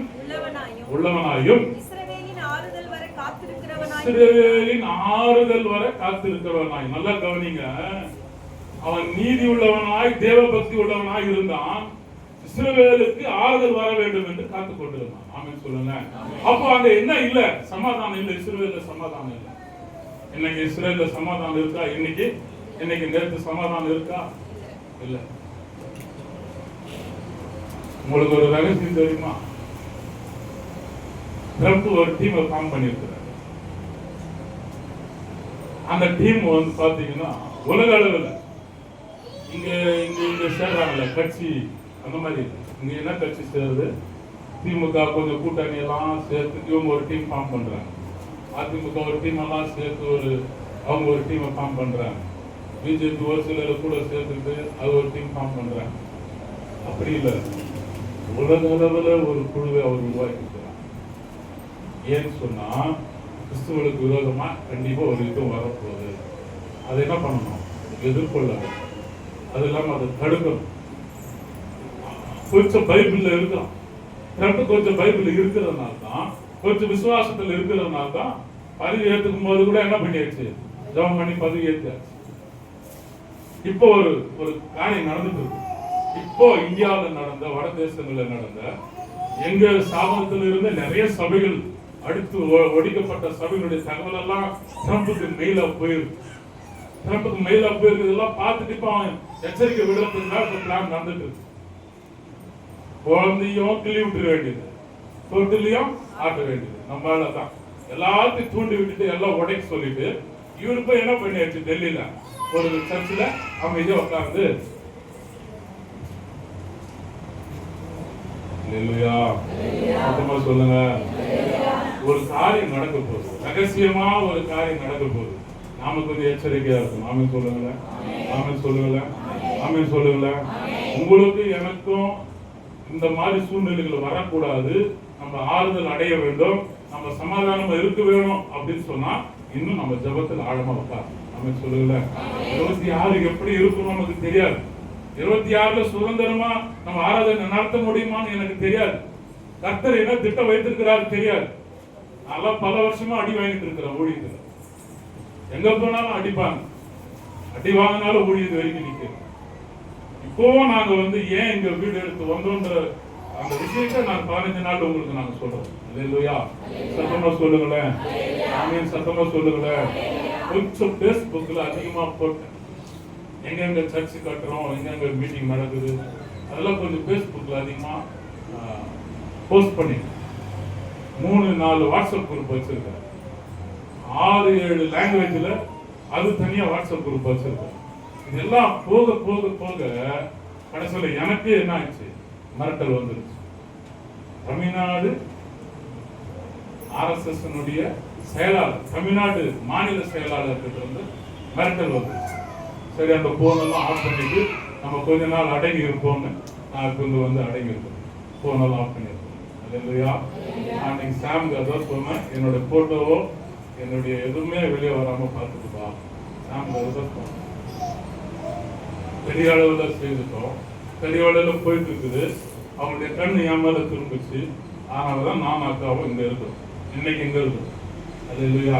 உள்ளவனாயும் இஸ்ரவேலின் ஆறுதல் வர காத்திருக்கிறவனாய். நல்லா கவனிங்க. அவன் நீதி உள்ளவனாய் தேவபக்தி உள்ளவனாய் இருந்தான். இஸ்ரவேலுக்கு ஆறுதல் வர வேண்டும் என்று காத்துக் கொண்டிருந்தான். ஆமென் சொல்லுங்க. அப்போ அங்க என்ன இல்ல? சமாதானம் இல்ல. இஸ்ரவேல்ல சமாதானம் இல்ல. இன்னைக்கு இஸ்ரவேல்ல சமாதானம் இருக்கா? இன்னைக்கு நேற்று சமாதானம் இருக்கா? இல்ல. உங்களுக்கு ஒரு ரகசியம் தெரியுமா? ட்ரம்ப் ஒரு டீமை ஃபார்ம் பண்ணியிருக்கிறார். அந்த டீம் வந்து பாத்தீங்கன்னா உலக அளவில் இங்க சேர்றாங்கல்ல கட்சி, அந்த மாதிரி இங்க என்ன கட்சி சேருது? திமுக கொஞ்சம் கூட்டணி எல்லாம் சேர்த்து இவங்க ஒரு டீம் ஃபார்ம் பண்றாங்க. அதிமுக ஒரு டீம் எல்லாம் சேர்த்து அவங்க ஒரு டீமை ஃபார்ம் பண்றாங்க. பிஜேபி ஒரு சிலர் கூட சேர்த்துட்டு அது ஒரு டீம் ஃபார்ம் பண்றாங்க. அப்படி இல்லை, உலக அளவில் ஒரு குழுவை அவர் உருவாக்கிக்கிறார். ஏன்னு சொன்னா கிறிஸ்துவனுக்கு விரோதமா கண்டிப்பா ஒரு யுத்தம் வரப்போகுது. அதை என்ன பண்ணணும்? எதிர்கொள்ளணும். அது இல்லாம அதை தடுக்கணும். கொஞ்சம் பைபிள்ல இருக்கலாம். ட்ரம்ப் கொஞ்சம் பைபிள் இருக்கிறதுனால தான், கொஞ்சம் விசுவாசத்துல இருக்கிறதுனால தான் பதவி ஏற்றுக்கும் போது கூட என்ன பண்ணியாச்சு? ஜெபம் பண்ணி பதவி ஏற்றாச்சு. இப்போ ஒரு காரியம் நடந்துட்டு இருக்கு. இப்போ இந்தியாவில் நடந்த, வட தேசங்களில் நடந்த, எங்க ஸ்தாபனத்தில் இருந்த நிறைய சபைகள் அடுத்து ஒடிக்கப்பட்ட சபைகளுடைய தகவல் எல்லாம் ட்ரம்புக்கு மெயிலா போயிருக்கு. இதெல்லாம் பார்த்துட்டு இப்போ அவன் எச்சரிக்கை விடுறதுக்கு பிளான் நடந்துட்டு இருக்கு. குழந்தையும் கிள்ளி விட்டுற வேண்டியது, தொட்டிலையும் ஆட்ட வேண்டியது. நம்மளால தான் எல்லாத்தையும் தூண்டி விட்டுட்டு எல்லாம் உடைக்க சொல்லிட்டு இவரு போய் என்ன பண்ணியாச்சு? டெல்லியில ஒரு சர்ச்சில் அமைதியா உட்கார்ந்து சொல்லுங்க, ஒரு காரியம் நடக்க போகுது, ரகசியமா ஒரு காரியம் நடக்க போகுது. நாம கொஞ்சம் எச்சரிக்கையா இருக்கும். ஆமென் சொல்லுங்களேன். ஆமென் சொல்லுங்களேன். ஆமென் சொல்லுங்களேன். உங்களுக்கு எனக்கும் இந்த மாதிரி சூழ்நிலைகள் வரக்கூடாது. நம்ம ஆறுதல் அடைய வேண்டும், நம்ம சமாதானமா இருக்க வேணும் அப்படின்னு சொன்னா இன்னும் நம்ம ஜெபத்தில் ஆழமா உட்கார். ஆமென் சொல்லுங்களேன். 26 எப்படி இருக்கும் நமக்கு தெரியாது. 26ல சுதந்திரமா நம்ம ஆராதனை நடத்த முடியுமான்னு எனக்கு தெரியாது. கர்த்தர் என்ன திட்டம் வைத்திருக்கிறாரு தெரியாது. நான் பல வருஷமா அடி வாங்கிட்டு இருக்கிறேன் ஊழியத்துல. எங்க போனாலும் அடிப்பாங்க. அடி வாங்கினாலும் ஊழியது வரைக்கும் நிற்கிறேன். இப்போவும் நாங்க ஏன் எங்க வீடு எடுத்து வந்தோன்ற அந்த விஷயத்தை நான் 15 நாள் உங்களுக்கு நாங்க சொல்றோம். அல்லேலூயா. சத்தமா சொல்லுங்களேன். ஆமென். சத்தமா சொல்லுங்களேன். கொஞ்சம் பேஸ்புக்ல அதிகமா போட்டேன். எங்க சர்ச்சு கட்டுறோம், எங்க மீட்டிங் நடக்குது, அதெல்லாம் கொஞ்சம் பேஸ்புக்ல அதிகமா போஸ்ட் பண்ணி 3-4 வாட்ஸ்அப் குரூப் வச்சிருக்கேன். 6-7 லாங்குவேஜ்ல அது தனியா வாட்ஸ்அப் குரூப் வச்சிருக்கேன். இதெல்லாம் போக போக போக கடைசியில் எனக்கு என்ன ஆச்சு? மிரட்டல் வந்துருச்சு. தமிழ்நாடு RSS செயலாளர், தமிழ்நாடு மாநில செயலாளர் கிட்ட இருந்து மிரட்டல் வந்துருச்சு. சரி, அந்த போனெல்லாம் ஆஃப் பண்ணிட்டு நம்ம கொஞ்ச நாள் அடங்கி இருப்போம்னு நான் கொஞ்சம் அடங்கி இருப்பேன். போனெல்லாம் ஆஃப் பண்ணியிருப்பேன். இல்லையா? அன்னைக்கு சாமுக்கு அதான் சொன்னேன், என்னோட போட்டோவோ என்னுடைய எதுவுமே வெளியே வராம பார்த்துக்குப்பா. சாமுக்கு அதான் சொன்னேன். பெரிய அளவுல செய்துட்டோம், பெரிய அளவுல போயிட்டு இருக்குது. அவங்களுடைய கண் என் மேல திரும்பிச்சு. அதனாலதான் நான் அக்காவும் இங்க இருக்கோம். இன்னைக்கு இங்க இருக்கும். அது இல்லையா?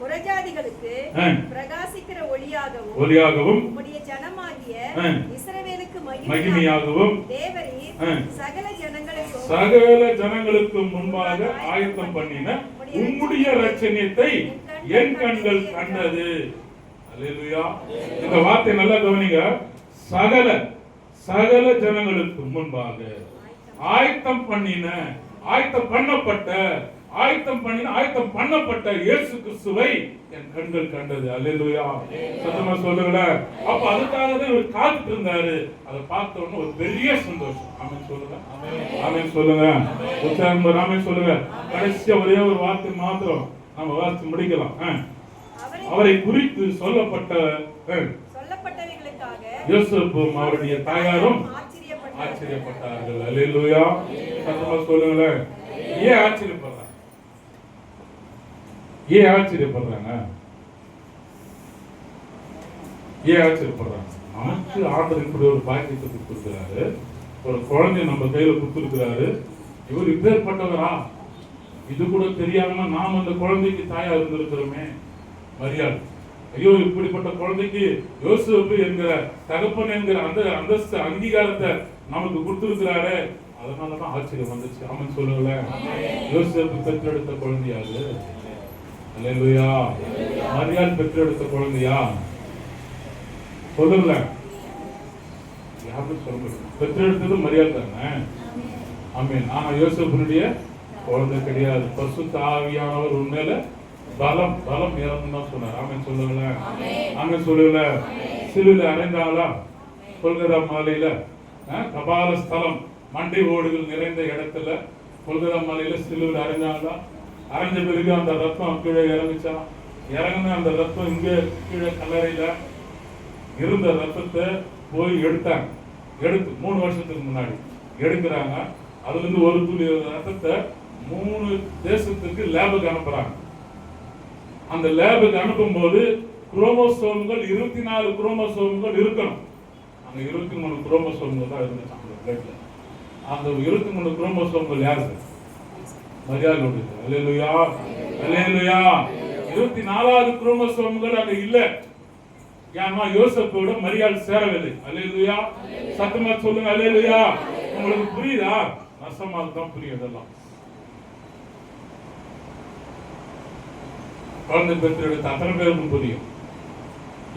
புறஜாதிகளுக்கு ஆ. பிரகாசிக்கிற ஒளியாகவும் ஒலியாகவும் உம்முடைய ஜனமாகிய ஆ. இஸ்ரவேலுக்கு மகிமையாகவும் தேவரீர் ஆ. சகல ஜனங்களுக்கும் சகல ஜனங்களுக்கு முன்பாக ஆயத்தம் பண்ணின உம்முடைய ரட்சணியத்தை என் கண்கள் கண்டது. அல்லேலூயா. இந்த வார்த்தை நல்லா கவனிங்க. சகல சகல ஜனங்களுக்கு முன்பாக ஆயத்தம் பண்ணின ஆயத்தம் பண்ணப்பட்ட இயேசு கிறிஸ்துவை என் கண்கள் கண்டது. அல்லேலூயா. சத்தமா சொல்லுங்களேன். அப்ப அதுக்காக தான் இவர் காத்துட்டு இருந்தாரு. அதை பார்த்த உடனே ஒரு பெரிய சந்தோஷம். ஆமென் சொல்லுங்க. ஆமென் சொல்லுங்க. உற்சாகம் ஆமென் சொல்லுங்க. கடைசியா ஒரே ஒரு வார்த்தை மாத்திரம் நம்ம வாசித்து முடிக்கலாம். அவரை குறித்து சொல்லப்பட்டவைகளுக்காக யோசேப்பும் அவருடைய தாயாரும் ஆச்சரியப்பட்டார்கள். அல்லேலூயா. சத்தமா சொல்லுங்களேன். ஏன் ஆச்சரியப்படுறாங்க? ஏன் ஆச்சரியப்படுறாங்க? நமக்கு ஆண்டவர் இப்படி ஒரு பாக்கியத்தை கொடுத்திருக்கிறாரு, ஒரு குழந்தை நம்ம கையில கொடுத்திருக்கிறாரு. இவர் இப்பேற்பட்டவரா? இது கூட தெரியாம நாம் அந்த குழந்தைக்கு தாயா இருந்திருக்கிறோமே. மரியாதை, ஐயோ இப்படிப்பட்ட குழந்தைக்கு யோசேப்பு என்கிற தகப்பன் என்கிற அந்த அந்தஸ்து அங்கீகாரத்தை நமக்கு கொடுத்திருக்கிறாரு. அதனாலதான் ஆச்சரியம் வந்துச்சு. ஆமென் சொல்லுங்களேன். யோசேப்பு பெற்றெடுத்த குழந்தையாது? அல்லேலூயா. மரியாள் பெற்றெடுத்த குழந்தையா? சொல்லுங்களேன். யாரும் சொல்ல முடியும். பெற்றெடுத்தது மரியாள் தானே. ஆமென். ஆனா யோசேப்புடைய குழந்தை கிடையாது. பரிசுத்த ஆவியானவர் உண்மையில பலம் இறந்துன்னு சொன்னார். ஆமென் சொல்லுங்களேன். ஆமென் சொல்லுங்களேன். சிலுவையில அறைந்தாங்களா? கொல்கதா மாலையில கபால ஸ்தலம் மண்டை ஓடுகள் நிறைந்த இடத்துல கொல்கதா மலையில சிலுவையில அரைஞ்சாங்களா? அரைஞ்ச பிறகு அந்த ரத்தம் கீழே இறங்குச்சா? இறங்குன அந்த ரத்தம் இங்க கீழே கல்லறையில இருந்த ரத்தத்தை போய் எடுத்தாங்க. எடுத்து 3 வருஷத்துக்கு முன்னாடி எடுக்கிறாங்க. அதுல இருந்து ஒரு துளி ரத்தத்தை 3 தேசத்துக்கு லேபுக்கு அனுப்புறாங்க. அந்த லேபுக்கு அனுப்பும் போது குரோமோசோம்கள் 24 குரோமோசோம்கள் இருக்கணும். அந்த 23 குரோமோசோம்கள் தான் இருந்துச்சு அந்த பிளட்ல. அந்த 23 குரோமோசோம்கள் யாருக்கு? மரியாளுடைய. அல்லேலூயா. அல்லேலூயா. 24வது குரோமோசோம்கள் அங்க இல்ல. ஏன்னா யோசேப்போட மரியாள் சேரவில்லை. அல்லேலூயா. சத்தமா சொல்லுங்க. அல்லேலூயா. உங்களுக்கு புரியுதா? நசமா தான் புரியுதெல்லாம். குழந்தை பெற்றெடுத்த அத்தனை பேருக்கும் புரியும்.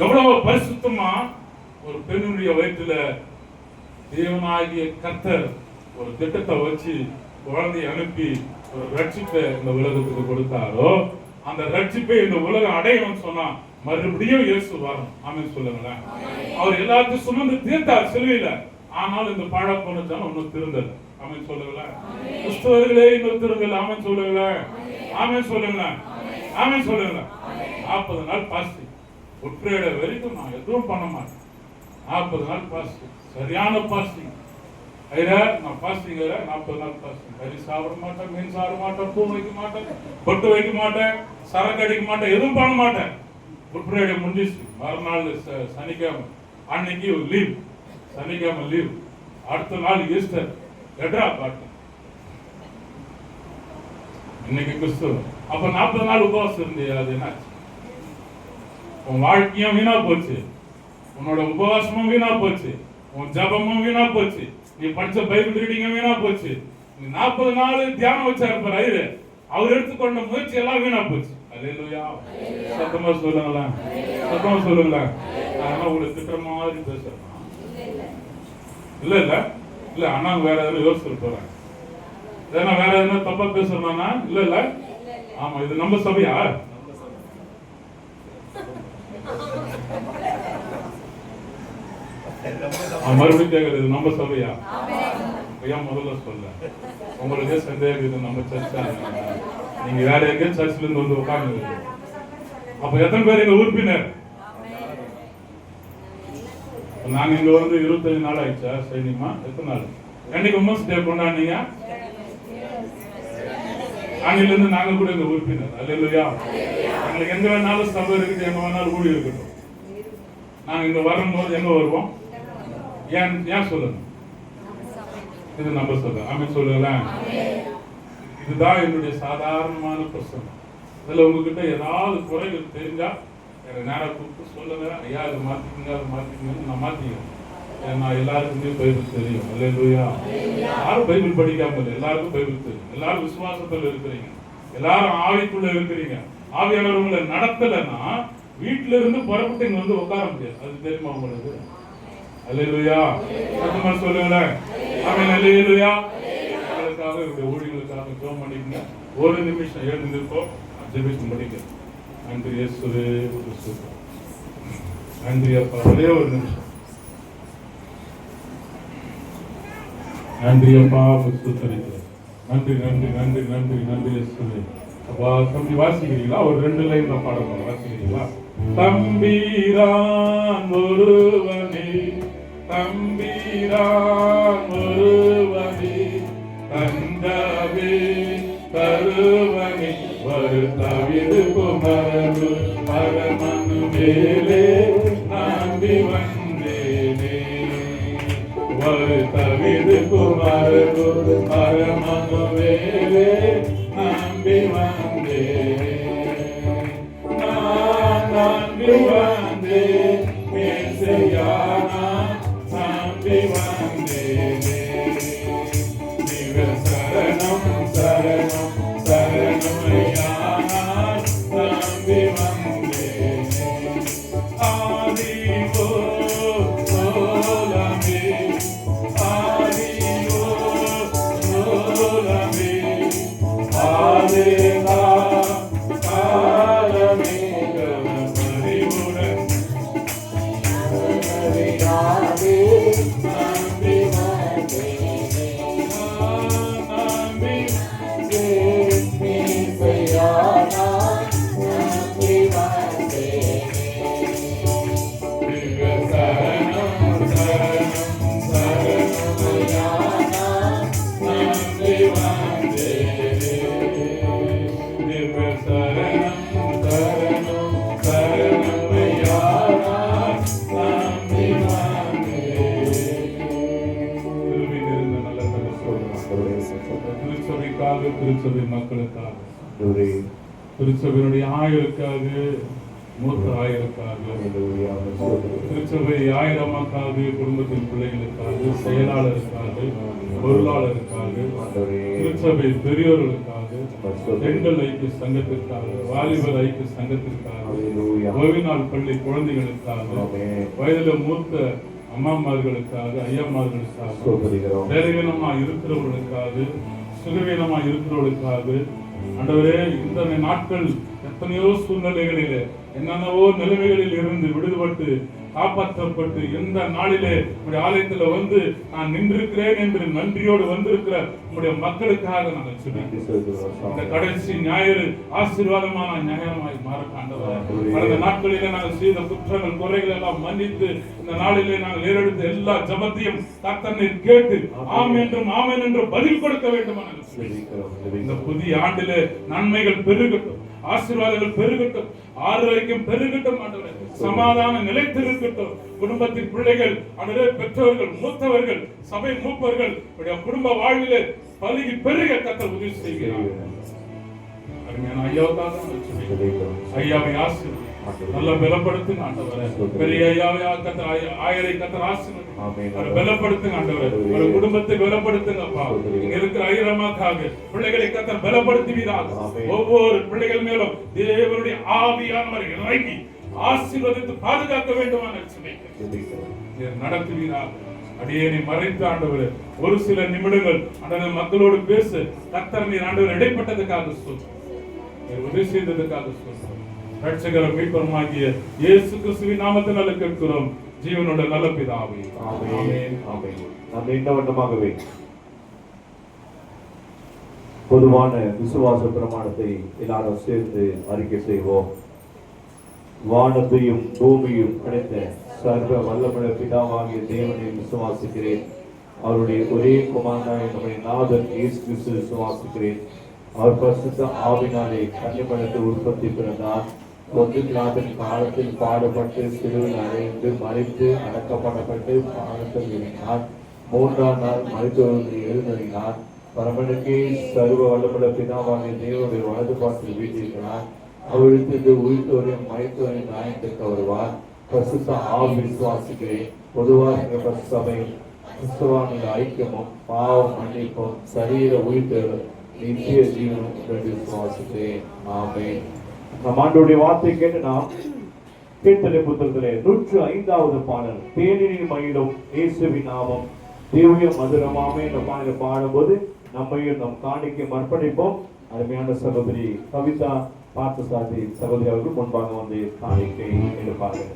எவ்வளவு பரிசுத்தமா ஒரு பெண்ணுடைய வயிற்றுல தேவனாகிய கர்த்தர் ஒரு திட்டத்தை வச்சு குழந்தையை அனுப்பி ஒரு ரட்சிப்பை இந்த உலகத்துக்கு கொடுத்தாரோ, அந்த ரட்சிப்பை இந்த உலகம் அடையணும்னு சொன்னா மறுபடியும் இயேசு வரணும். ஆமென் சொல்லுங்களேன். அவர் எல்லாத்தையும் சுமந்து தீர்த்தார் சிலுவையில. ஆனால் இந்த பாழ போன ஜனம் இன்னும் திருந்தல. ஆமென் சொல்லுங்களேன். கிறிஸ்தவர்களே இன்னும் திருந்தல. ஆமென் சொல்லுங்களேன். ஆமென் சொல்லுங்களேன். ஆமென் சொல்லுங்களேன். 40 நாள் பாஸ்டிங். உட்பிரேட வரைக்கும் நான் எதுவும் பண்ண மாட்டேன். 40 நாள் பாஸ்டிங், சரியான பாஸ்டிங். நான் பாஸ்டிங் 40 நாள் பாஸ்டிங். கறி சாப்பிட மாட்டேன், மீன் சாப்பிட மாட்டேன், பூ வைக்க மாட்டேன், பொட்டு வைக்க மாட்டேன், சரக்கு அடிக்க மாட்டேன், எதுவும் பண்ண மாட்டேன். உட்பிரேட முடிஞ்சிச்சு. மறுநாள் சனிக்கிழமை, அன்னைக்கு லீவ். சனிக்கிழமை லீவ். அடுத்த நாள் ஈஸ்டர். எட்ரா பாட்டு இன்னைக்கு கிறிஸ்துவ. அப்ப 40 நாள் உபவாசம் இருந்தியா? அது என்னாச்சு? உன் வாழ்க்கையும் வீணா போச்சு, உன்னோட உபவாசமும் வீணா போச்சு, உன் ஜபமும் வீணா போச்சு, நீ படிச்ச பைபிள் ரீடிங்கும் வீணா போச்சு. நீ 40 நாள் தியானம் வச்சாரு ஐயரு, அவர் எடுத்துக்கொண்ட முயற்சி எல்லாம் வீணா போச்சு. அல்லேலூயா. சத்தமா சொல்லுங்களேன். சத்தமா சொல்லுங்களேன். நான் உங்களுக்கு திட்டுற மாதிரி பேசுறேன். இல்ல இல்ல இல்ல அண்ணா வேற எதுவும் யோசிச்சு போறேன். வேற எதுனா தப்பா பேசுறேன்னா? இல்ல இல்ல. ஆமா, இது நம்ம சபையா? மறுபடியும் கேக்குறது நம்ம சபையா? ஏன் முதல்ல சொல்ல உங்களுக்கு சந்தேகம் இது நம்ம சர்ச்சா? நீங்க வேற எங்கேயும் சர்ச்சில இருந்து வந்து உட்கார்ந்து அப்ப எத்தனை பேர் எங்க உறுப்பினர்? நாங்க இங்க வந்து 25 நாள் ஆயிடுச்சா? சரிமா, எத்தனை நாள்? என்னைக்கு உமன்ஸ் டே கொண்டாடுனீங்க? அன்னில இருந்து நாங்க கூட எங்க உறுப்பினர். அல்லேலூயா. எங்களுக்கு எங்க வேணாலும் சபை இருக்குது, எங்க வேணாலும் ஊழி இருக்கட்டும். நாங்க இங்க வரும்போது எங்க வருவோம்? ஏன் சொல்லுங்க. இது நம்ம சொல்ல. ஆமென் சொல்லுங்களேன். இதுதான் என்னுடைய சாதாரணமான பிரச்சனை. அதில் உங்ககிட்ட ஏதாவது குறைகள் தெரிஞ்சா எனக்கு நேரம் கூப்பிட்டு சொல்லுங்க, ஐயா இதை மாற்றிக்கங்க அதை மாற்றிக்கங்கன்னு நான் மாற்றிக்கிறேன். ஏன்னா எல்லாருக்குமே பைபிள் தெரியும். அல்லேலூயா. யாரும் பைபிள் படிக்காம இல்லை, எல்லாருக்கும் பைபிள் தெரியும். எல்லாரும் விசுவாசத்தில் இருக்கிறீங்க, எல்லாரும் ஆவிக்குள்ள இருக்கிறீங்க. ஆவியானவர் உங்களை நடத்தலைன்னா வீட்டில இருந்து புறப்பட்டு இங்க வந்து உட்கார முடியாது. அது தெரியுமா உங்களுக்கு? அல்லேலூயா. சத்தமா சொல்லுங்களேன். ஆமென். அல்லேலூயா. உங்களுக்காக இவருடைய ஊழியர்களுக்காக ஜெபம் பண்ணிக்கங்க. ஒரு நிமிஷம் எழுந்திருப்போம், ஜெபித்து முடிக்க. நன்றி இயேசுவே, நன்றி அப்பா. ஒரே ஒரு நிமிஷம். நன்றி அப்பா, சுத்தரிக்கிறேன். நன்றி நன்றி நன்றி நன்றி நன்றி இயேசுவே. அப்பா தம்பி வாசிக்கிறீங்களா? ஒரு 2 லைன் தான் பாடணும். வாசிக்கிறீங்களா? தம்பீரான் ஒருவனே, தம்பீரான் ஒருவனே, தஞ்சவே தருவனே, வருத்தவிடு குமரனு பரமனு மேலே நம்பி வந்தேனே, வருத்தவிடு குமரனு பரமனு மேலே நம்பி வந்தேனே, நான் நம்பி வந்தேன் மேசையானா, நம்பி வந்தேனே, சரணம் சரணம் சரணமையானா, நம்பி வந்தேனே, ஆதிவோ சோலமே, ஆதிவோ சோலமே, ஆதேகா காலமே கவரிவுடன் நவியாவே நம்பி வந்தேனே, நம்பி மேசையானா, நம்பி வந்தேனே, திவ்ய சரணம் சரணம் சரணமையானா, நம்பி வந்தேனே, திவ்ய சரணம் சரணம் சரணமையானா, நம்பி வந்தேனே. திருவியில் இருந்த நல்ல திருச்சபைக்காக, திருச்சபை மக்களுக்காக, திருச்சபையினுடைய ஆயருக்காக, மூத்த ஆயருக்காக, திருச்சபை ஆயிரமாக்காக, குடும்பத்தின் பிள்ளைகளுக்காக, செயலாளருக்காக, பொருளாளருக்காக, திருச்சபை பெரியோர்களுக்காக, பெண்கள் ஐக்கிய சங்கத்திற்காக, வாலிபர் ஐக்கிய சங்கத்திற்காக, ஓய்வுநாள் பள்ளி குழந்தைகளுக்காக, வயதில மூத்த அம்மாமார்களுக்காக, ஐயம்மார்களுக்காக, வேலைவீனமா இருக்கிறவர்களுக்காக, சுகவீனமா இருக்கிறவர்களுக்காக, ஆண்டவரே இந்த நாட்கள் எத்தனையோ சூழ்நிலைகளிலே என்னென்னவோ நிலைமைகளில் இருந்து விடுபட்டு காப்பாற்றப்பட்டு இந்த நாளிலே உங்களுடைய ஆலயத்துல வந்து நான் நின்றிருக்கிறேன் என்று நன்றியோடு வந்திருக்கிற உங்களுடைய மக்களுக்காக நாங்கள் சொல்லிக்கிறோம். இந்த கடைசி ஞாயிறு ஆசீர்வாதமான ஞாயிறமாய் மாறக்காண்டவர். கடந்த நாட்களிலே நாங்கள் செய்த குற்றங்கள் குறைகள் எல்லாம் மன்னித்து இந்த நாளிலே நாங்கள் ஏறெடுத்த எல்லா ஜபத்தையும் கர்த்தனை கேட்டு ஆமென் என்று பதில் கொடுக்க வேண்டும். இந்த புதிய ஆண்டிலே நன்மைகள் பெருகட்டும், ஆசீர்வாதங்கள் பெருகட்டும், ஆரோக்கியம் பெருகட்டும், ஆண்டவரே சமாதானம் நிலைத்திருக்கட்டும். குடும்பத்தின் பிள்ளைகள், ஆண்டவரே பெற்றோர்கள், மூத்தவர்கள், சபை மூப்பர்கள் குடும்ப வாழ்விலே பலுகி பெருக கர்த்தர் உதவி செய்கிறார். அருமையான ஐயாவுக்காக ஐயாவை ஆசீர்வதிங்க, நல்ல பலப்படுத்துங்க ஆண்டவரே. பெரிய ஐயாவை ஆயரை கர்த்தர் ஆசீர்வதிங்க, பலப்படுத்துங்க ஆண்டவரே. ஒரு குடும்பத்தை பலப்படுத்துங்க அப்பா. இங்க இருக்கிற ஐயரமாக்காக பிள்ளைகளை கர்த்தர் பலப்படுத்துவீராக. ஒவ்வொரு பிள்ளைகள் மேலும் தேவனுடைய ஆவியானவர் இறங்கி ஆசீர்வதித்து பாதுகாக்க வேண்டுமான நடத்துவீராக. அடியேனை மறைத்து ஆண்டவரே ஒரு சில நிமிடங்கள் ஆண்டவரே மக்களோடு பேச கர்த்தர் நீர் ஆண்டவர் இடைப்பட்டதுக்காக சொல்றோம், உதவி செய்ததுக்காக சொல்றோம். ரட்சகரும் மீட்பருமாகிய இயேசு கிறிஸ்துவின் நாமத்தினால கேட்கிறோம் ஜீவனோட நல்ல பிதாவே, ஆமென். நாம் இந்த வண்ணமாகவே பொதுவான விசுவாச பிரமாணத்தை எல்லாரும் சேர்ந்து அறிக்கை செய்வோம். வானத்தையும் பூமியும் படைத்த சர்வ வல்லமுள்ள பிதாவாகிய தேவனை விசுவாசிக்கிறேன். அவருடைய ஒரே குமாரனாய் நம்முடைய நாதன் இயேசு கிறிஸ்து விசுவாசிக்கிறேன். அவர் பரிசுத்த ஆவினாலே கன்னிமரியாளுக்கு உற்பத்தி பிறந்தார். பொதுநாதன் காலத்தில் பாடுபட்டு சிலுவையில் அறைந்து மரித்து அடக்கப்படப்பட்டு பாடத்தில் இறங்கினார். 3ஆம் நாள் மரித்தவர்கள் எழுந்தறினார். பரமனுக்கே சர்வ வல்லமுள்ள பிதாவாகிய தேவனுடைய வலது பாட்டில் வீட்டிருக்கிறார். அவிழ்த்து உயிர்த்தோரையும் மயத்தோரையும் நியாயத்திற்கு வருவார். பரிசுத்த ஆவி விசுவாசிக்கிறேன். பொதுவாக பரிசுத்த சபையும் கிறிஸ்தவானின் ஐக்கியமும் பாவம் மன்னிப்பும் சரீர உயிர்த்தெழும் நித்திய ஜீவனும் என்று விசுவாசிக்கிறேன். ஆமென். நம் ஆண்டவருடைய வார்த்தை கேட்டு நாம் கீர்த்தனை புத்தகத்திலே 105வது பாடல் தேனில் மயிலும் இயேசுவின் நாமம் திவ்ய மதுரமாமே இந்த பாடலை பாடும்போது நம்மையும் நம் காணிக்கை அர்ப்பணிப்போம். அருமையான சகோதரி கவிதா பார்த்தசாரதி சகோதரி அவர்கள் முன்பாக வந்து காணிக்கை எடுப்பார்கள்.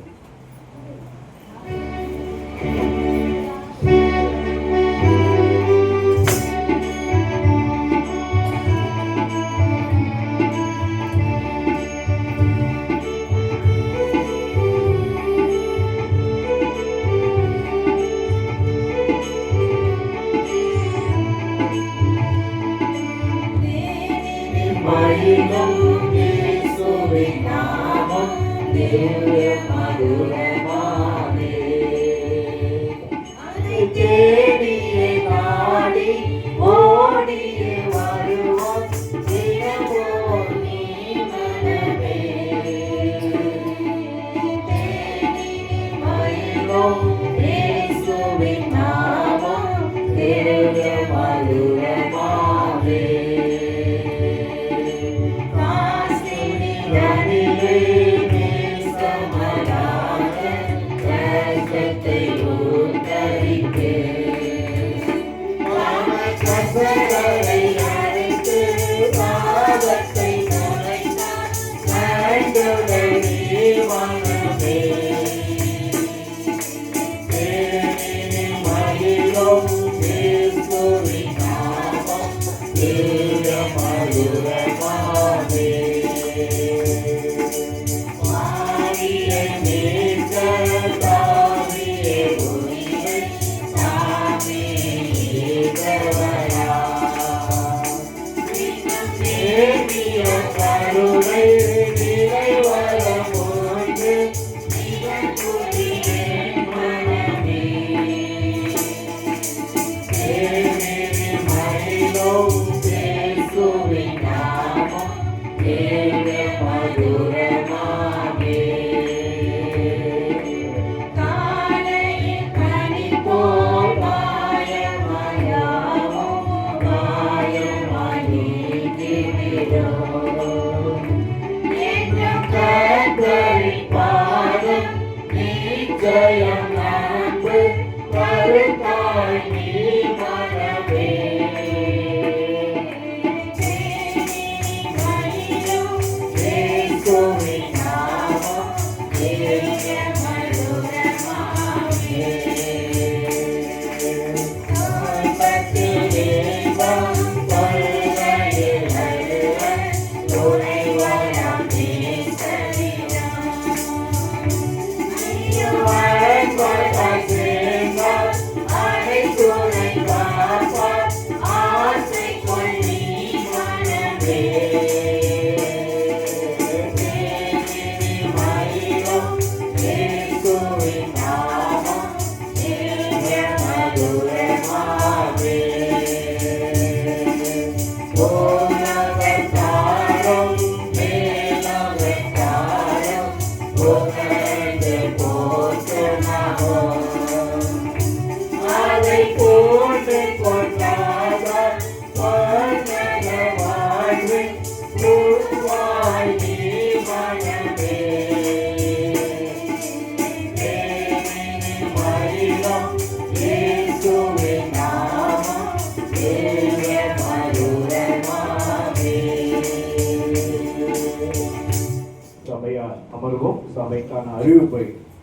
சபைக்கான அறிவிப்பை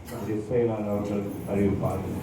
நம்முடைய செயலாளர் அவர்கள் அறிவிப்பார்கள்.